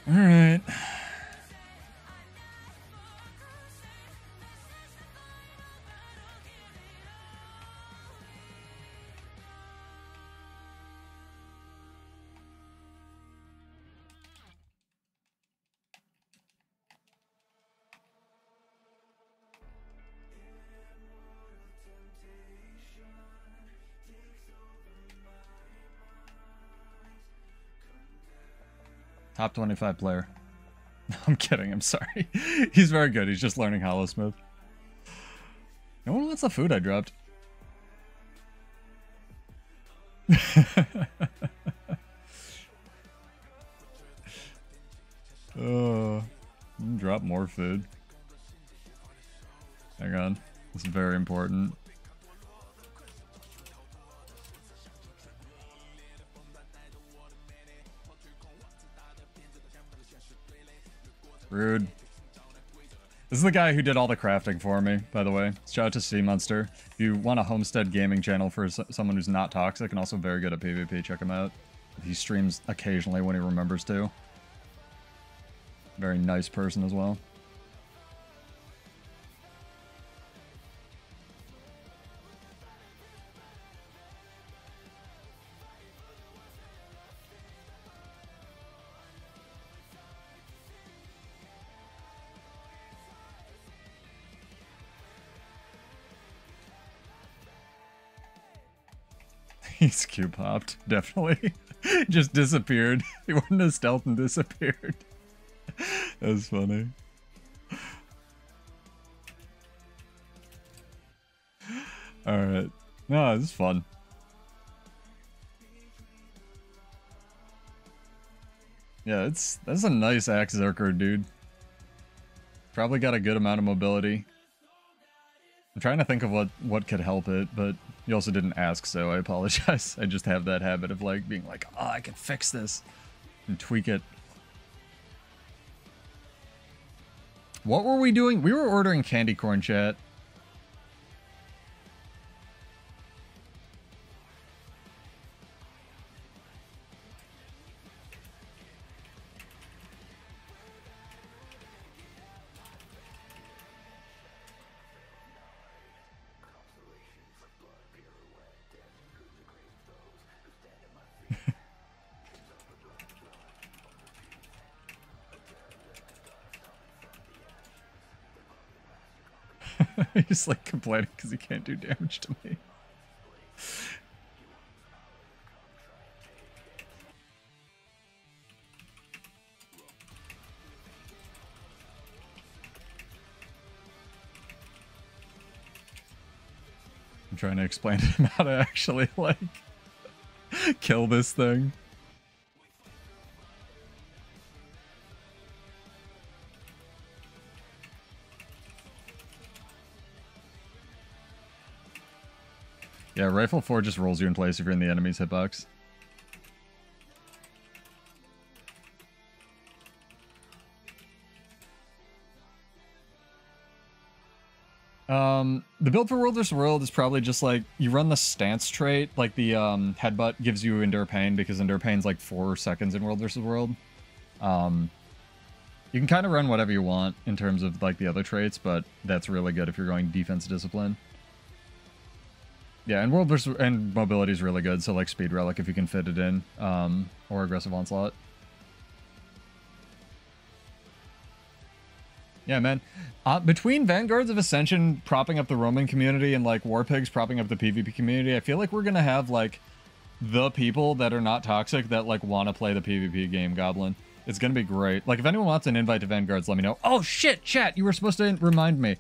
All right. Top 25 player. I'm kidding, I'm sorry. He's very good, he's just learning Hollowsmith. No one wants the food I dropped. Drop more food. Hang on. This is very important. Rude. This is the guy who did all the crafting for me, by the way. Shout out to Sea Monster. If you want a homestead gaming channel for someone who's not toxic and also very good at PvP, check him out. He streams occasionally when he remembers to. Very nice person as well. He's Q-popped, definitely. Just disappeared. He went into stealth and disappeared. That was funny. Alright. No, this is fun. Yeah, that's a nice axe zerker, dude. Probably got a good amount of mobility. I'm trying to think of what could help it, but you also didn't ask, so I apologize. I just have that habit of like being like, oh, I can fix this and tweak it. What were we doing? We were ordering candy corn, chat. He's like complaining because he can't do damage to me. I'm trying to explain to him how to actually like kill this thing. Yeah, Rifle 4 just rolls you in place if you're in the enemy's hitbox. The build for World vs. World is probably just like, you run the stance trait, like the headbutt gives you Endure Pain, because Endure Pain's like 4 seconds in World vs. World. You can kind of run whatever you want in terms of like the other traits, but that's really good if you're going defense discipline. Yeah, and World vs. and mobility is really good, so like Speed Relic if you can fit it in, or Aggressive Onslaught. Yeah, man. Between Vanguards of Ascension propping up the roaming community and like War Pigs propping up the PvP community, I feel like we're gonna have like the people that are not toxic that like want to play the PvP game, Goblin. It's gonna be great. Like if anyone wants an invite to Vanguards, let me know. Oh shit, chat, you were supposed to remind me.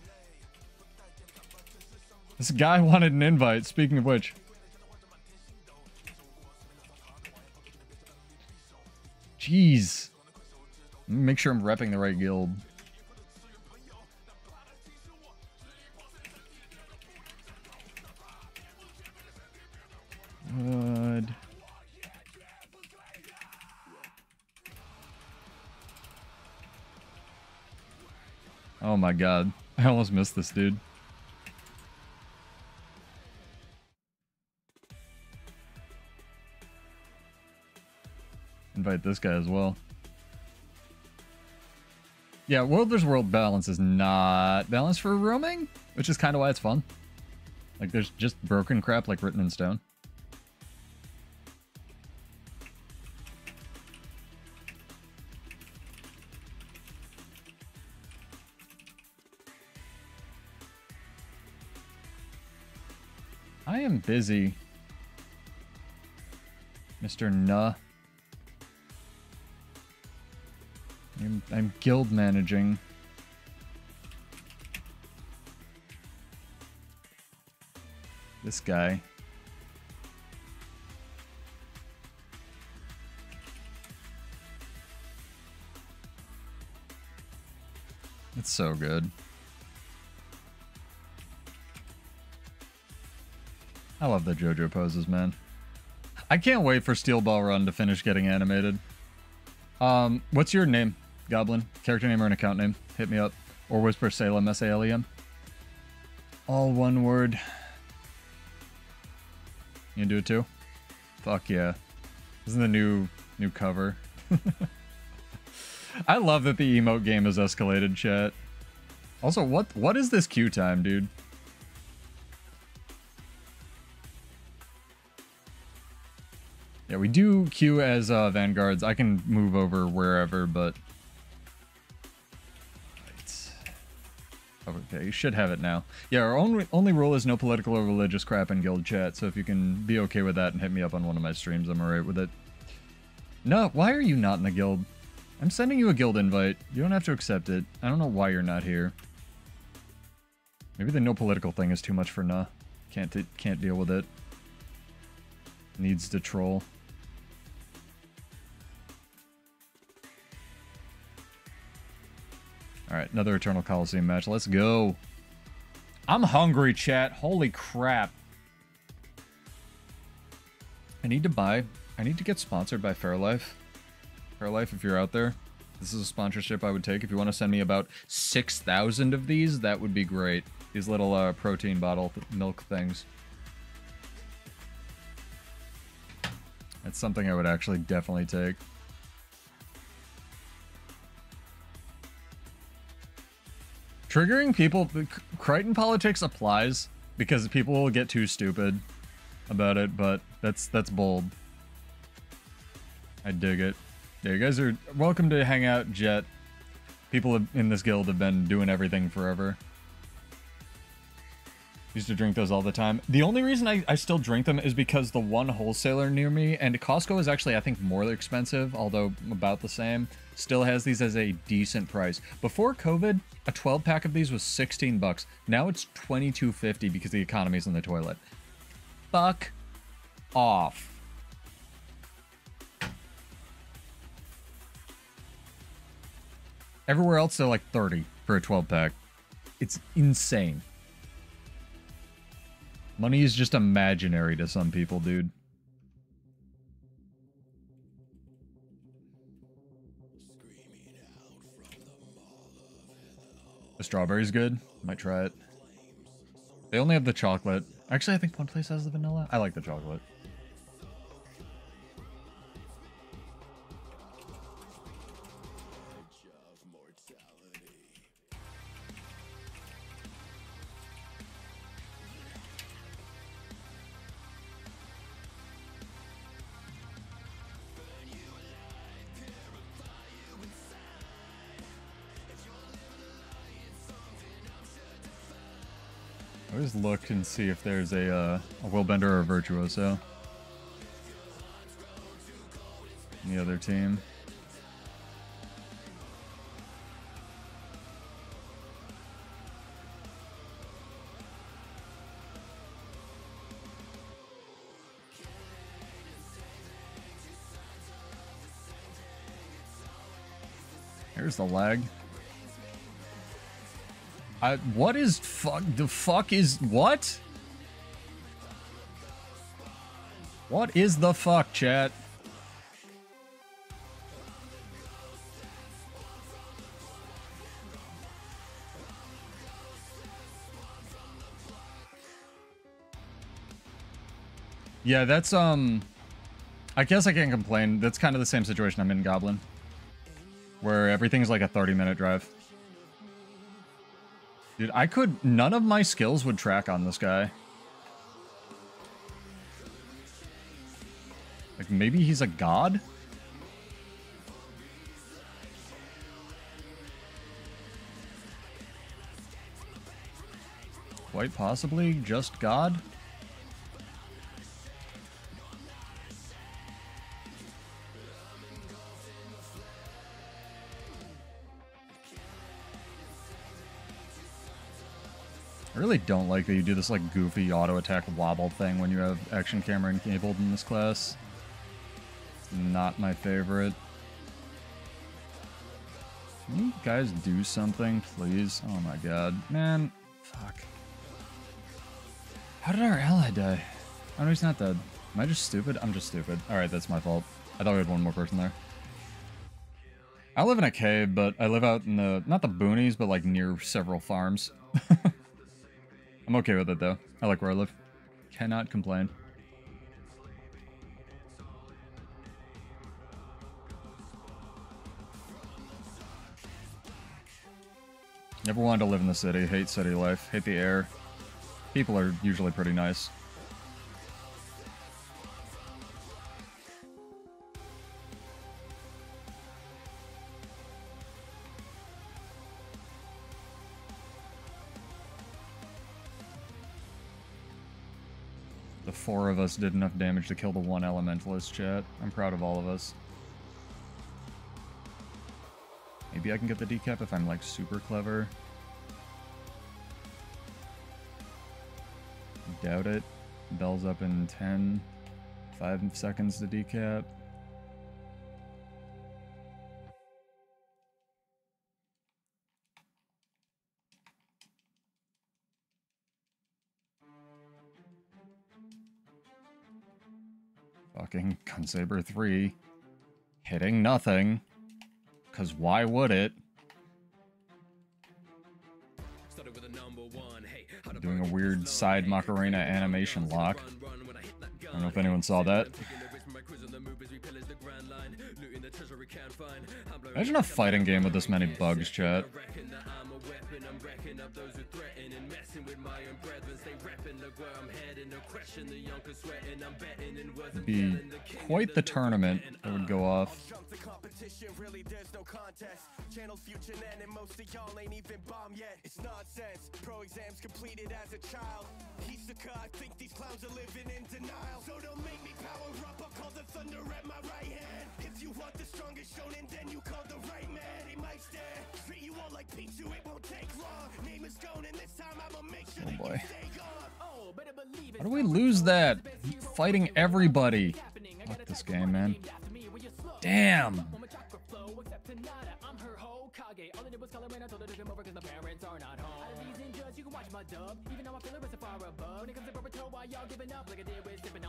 This guy wanted an invite, speaking of which. Jeez. Make sure I'm repping the right guild. Good. Oh my god. I almost missed this dude. Invite this guy as well. Yeah, World vs. World balance is not balanced for roaming, which is kind of why it's fun. Like, there's just broken crap, like, written in stone. I am busy, Mr. Nuh. I'm guild managing. This guy. It's so good. I love the JoJo poses, man. I can't wait for Steel Ball Run to finish getting animated. What's your name, Goblin? Character name or an account name? Hit me up. Or Whisper Salem, S-A-L-E-M. All one word. You gonna do it too? Fuck yeah. This is the new cover. I love that the emote game has escalated, chat. Also, what is this queue time, dude? Yeah, we do queue as vanguards. I can move over wherever, but... Okay, you should have it now. Yeah, our only rule is no political or religious crap in guild chat, so if you can be okay with that and hit me up on one of my streams, I'm alright with it. No, why are you not in the guild? I'm sending you a guild invite. You don't have to accept it. I don't know why you're not here. Maybe the no political thing is too much for Nah. Can't deal with it. Needs to troll. Alright, another Eternal Coliseum match. Let's go. I'm hungry, chat. Holy crap. I need to get sponsored by Fairlife. Fairlife, if you're out there, this is a sponsorship I would take. If you want to send me about 6,000 of these, that would be great. These little protein bottle milk things. That's something I would actually definitely take. Triggering people, Crichton politics applies because people will get too stupid about it, but that's bold. I dig it. Yeah, you guys are welcome to hang out, Jet. People in this guild have been doing everything forever. Used to drink those all the time. The only reason I still drink them is because the one wholesaler near me, and Costco is actually, I think, more expensive, although about the same, still has these as a decent price. Before COVID, a 12-pack of these was 16 bucks. Now it's $22.50 because the economy's in the toilet. Fuck off. Everywhere else, they're like 30 for a 12-pack. It's insane. Money is just imaginary to some people, dude. The strawberry's good. Might try it. They only have the chocolate. Actually, I think one place has the vanilla. I like the chocolate. Always look and see if there's a Willbender or a Virtuoso in the other team. Here's the lag. What is fuck? The fuck is what? What is the fuck, chat? Yeah, that's I guess I can't complain. That's kind of the same situation I'm in Goblin, where everything's like a 30-minute drive. Dude, none of my skills would track on this guy. Like, maybe he's a god? Quite possibly just god? I really don't like that you do this like goofy auto attack wobble thing when you have action camera enabled in this class. Not my favorite. Can you guys do something, please? Oh my god. Man, fuck. How did our ally die? Oh no, he's not dead. Am I just stupid? I'm just stupid. Alright, that's my fault. I thought we had one more person there. I live in a cave, but I live out in the, not the boonies, but like near several farms. I'm okay with it though. I like where I live. Cannot complain. Never wanted to live in the city. Hate city life. Hate the air. People are usually pretty nice. The 4 of us did enough damage to kill the 1 elementalist, chat. I'm proud of all of us. Maybe I can get the decap if I'm like super clever. Doubt it. Bell's up in 10. 5 seconds to decap. Fucking Gunsaber 3. Hitting nothing. Because why would it? Doing a weird side Macarena animation lock. I don't know if anyone saw that. Imagine a fighting game with this many bugs, chat. It'd be quite the tournament that would go off. Channel future and most of y'all ain't even bombed yet. It's nonsense. Pro exams completed as a child. Piece of cut. Think these clowns are living in denial. So don't make me power up. I'll call the thunder at my right hand. If you want the strongest shonen, then you call the right man. He might stand. Treat you all like Pichu. It won't take long. Name is gone, and this time I'ma make sure that you stay gone. How do we lose that? I'm fighting everybody. Fuck this game, man. Damn.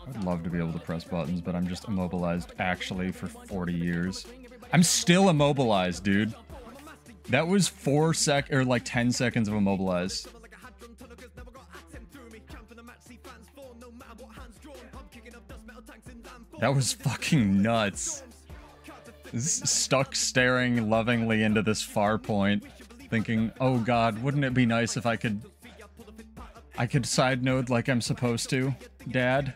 I'd love to be able to press buttons, but I'm just immobilized actually for 40 years. I'm still immobilized, dude. That was 10 seconds of immobilized. That was fucking nuts. Stuck staring lovingly into this far point, thinking, oh god, wouldn't it be nice if I could side node like I'm supposed to, Dad?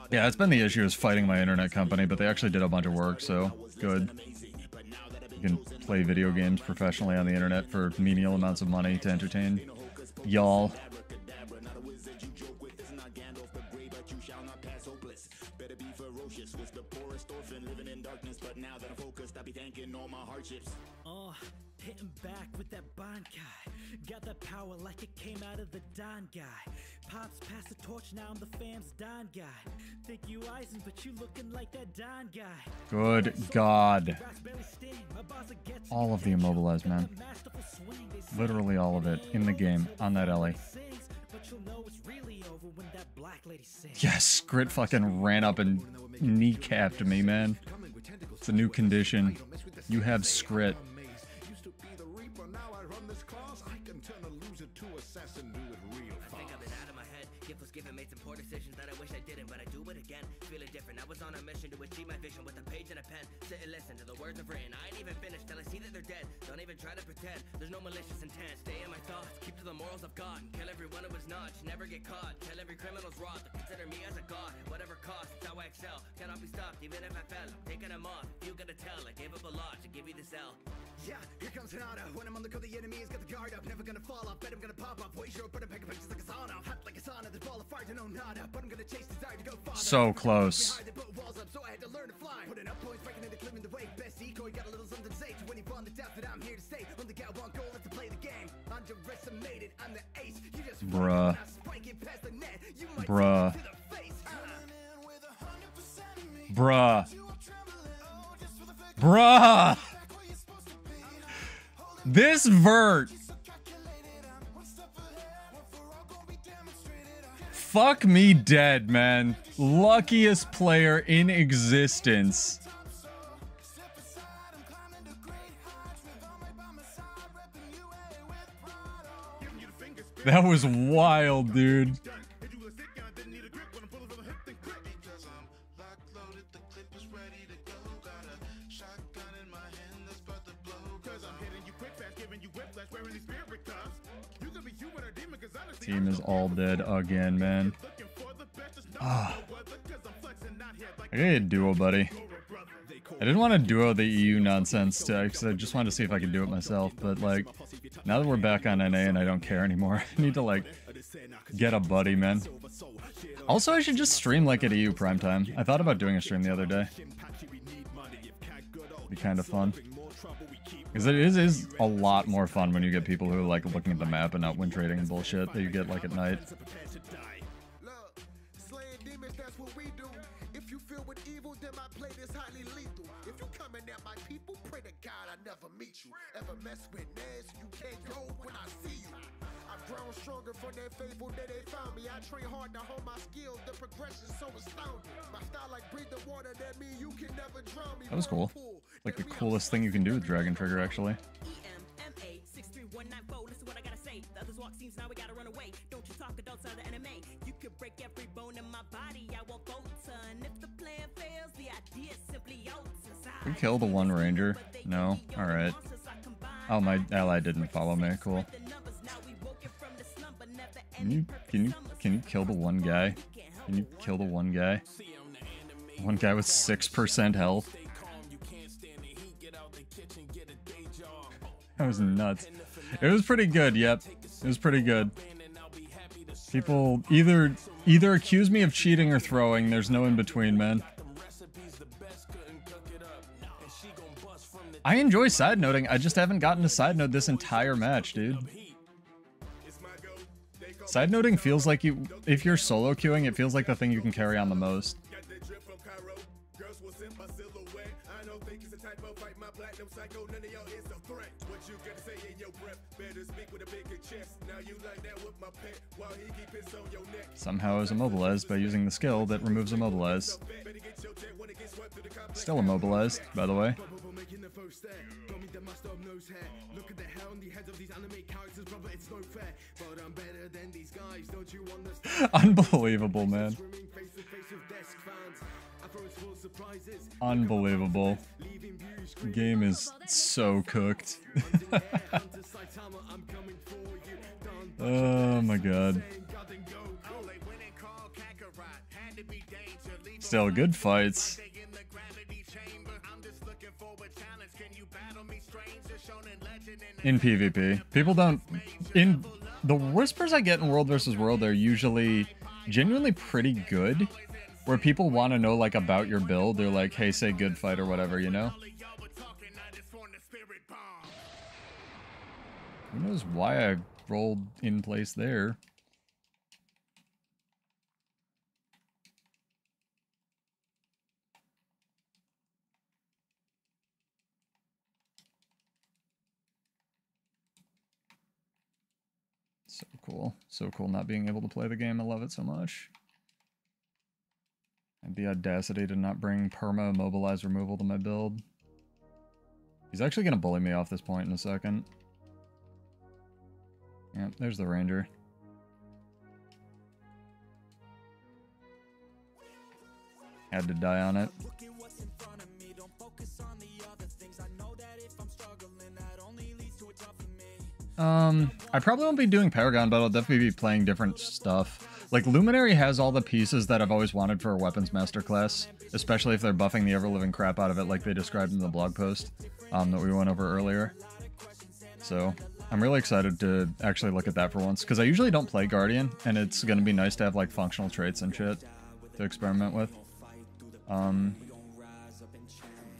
Yeah, that's been the issue, is fighting my internet company, but they actually did a bunch of work, so good. You can play video games professionally on the internet for menial amounts of money to entertain y'all.
Hitting back with that Bond guy. Got that power like it came out of the Don guy. Pops pass the torch, now I'm the fam's Don guy. Think you Eisen, but you looking like that Don guy.
Good God. All of the immobilized, man. Literally all of it in the game, on that alley. Yes, Grit fucking ran up and kneecapped me, man. It's a new condition. You have Scrit.
On a mission to achieve my vision with a page and a pen. Sit and listen to the words I've written. I ain't even finished till I see that they're dead. Don't even try to pretend. There's no malicious intent. Stay in my thoughts. Keep to the morals of God. Kill everyone who is not. Never get caught. Tell every criminal's rot. Consider me as a god. Whatever cost, it's how I excel. Cannot be stopped even if I fell. Taking them off. You gotta tell. I gave up a lot to give you this L. Yeah, here comes Hinata. When I'm on the go, the enemy has got the guard up. Never gonna fall off. Bet I'm gonna pop up. Way short, but I'm picking pictures like a sauna. Hot like a sauna. There's ball of fire to know nada. But I'm gonna chase desire to go farther.
So close.
Learn to fly. Putting up points, breaking into climbing the way. Best decoy, got a little something to say to when he falls.
Bruh. Bruh. Bruh. Bruh. This vert. Fuck me dead, man. Luckiest player in existence. That was wild, dude. Team is all dead again, man. Ah. I gotta get a duo, buddy. I didn't want to duo the EU nonsense because I just wanted to see if I could do it myself, but like, now that we're back on NA and I don't care anymore, I need to like, get a buddy, man. Also, I should just stream like at EU primetime. I thought about doing a stream the other day. Be kind of fun. Because it is a lot more fun when you get people who are like looking at the map and not win trading and bullshit that you get like at night. That was cool. Like the coolest thing you can do with Dragon Trigger, actually. We kill the one ranger? No? Alright. Oh, my ally didn't follow me. Cool. Can you kill the one guy? Can you kill the one guy? One guy with 6% health. That was nuts. It was pretty good, yep. It was pretty good. People either accuse me of cheating or throwing. There's no in between, man. I enjoy side noting. I just haven't gotten to side note this entire match, dude. Side noting feels like if you're solo queuing, it feels like the thing you can carry on the most. Somehow I was immobilized by using the skill that removes immobilize. Still immobilized, by the way. Unbelievable, man. Unbelievable. Game is so cooked. Oh my god. Still good fights. In PvP. People don't... In the whispers I get in World vs. World, they're usually genuinely pretty good. Where people want to know, like, about your build. They're like, hey, say good fight or whatever, you know? Who knows why I rolled in place there? So cool. So cool not being able to play the game. I love it so much. And the audacity to not bring perma immobilize removal to my build. He's actually going to bully me off this point in a second. Yeah, there's the ranger. Had to die on it. I probably won't be doing Paragon, but I'll definitely be playing different stuff. Like, Luminary has all the pieces that I've always wanted for a weapons masterclass, especially if they're buffing the ever-living crap out of it like they described in the blog post that we went over earlier. So, I'm really excited to actually look at that for once, because I usually don't play Guardian, and it's going to be nice to have, like, functional traits and shit to experiment with. I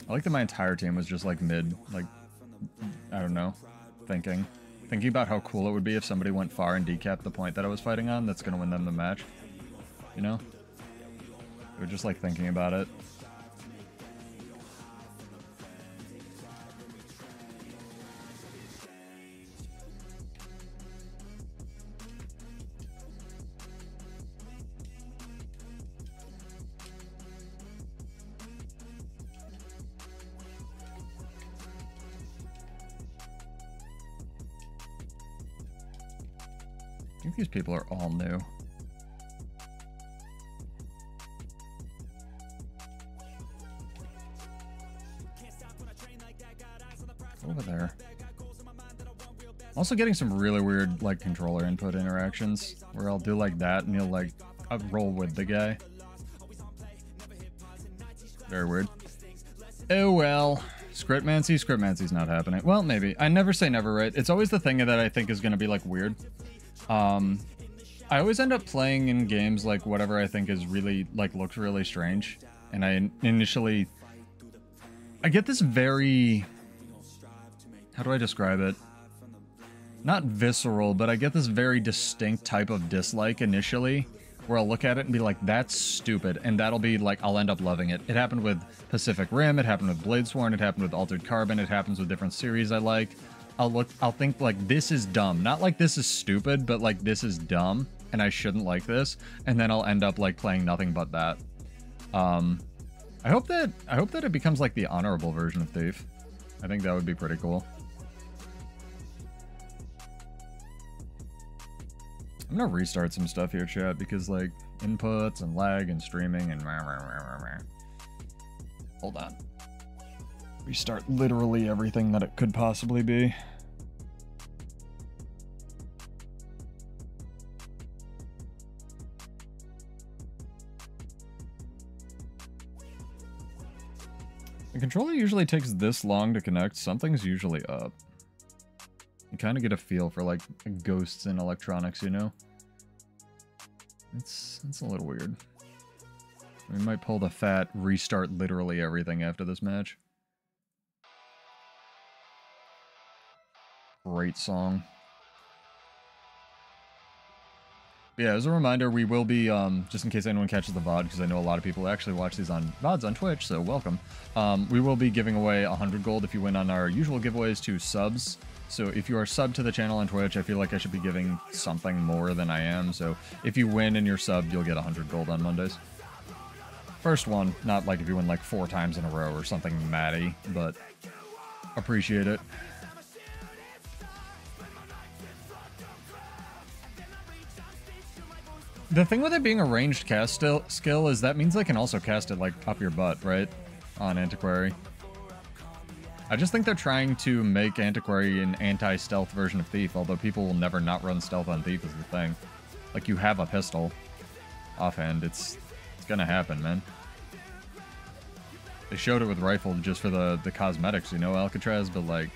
like that my entire team was just, like, mid, like, I don't know, thinking about how cool it would be if somebody went far and decapped the point that I was fighting on. That's gonna win them the match. You know? We're just like thinking about it. I think these people are all new. Over there. Also getting some really weird like controller input interactions where I'll do like that and he'll like roll with the guy. Very weird. Oh well. Scriptmancy's not happening. Well, maybe. I never say never, right? It's always the thing that I think is going to be like weird. I always end up playing in games like whatever I think is really like looks really strange, and I get this very, how do I describe it? Not visceral, but I get this very distinct type of dislike initially, where I'll look at it and be like, that's stupid, and that'll be like, I'll end up loving it. It happened with Pacific Rim, it happened with Bladesworn, it happened with Altered Carbon, it happens with different series I like. I'll think like, this is dumb. Not like this is stupid, but like this is dumb and I shouldn't like this. And then I'll end up like playing nothing but that. I hope that it becomes like the honorable version of Thief. I think that would be pretty cool. I'm gonna restart some stuff here, chat, because like inputs and lag and streaming and hold on. Restart literally everything that it could possibly be. The controller usually takes this long to connect. Something's usually up. You kind of get a feel for like ghosts in electronics, you know? It's a little weird. We might pull the fat restart literally everything after this match. Great song. But yeah, as a reminder, we will be, just in case anyone catches the VOD, because I know a lot of people actually watch these on VODs on Twitch, so welcome. We will be giving away 100 gold if you win on our usual giveaways to subs. So if you are subbed to the channel on Twitch, I feel like I should be giving something more than I am. So if you win and you're subbed, you'll get 100 gold on Mondays. First one, not like if you win like 4 times in a row or something matty, but appreciate it. The thing with it being a ranged cast skill is that means I can also cast it like up your butt, right? On Antiquary. I just think they're trying to make Antiquary an anti-stealth version of Thief, although people will never not run stealth on Thief is the thing. Like, you have a pistol. Offhand, it's gonna happen, man. They showed it with Rifle just for the cosmetics, you know, Alcatraz, but like...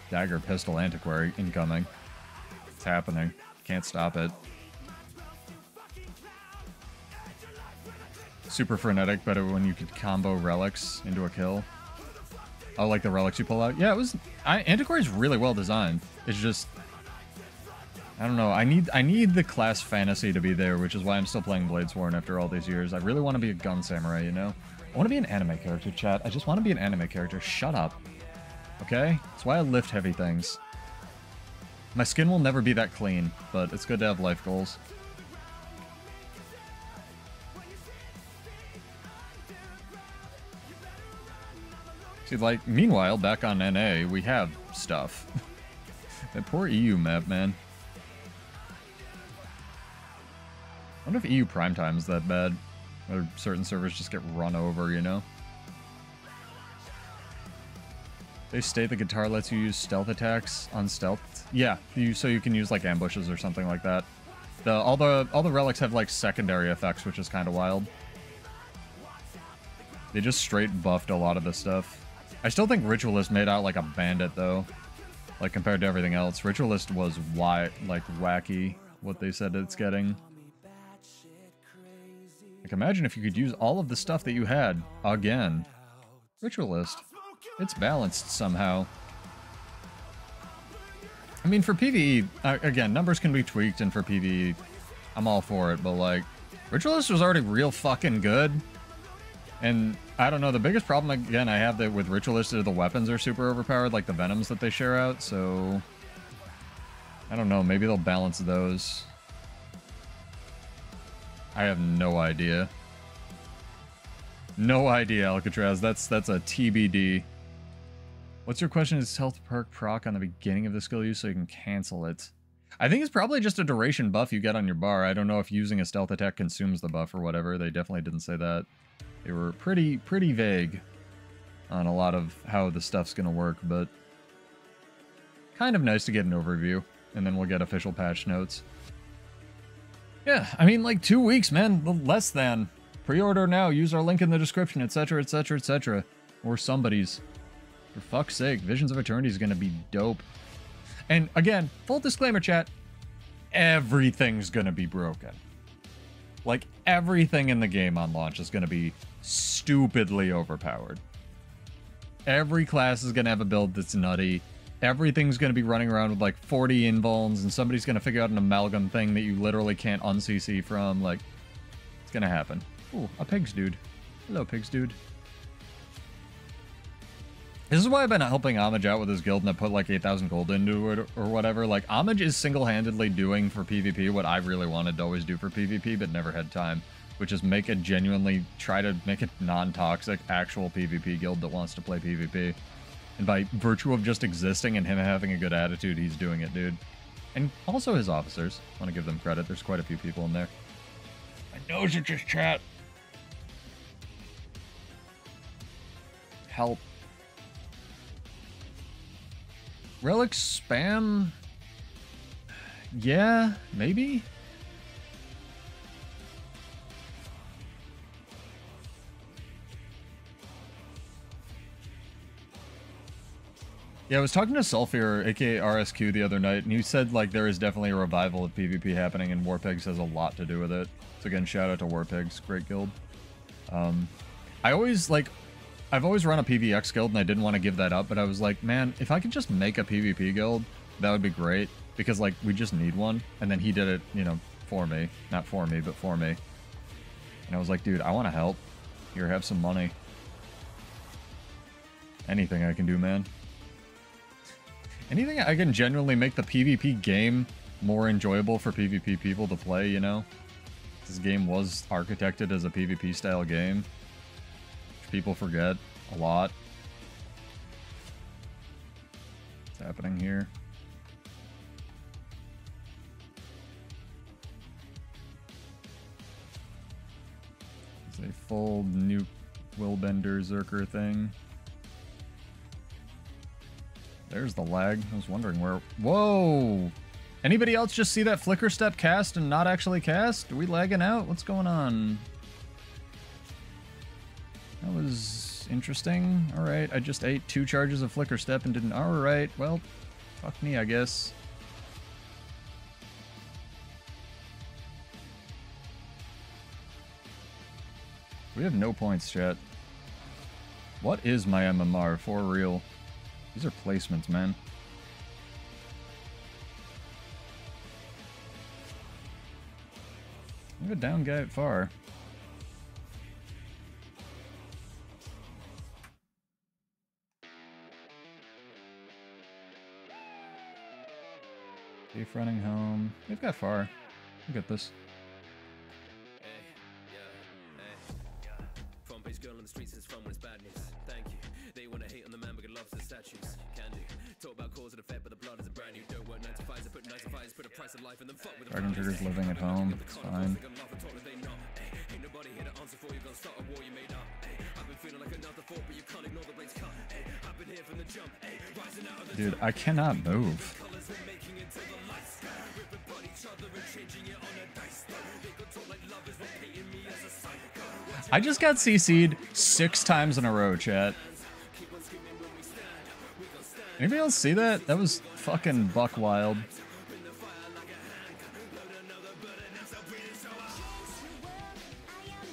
Dagger, pistol, Antiquary, incoming. It's happening. Can't stop it. Super frenetic, but when you could combo relics into a kill. Oh, like the relics you pull out? Yeah, it was... Antiquary's really well designed. It's just... I don't know. I need the class fantasy to be there, which is why I'm still playing Bladesworn after all these years. I really want to be a gun samurai, you know? I want to be an anime character, chat. I just want to be an anime character. Shut up. Okay? That's why I lift heavy things. My skin will never be that clean, but it's good to have life goals. See, like, meanwhile, back on NA, we have stuff. That poor EU map, man. I wonder if EU primetime is that bad. Or certain servers just get run over, you know? They state the guitar lets you use stealth attacks on stealth. Yeah, so you can use like ambushes or something like that. All the relics have like secondary effects, which is kind of wild. They just straight buffed a lot of this stuff. I still think Ritualist made out like a bandit though, like compared to everything else. Ritualist was wacky what they said it's getting. Like imagine if you could use all of the stuff that you had again. Ritualist. It's balanced somehow. I mean, for PvE, again, numbers can be tweaked, and for PvE, I'm all for it, but, like, Ritualist was already real fucking good. And, I don't know, the biggest problem, again, I have that with Ritualist is the weapons are super overpowered, like the Venoms that they share out, so... I don't know, maybe they'll balance those. I have no idea. No idea, Alcatraz. That's a TBD. What's your question? Is health perk proc on the beginning of the skill use so you can cancel it? I think it's probably just a duration buff you get on your bar. I don't know if using a stealth attack consumes the buff or whatever. They definitely didn't say that. They were pretty vague on a lot of how the stuff's gonna work, but kind of nice to get an overview, and then we'll get official patch notes. Yeah, I mean, like 2 weeks, man, less than. Pre-order now, use our link in the description, etc, etc, etc. Or somebody's. For fuck's sake, Visions of Eternity is gonna be dope. And again, full disclaimer, chat, everything's gonna be broken. Like, everything in the game on launch is gonna be stupidly overpowered. Every class is gonna have a build that's nutty. Everything's gonna be running around with like 40 invulns, and somebody's gonna figure out an amalgam thing that you literally can't un-CC from. Like, it's gonna happen. Ooh, a pigs dude. Hello, pigs dude. This is why I've been helping Homage out with his guild, and I put like 8,000 gold into it or whatever. Like, Homage is single-handedly doing for PvP what I really wanted to always do for PvP, but never had time, which is make a genuinely, try to make a non-toxic, actual PvP guild that wants to play PvP. And by virtue of just existing and him having a good attitude, he's doing it, dude. And also his officers. I want to give them credit. There's quite a few people in there. My nose itches, chat. Help. Relic spam? Yeah, maybe? Yeah, I was talking to Sulfur, aka RSQ, the other night, and he said, like, there is definitely a revival of PvP happening, and Warpigs has a lot to do with it. So again, shout out to Warpigs, great guild. I've always run a PvX guild, and I didn't want to give that up, but I was like, man, if I could just make a PvP guild, that would be great, because, like, we just need one, and then he did it, you know, for me. Not for me, but for me. And I was like, dude, I want to help. Here, have some money. Anything I can do, man. Anything I can genuinely make the PvP game more enjoyable for PvP people to play, you know? This game was architected as a PvP style game, which people forget a lot. What's happening here? It's a full new Willbender Zerker thing. There's the lag. I was wondering where... Whoa! Anybody else just see that flicker step cast and not actually cast? Are we lagging out? What's going on? That was interesting. Alright, I just ate 2 charges of flicker step and didn't... Alright, well, fuck me, I guess. We have no points, chat. What is my MMR? For real. These are placements, man. We have a down guy at far. Safe running home. They've got far. Look at this. Girl on the streets is fun when it's bad news. Thank you. They wanna hate on the man, but loves the statues. Can do. Talk about cause and effect, but the blood is a brand new. Don't work 9 to 5s, I put 9 to 5s, put a price of life and then fuck with the Dragon Trigger's living at home. It's fine. Ain't nobody here to answer for you, gonna start a war you made up. I've been feeling like another thought, but you can't ignore the blades cut. I've been here from the jump. Rising out of the dude, I cannot move. I just got CC'd 6 times in a row, chat. Anybody else see that? That was fucking buck wild.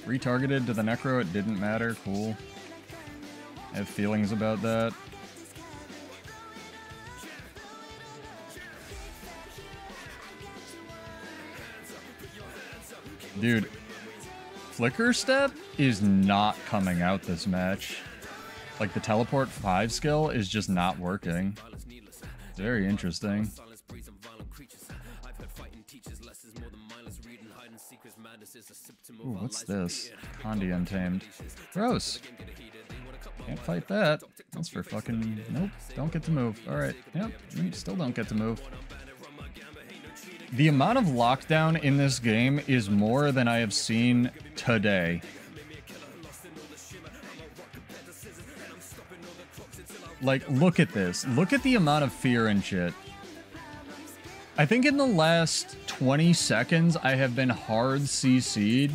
Retargeted to the Necro, it didn't matter. Cool. I have feelings about that. Dude, Flicker Step is not coming out this match. Like, the Teleport 5 skill is just not working. Very interesting. Ooh, what's this? Condi Untamed. Gross. Can't fight that. That's for fucking... Nope. Don't get to move. Alright. Yep. You still don't get to move. The amount of lockdown in this game is more than I have seen today. Like, look at this. Look at the amount of fear and shit. I think in the last 20 seconds, I have been hard CC'd,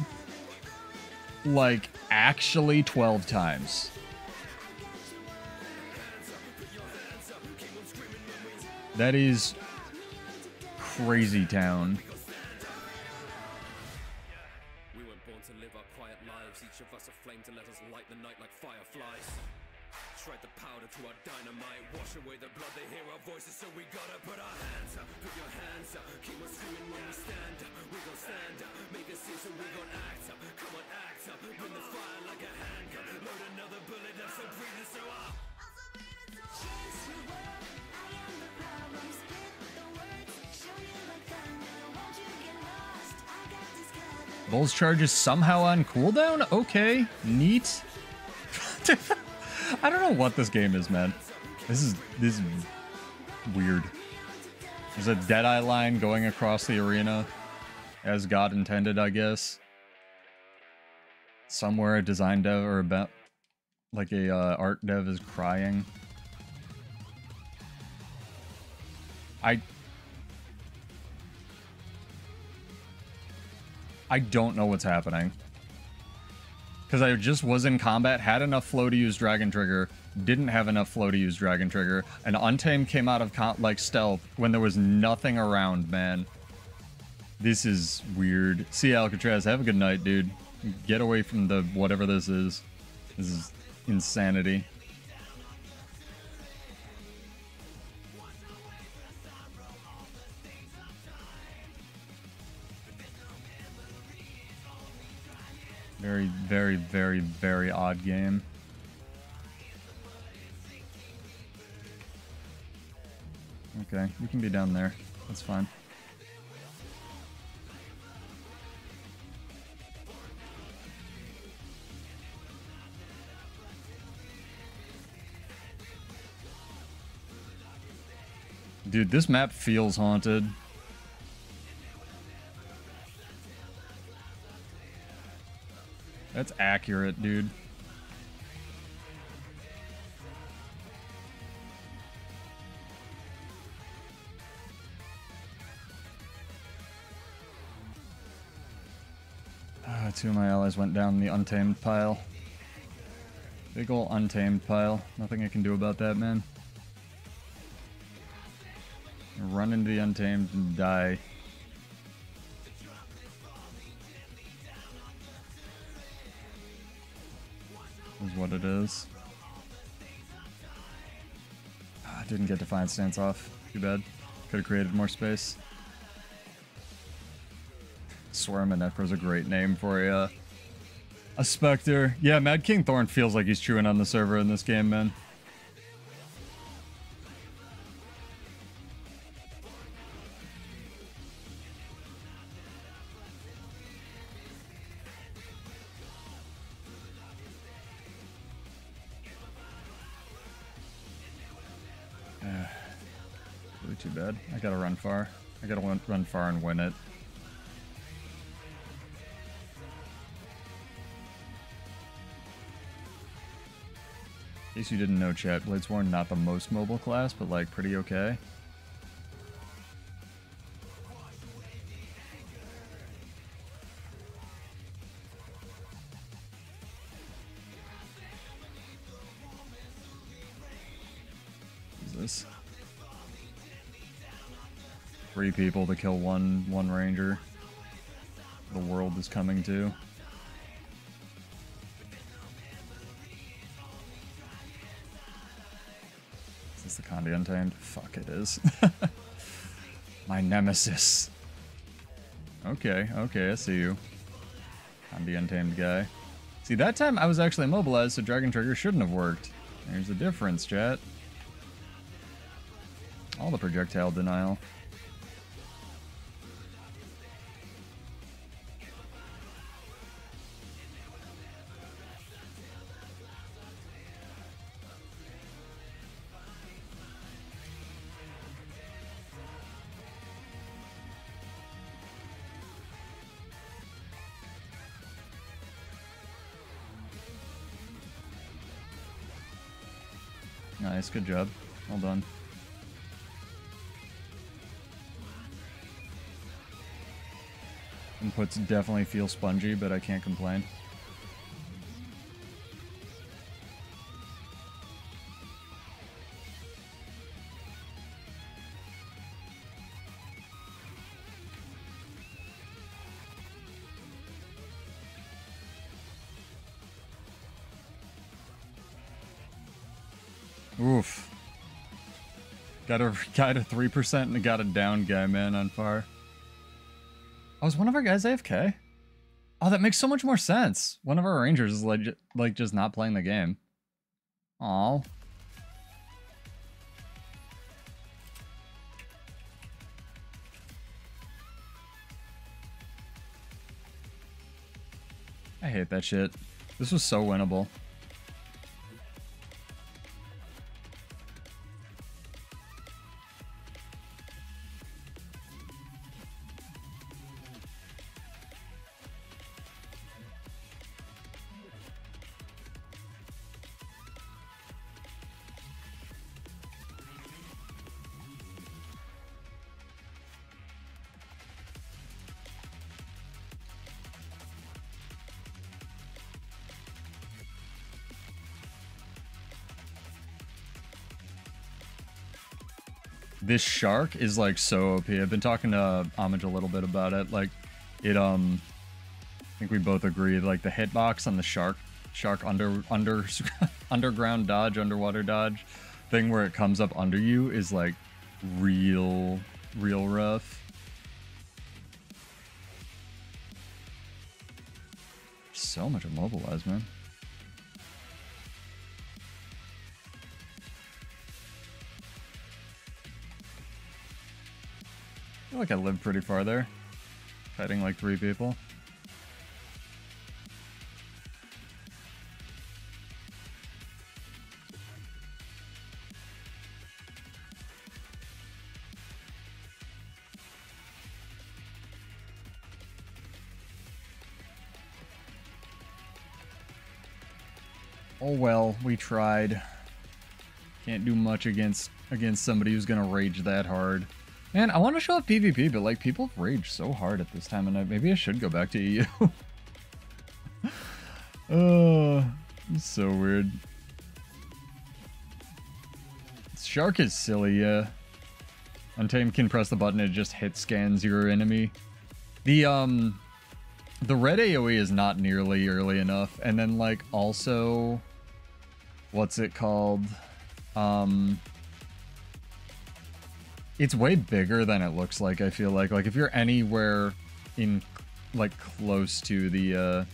like, actually 12 times. That is crazy town.
We weren't born to live our quiet lives. Each of us a flame to let us light the night like fireflies. Shred the powder to our dynamite. Wash away the blood, they hear our voices, so we gotta put our hands up. Put your hands up. Keep on screaming when we stand up. We gon' stand up. Make a scene, so we gon' act up. Come on, act up. Bring the fire like a handgun. Load another bullet up, so breathe it, so up.
Bull's charge is somehow on cooldown? Okay, neat. I don't know what this game is, man. This is weird. There's a Deadeye line going across the arena, as God intended, I guess. Somewhere a design dev or a like a art dev is crying. I don't know what's happening. Because I just was in combat, had enough flow to use Dragon Trigger, didn't have enough flow to use Dragon Trigger, and Untamed came out of like stealth when there was nothing around, man. This is weird. See ya, Alcatraz. Have a good night, dude. Get away from the whatever this is. This is insanity. Very, very, very, very odd game. Okay, we can be down there. That's fine. Dude, this map feels haunted. That's accurate, dude. Two of my allies went down the Untamed pile. Big ol' Untamed pile. Nothing I can do about that, man. Run into the Untamed and die. Is what it is. I didn't get Defiant Stance off. Too bad. Could have created more space. Swear Necro's a great name for a Spectre. Yeah, Mad King Thorn feels like he's chewing on the server in this game, man. Really too bad. I gotta run far. I gotta run far and win it. In case you didn't know, chat, Bladesworn not the most mobile class, but like pretty okay. What is this? 3 people to kill one ranger. The world is coming to. Is the Condi Untamed? Fuck, it is. My nemesis. Okay, okay, I see you. Condi Untamed guy. See, that time I was actually immobilized, so Dragon Trigger shouldn't have worked. There's a difference, chat. All the projectile denial. Nice, good job. Well done. Inputs definitely feel spongy, but I can't complain. Oof. Got a 3% and got a down guy, man, on fire. Oh, is one of our guys AFK? Oh, that makes so much more sense. One of our rangers is like just not playing the game. Aw. I hate that shit. This was so winnable. This shark is like so OP. I've been talking to Homage a little bit about it. Like, it I think we both agreed. Like the hitbox on the shark underground dodge, underwater dodge thing where it comes up under you is like real rough. So much immobilized, man. I feel like I lived pretty far there, fighting like 3 people. Oh well, we tried. Can't do much against somebody who's gonna rage that hard. Man, I want to show up PvP, but like people rage so hard at this time of night. Maybe I should go back to EU. Oh, it's so weird. Shark is silly, yeah. Untamed can press the button, it just hit scans your enemy. The red AoE is not nearly early enough, and then like also, what's it called? It's way bigger than it looks like, I feel like. Like, if you're anywhere in, like, close to the,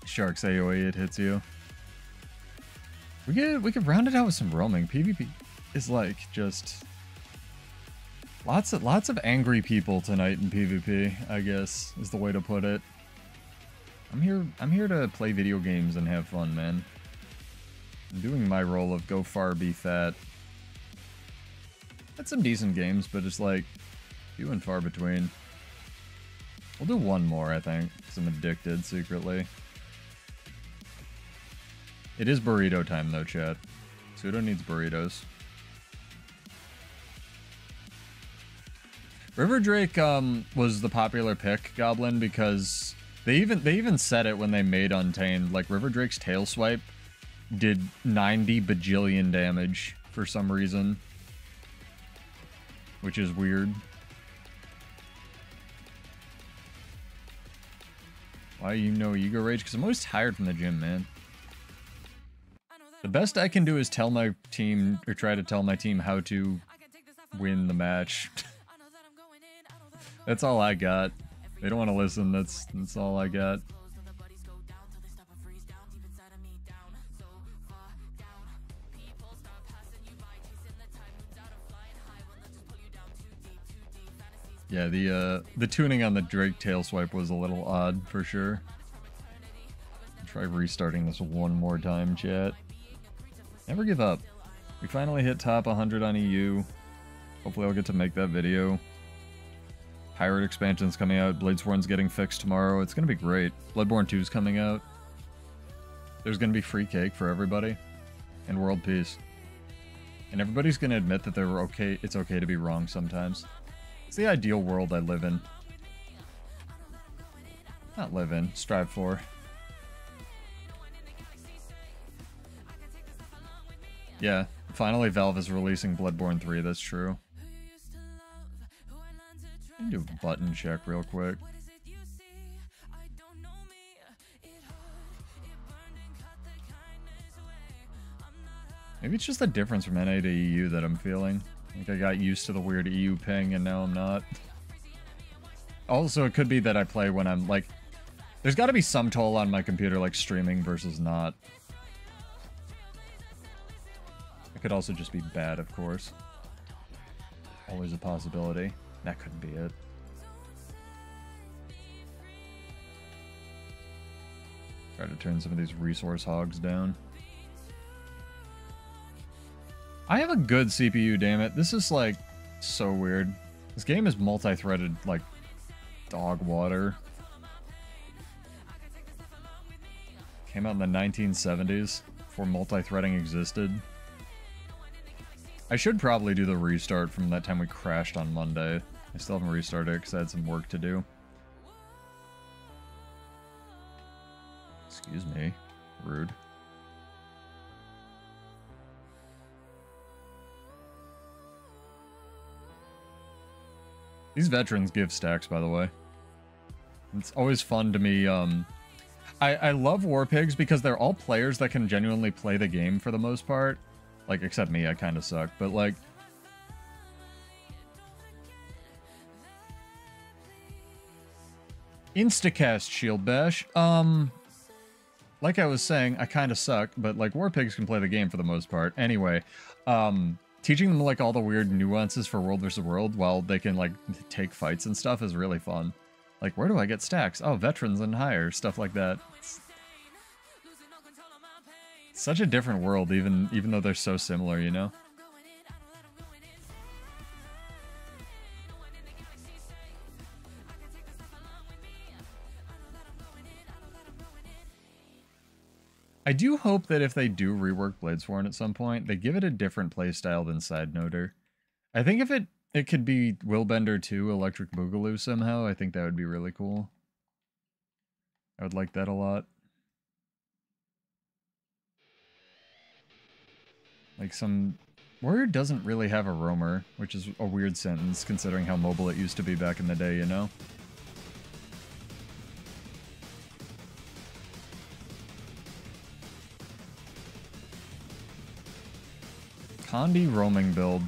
Shark's AoE, it hits you. We could round it out with some roaming. PvP is, like, just... Lots of angry people tonight in PvP, I guess, is the way to put it. I'm here to play video games and have fun, man. I'm doing my role of go far, be fat. Had some decent games, but it's like few and far between. We'll do one more, I think, because I'm addicted secretly. It is burrito time, though, chat. Pseudo needs burritos. River Drake was the popular pick, Goblin, because they even said it when they made Untamed. Like, River Drake's tail swipe did 90 bajillion damage for some reason. Which is weird. Why you know ego rage? Because I'm always tired from the gym, man. The best I can do is tell my team, or try to tell my team how to win the match. That's all I got. They don't want to listen, that's all I got. Yeah, the tuning on the Drake tail swipe was a little odd for sure. Try restarting this one more time, chat. Never give up. We finally hit top 100 on EU. Hopefully I'll get to make that video. Pirate expansion's coming out. Bladesworn's getting fixed tomorrow. It's gonna be great. Bloodborne 2's coming out. There's gonna be free cake for everybody. And world peace. And everybody's gonna admit that they're okay. It's okay to be wrong sometimes. It's the ideal world I live in. Not live in, strive for. Yeah, finally Valve is releasing Bloodborne 3, that's true. Let me do a button check real quick. Maybe it's just the difference from NA to EU that I'm feeling. Like I got used to the weird EU ping and now I'm not. Also, it could be that I play when I'm like... There's got to be some toll on my computer, like streaming versus not. It could also just be bad, of course. Always a possibility. That couldn't be it. Try to turn some of these resource hogs down. I have a good CPU, damn it. This is, like, so weird. This game is multi-threaded, like, dog water. Came out in the 1970s, before multi-threading existed. I should probably do the restart from that time we crashed on Monday. I still haven't restarted it because I had some work to do. Excuse me. Rude. These veterans give stacks, by the way. It's always fun to me. I love war pigs because they're all players that can genuinely play the game for the most part. Like, except me, I kind of suck. But, like... Instacast shield bash. Like I was saying, I kind of suck, but, like, war pigs can play the game for the most part. Anyway, teaching them, like, all the weird nuances for World vs. World while they can, like, take fights and stuff is really fun. Like, where do I get stacks? Oh, veterans and higher, stuff like that. It's such a different world, even though they're so similar, you know? I do hope that if they do rework Bladesworn at some point, they give it a different playstyle than Side Noter. I think if it could be Willbender 2 Electric Boogaloo somehow, I think that would be really cool. I would like that a lot. Like some... Warrior doesn't really have a roamer, which is a weird sentence considering how mobile it used to be back in the day, you know? Condi roaming build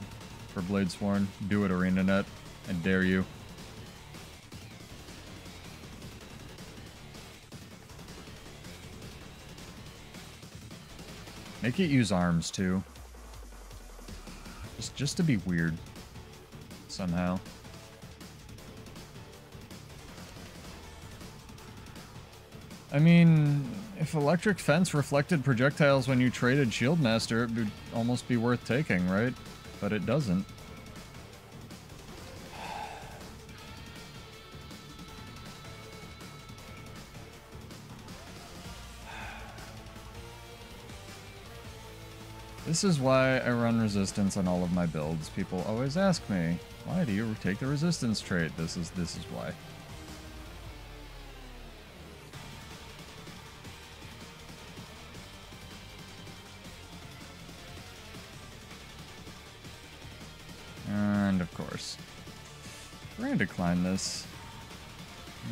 for Bladesworn. Do it, ArenaNet. I dare you. Make it use arms, too. Just to be weird. Somehow. I mean, if electric fence reflected projectiles when you traded Shieldmaster, it would almost be worth taking, right? But it doesn't. This is why I run resistance on all of my builds. People always ask me, why do you take the resistance trait? This is why. And of course, we're gonna decline this.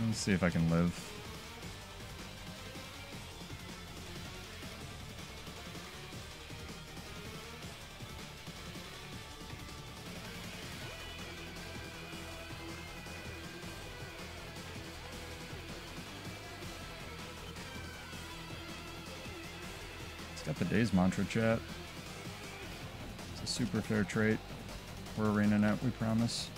Let's see if I can live. Got the day's mantra, chat. It's a super fair trait. We're arena net, we promise.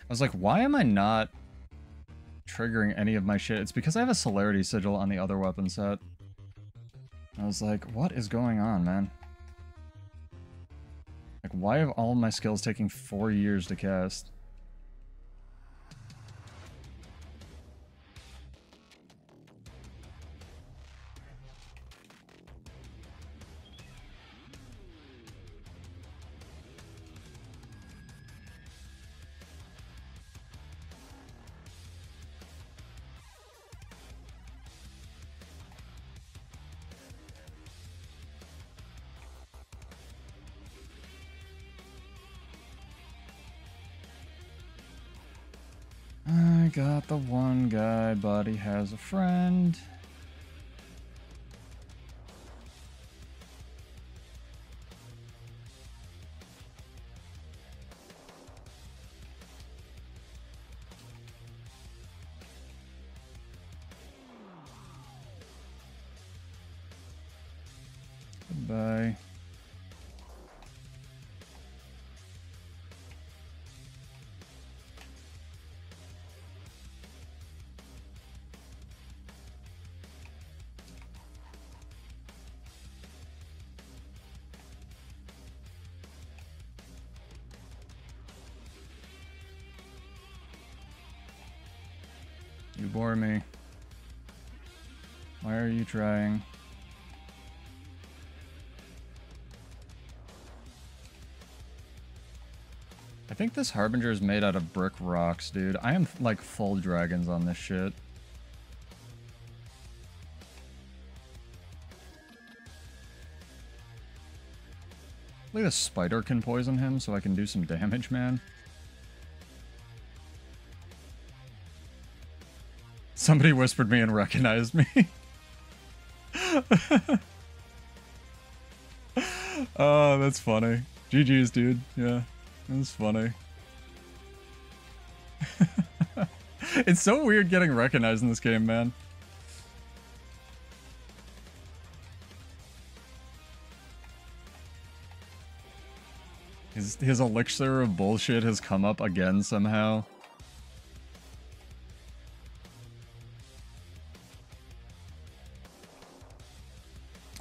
I was like, why am I not triggering any of my shit? It's because I have a celerity sigil on the other weapon set. I was like, what is going on, man? Like, why have all my skills taking 4 years to cast? I got the one guy, but he has a friend. Goodbye. You bore me. Why are you trying? I think this Harbinger is made out of brick rocks, dude. I am like full dragons on this shit. Look, the spider can poison him so I can do some damage, man. Somebody whispered me and recognized me. Oh, that's funny. GG's, dude. Yeah, that's funny. It's so weird getting recognized in this game, man. His elixir of bullshit has come up again somehow.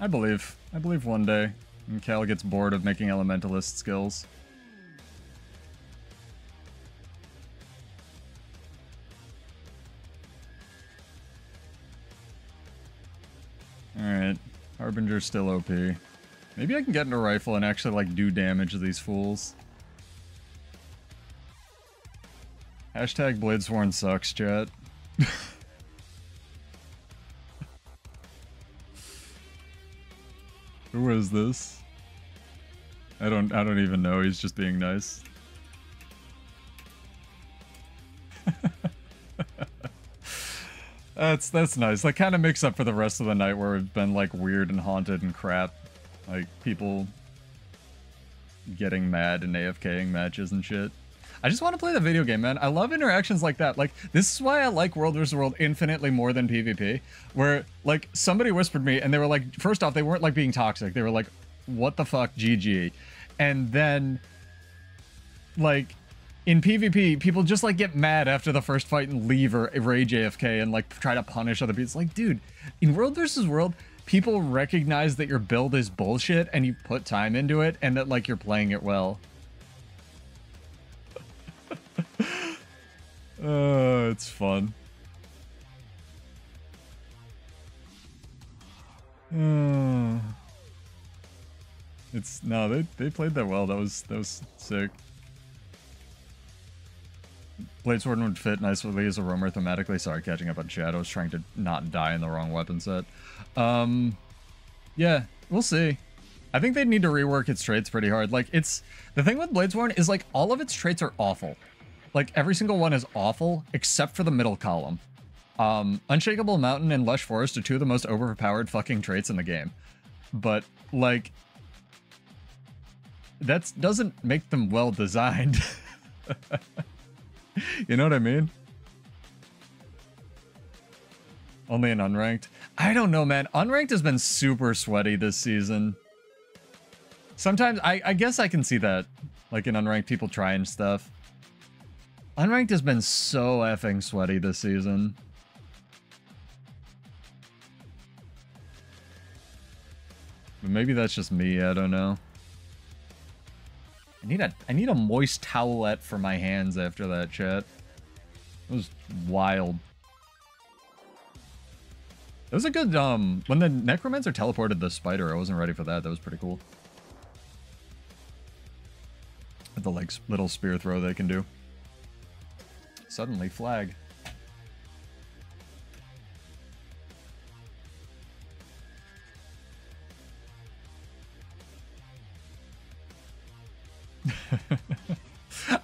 I believe one day, when Cal gets bored of making elementalist skills. Alright, Harbinger's still OP. Maybe I can get into a rifle and actually, like, do damage to these fools. Hashtag Bladesworn sucks, chat. Who is this? I don't even know. He's just being nice. That's nice. That kind of makes up for the rest of the night where we've been like weird and haunted and crap. Like people getting mad and AFKing matches and shit. I just want to play the video game, man. I love interactions like that. Like, this is why I like World vs. World infinitely more than PvP. Where, like, somebody whispered me, and they were like, first off, they weren't, like, being toxic. They were like, what the fuck, GG. And then, like, in PvP, people just, like, get mad after the first fight and leave or rage AFK and, like, try to punish other people. It's like, dude, in World vs. World, people recognize that your build is bullshit, and you put time into it, and that, like, you're playing it well. It's fun. It's no, they played that well. That was sick. Bladesworn would fit nicely as a roamer thematically. Sorry, catching up on chat. I was trying to not die in the wrong weapon set. Yeah, we'll see. I think they need to rework its traits pretty hard. Like, it's... The thing with Bladesworn is, like, all of its traits are awful. Like, every single one is awful, except for the middle column. Unshakable Mountain and Lush Forest are two of the most overpowered fucking traits in the game. But, like... That doesn't make them well designed. You know what I mean? Only in unranked? I don't know, man. Unranked has been super sweaty this season. Sometimes, I guess I can see that. Like, in unranked, people trying stuff. Unranked has been so effing sweaty this season. But maybe that's just me, I don't know. I need a moist towelette for my hands after that, chat. It was wild. It was a good, when the Necromancer teleported the spider, I wasn't ready for that. That was pretty cool. With the, like, little spear throw they can do. Suddenly, flag.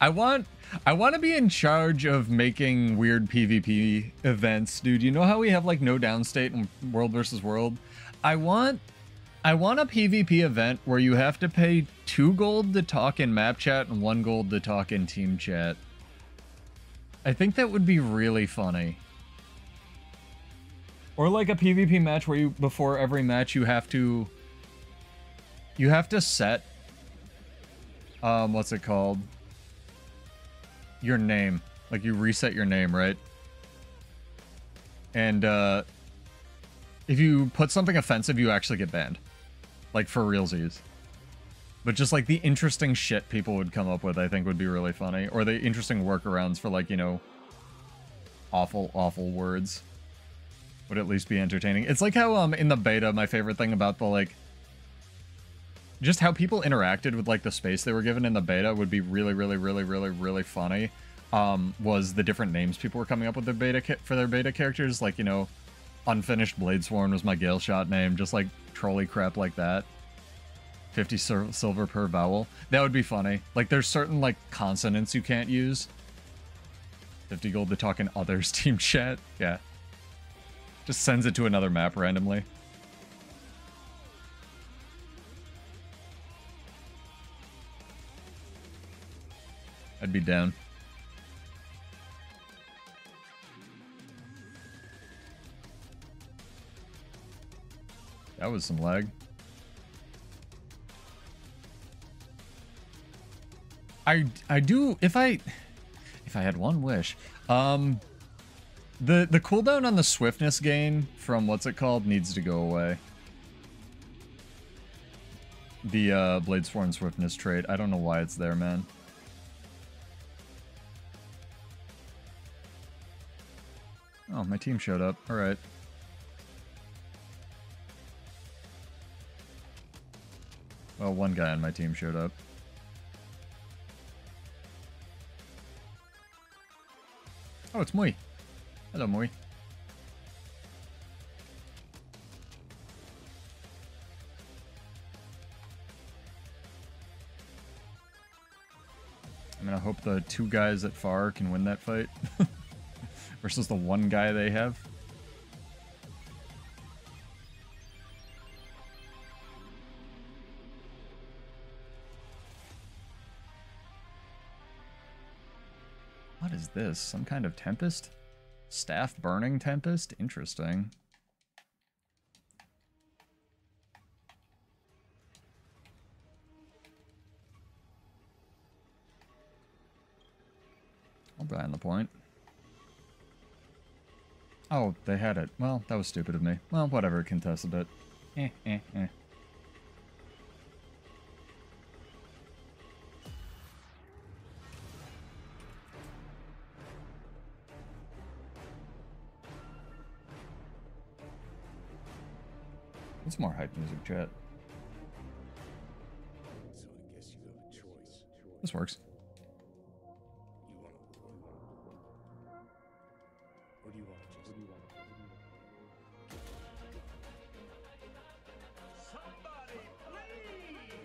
I want to be in charge of making weird PvP events, dude. You know how we have like no downstate and world versus world? I want a PvP event where you have to pay 2 gold to talk in map chat and 1 gold to talk in team chat. I think that would be really funny. Or like a PvP match where you, before every match, you have to set what's it called? Your name. Like, you reset your name, right? And, if you put something offensive, you actually get banned. Like, for realsies. But just, like, the interesting shit people would come up with, I think, would be really funny. Or the interesting workarounds for, like, you know, awful, awful words. Would at least be entertaining. It's like how, in the beta, my favorite thing about the, like, just how people interacted with, like, the space they were given in the beta would be really, really, really, really, really funny. Was the different names people were coming up with for their beta characters. Like, you know, Unfinished Bladesworn was my Gale Shot name. Just, like, trolley crap like that. 50 silver per vowel. That would be funny. Like, there's certain, like, consonants you can't use. 50 gold to talk in others team chat. Yeah. Just sends it to another map randomly. I'd be down. That was some lag. I do, if I had one wish, the cooldown on the swiftness gain from what's it called needs to go away. The Bladesworn swiftness trait. I don't know why it's there, man. Oh, my team showed up. All right. Well, one guy on my team showed up. Oh, it's Mui. Hello, Mui. I mean, I hope the 2 guys at far can win that fight. Versus the 1 guy they have. What is this? Some kind of tempest? Staff burning tempest? Interesting. I'll die on the point. Oh, they had it. Well, that was stupid of me. Well, whatever, contested it. What's more hype music, chat?
So I guess you have a choice.
This works.
You want to What do you want? What do you want? Somebody, please!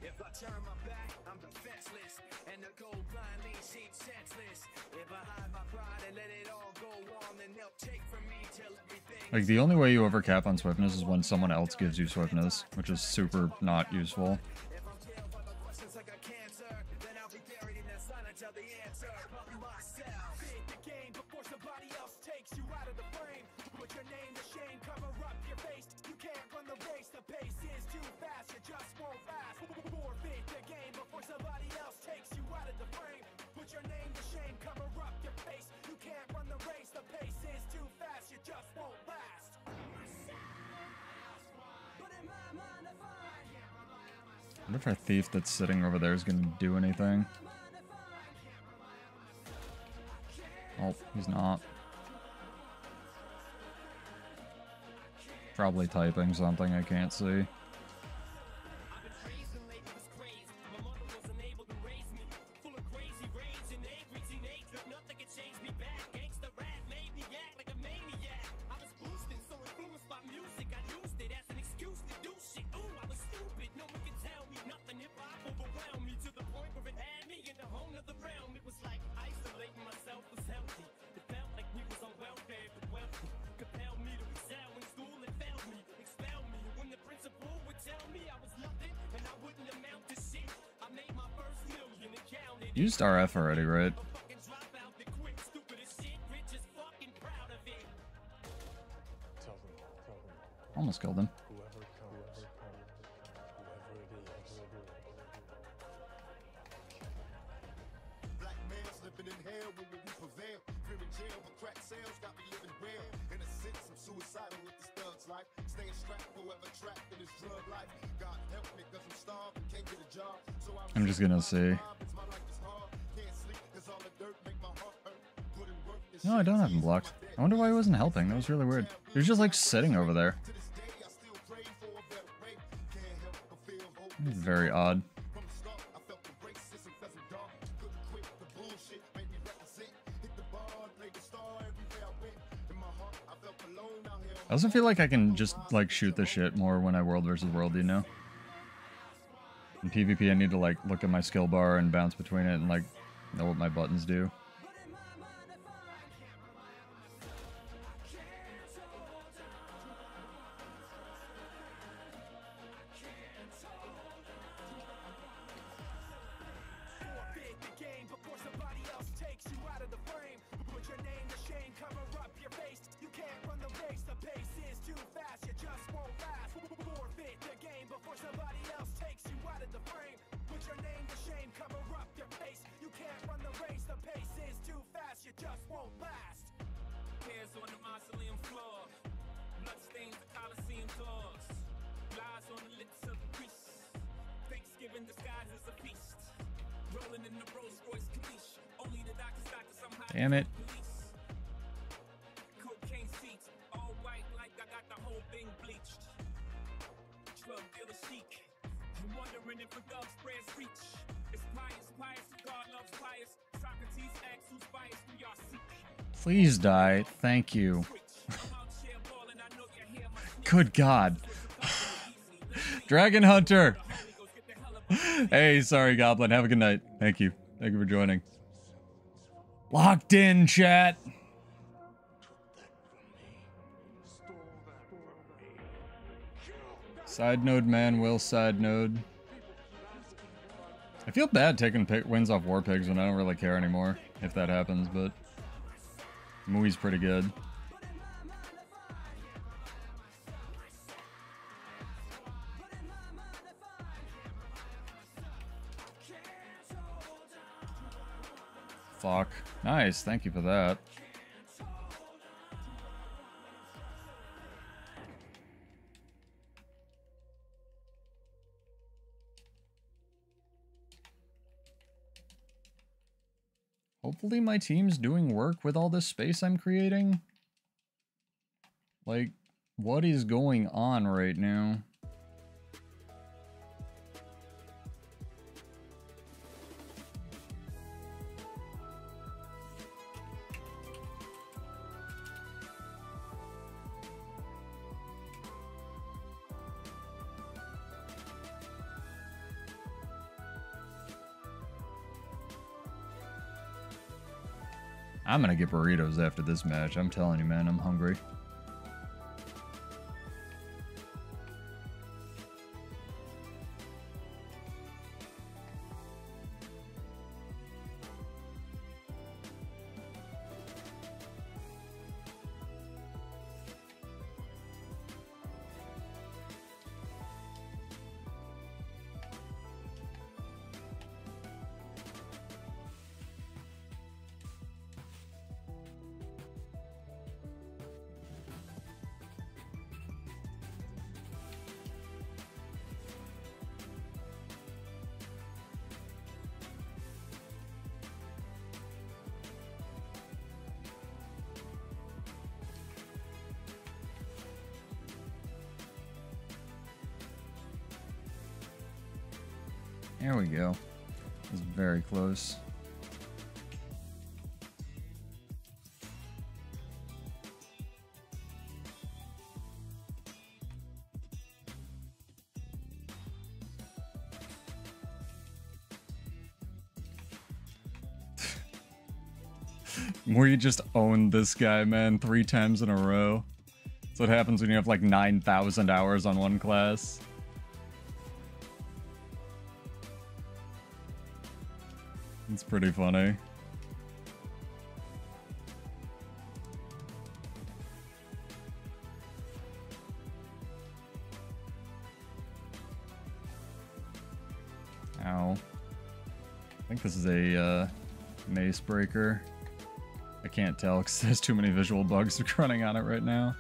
If I turn my back, I'm defenseless, and the cold blindly seems senseless. If I hide my pride and let it all go on, then they'll take from me till everything.
Like, the only way you overcap on swiftness is when someone else gives you swiftness, which is super not useful.
If I'm killed by the questions like a cancer, then I'll be buried in that silence of the answer. Myself. Create the game before somebody else takes you out of the frame. Put your name to shame, cover up your face. You can't run the race, the pace is too fast, you just won't last. Forfeit the game before somebody else takes you out of the frame. Put your name to shame, cover up your face. You can't run the race, the pace is too fast, you just won't last. But in my mind, if
I wonder if our thief that's sitting over there is going to do anything. Oh, he's not. Probably typing something I can't see. Used RF already, right? Almost killed him.
Black man slipping in hell when we prevail. Fear in jail, but crack sales got me living well. In a sense, I'm suicidal with this thug's life. Staying strapped, forever trapped in this drug life. God help me, cause I'm starved and can't get a job. So
I'm just gonna see. No, I don't have him blocked. I wonder why he wasn't helping. That was really weird. He was just like sitting over there. Very odd. I also feel like I can just like shoot the shit more when I world versus world, you know? In PvP, I need to like look at my skill bar and bounce between it and like know what my buttons do. Damn it.
Cocaine seats, all white like I got the whole thing bleached. Drug dealer chic. I'm wondering if a dog spreads reach. It's pious, God loves pious. Socrates asks who's biased, we are seek.
Please die. Thank you. Good God. Dragon Hunter. Hey, sorry, Goblin. Have a good night. Thank you. Thank you for joining. Locked in, chat. Side node man will side node. I feel bad taking wins off War Pigs when I don't really care anymore if that happens, but Mui's pretty good. Fuck. Nice, thank you for that. Hopefully my team's doing work with all this space I'm creating. Like, what is going on right now? I'm gonna get burritos after this match. I'm telling you, man, I'm hungry. There we go. It's very close. Where you just own this guy, man, 3 times in a row. That's what happens when you have like 9,000 hours on one class. It's pretty funny. Ow. I think this is a mace breaker. I can't tell because there's too many visual bugs running on it right now.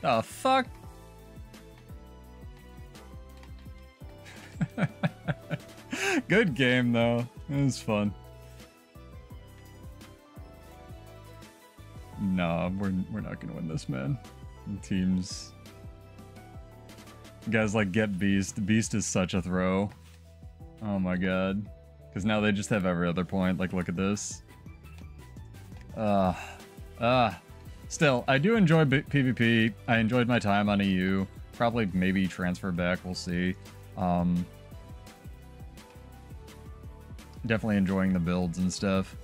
The fuck? Good game though. It was fun. Nah, we're not gonna win this, man. The teams. Guys like get Beast. Beast is such a throw. Oh my god. Because now they just have every other point. Like, look at this. Still, I do enjoy PvP. I enjoyed my time on EU. Probably maybe transfer back, we'll see. Definitely enjoying the builds and stuff.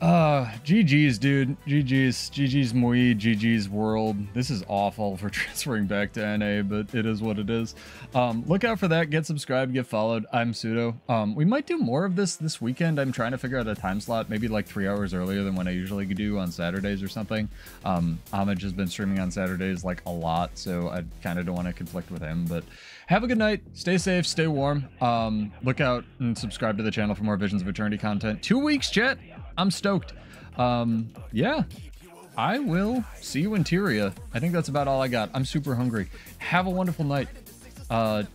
GG's, dude. GG's Mui, GG's World. This is awful for transferring back to NA, but it is what it is. Look out for that. Get subscribed, get followed. I'm Pseudo. We might do more of this weekend. I'm trying to figure out a time slot, maybe like 3 hours earlier than what I usually do on Saturdays or something. Homage has been streaming on Saturdays like a lot, so I kind of don't want to conflict with him, but have a good night. Stay safe, stay warm. Look out and subscribe to the channel for more Visions of Eternity content. 2 weeks, chat. I'm stoked. Yeah, I will see you in Tyria. I think that's about all I got. I'm super hungry. Have a wonderful night.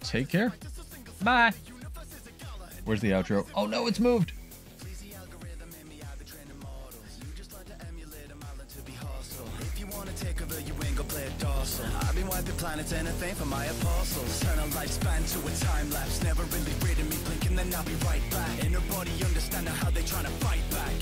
Take care. Bye. Where's the outro? Oh no, it's moved.
I've been wiping planets and a thing for my apostles. Turn a lifespan to a time lapse. Never really reading me blinking, then I'll be right back. In her body, understand how they trying to fight back.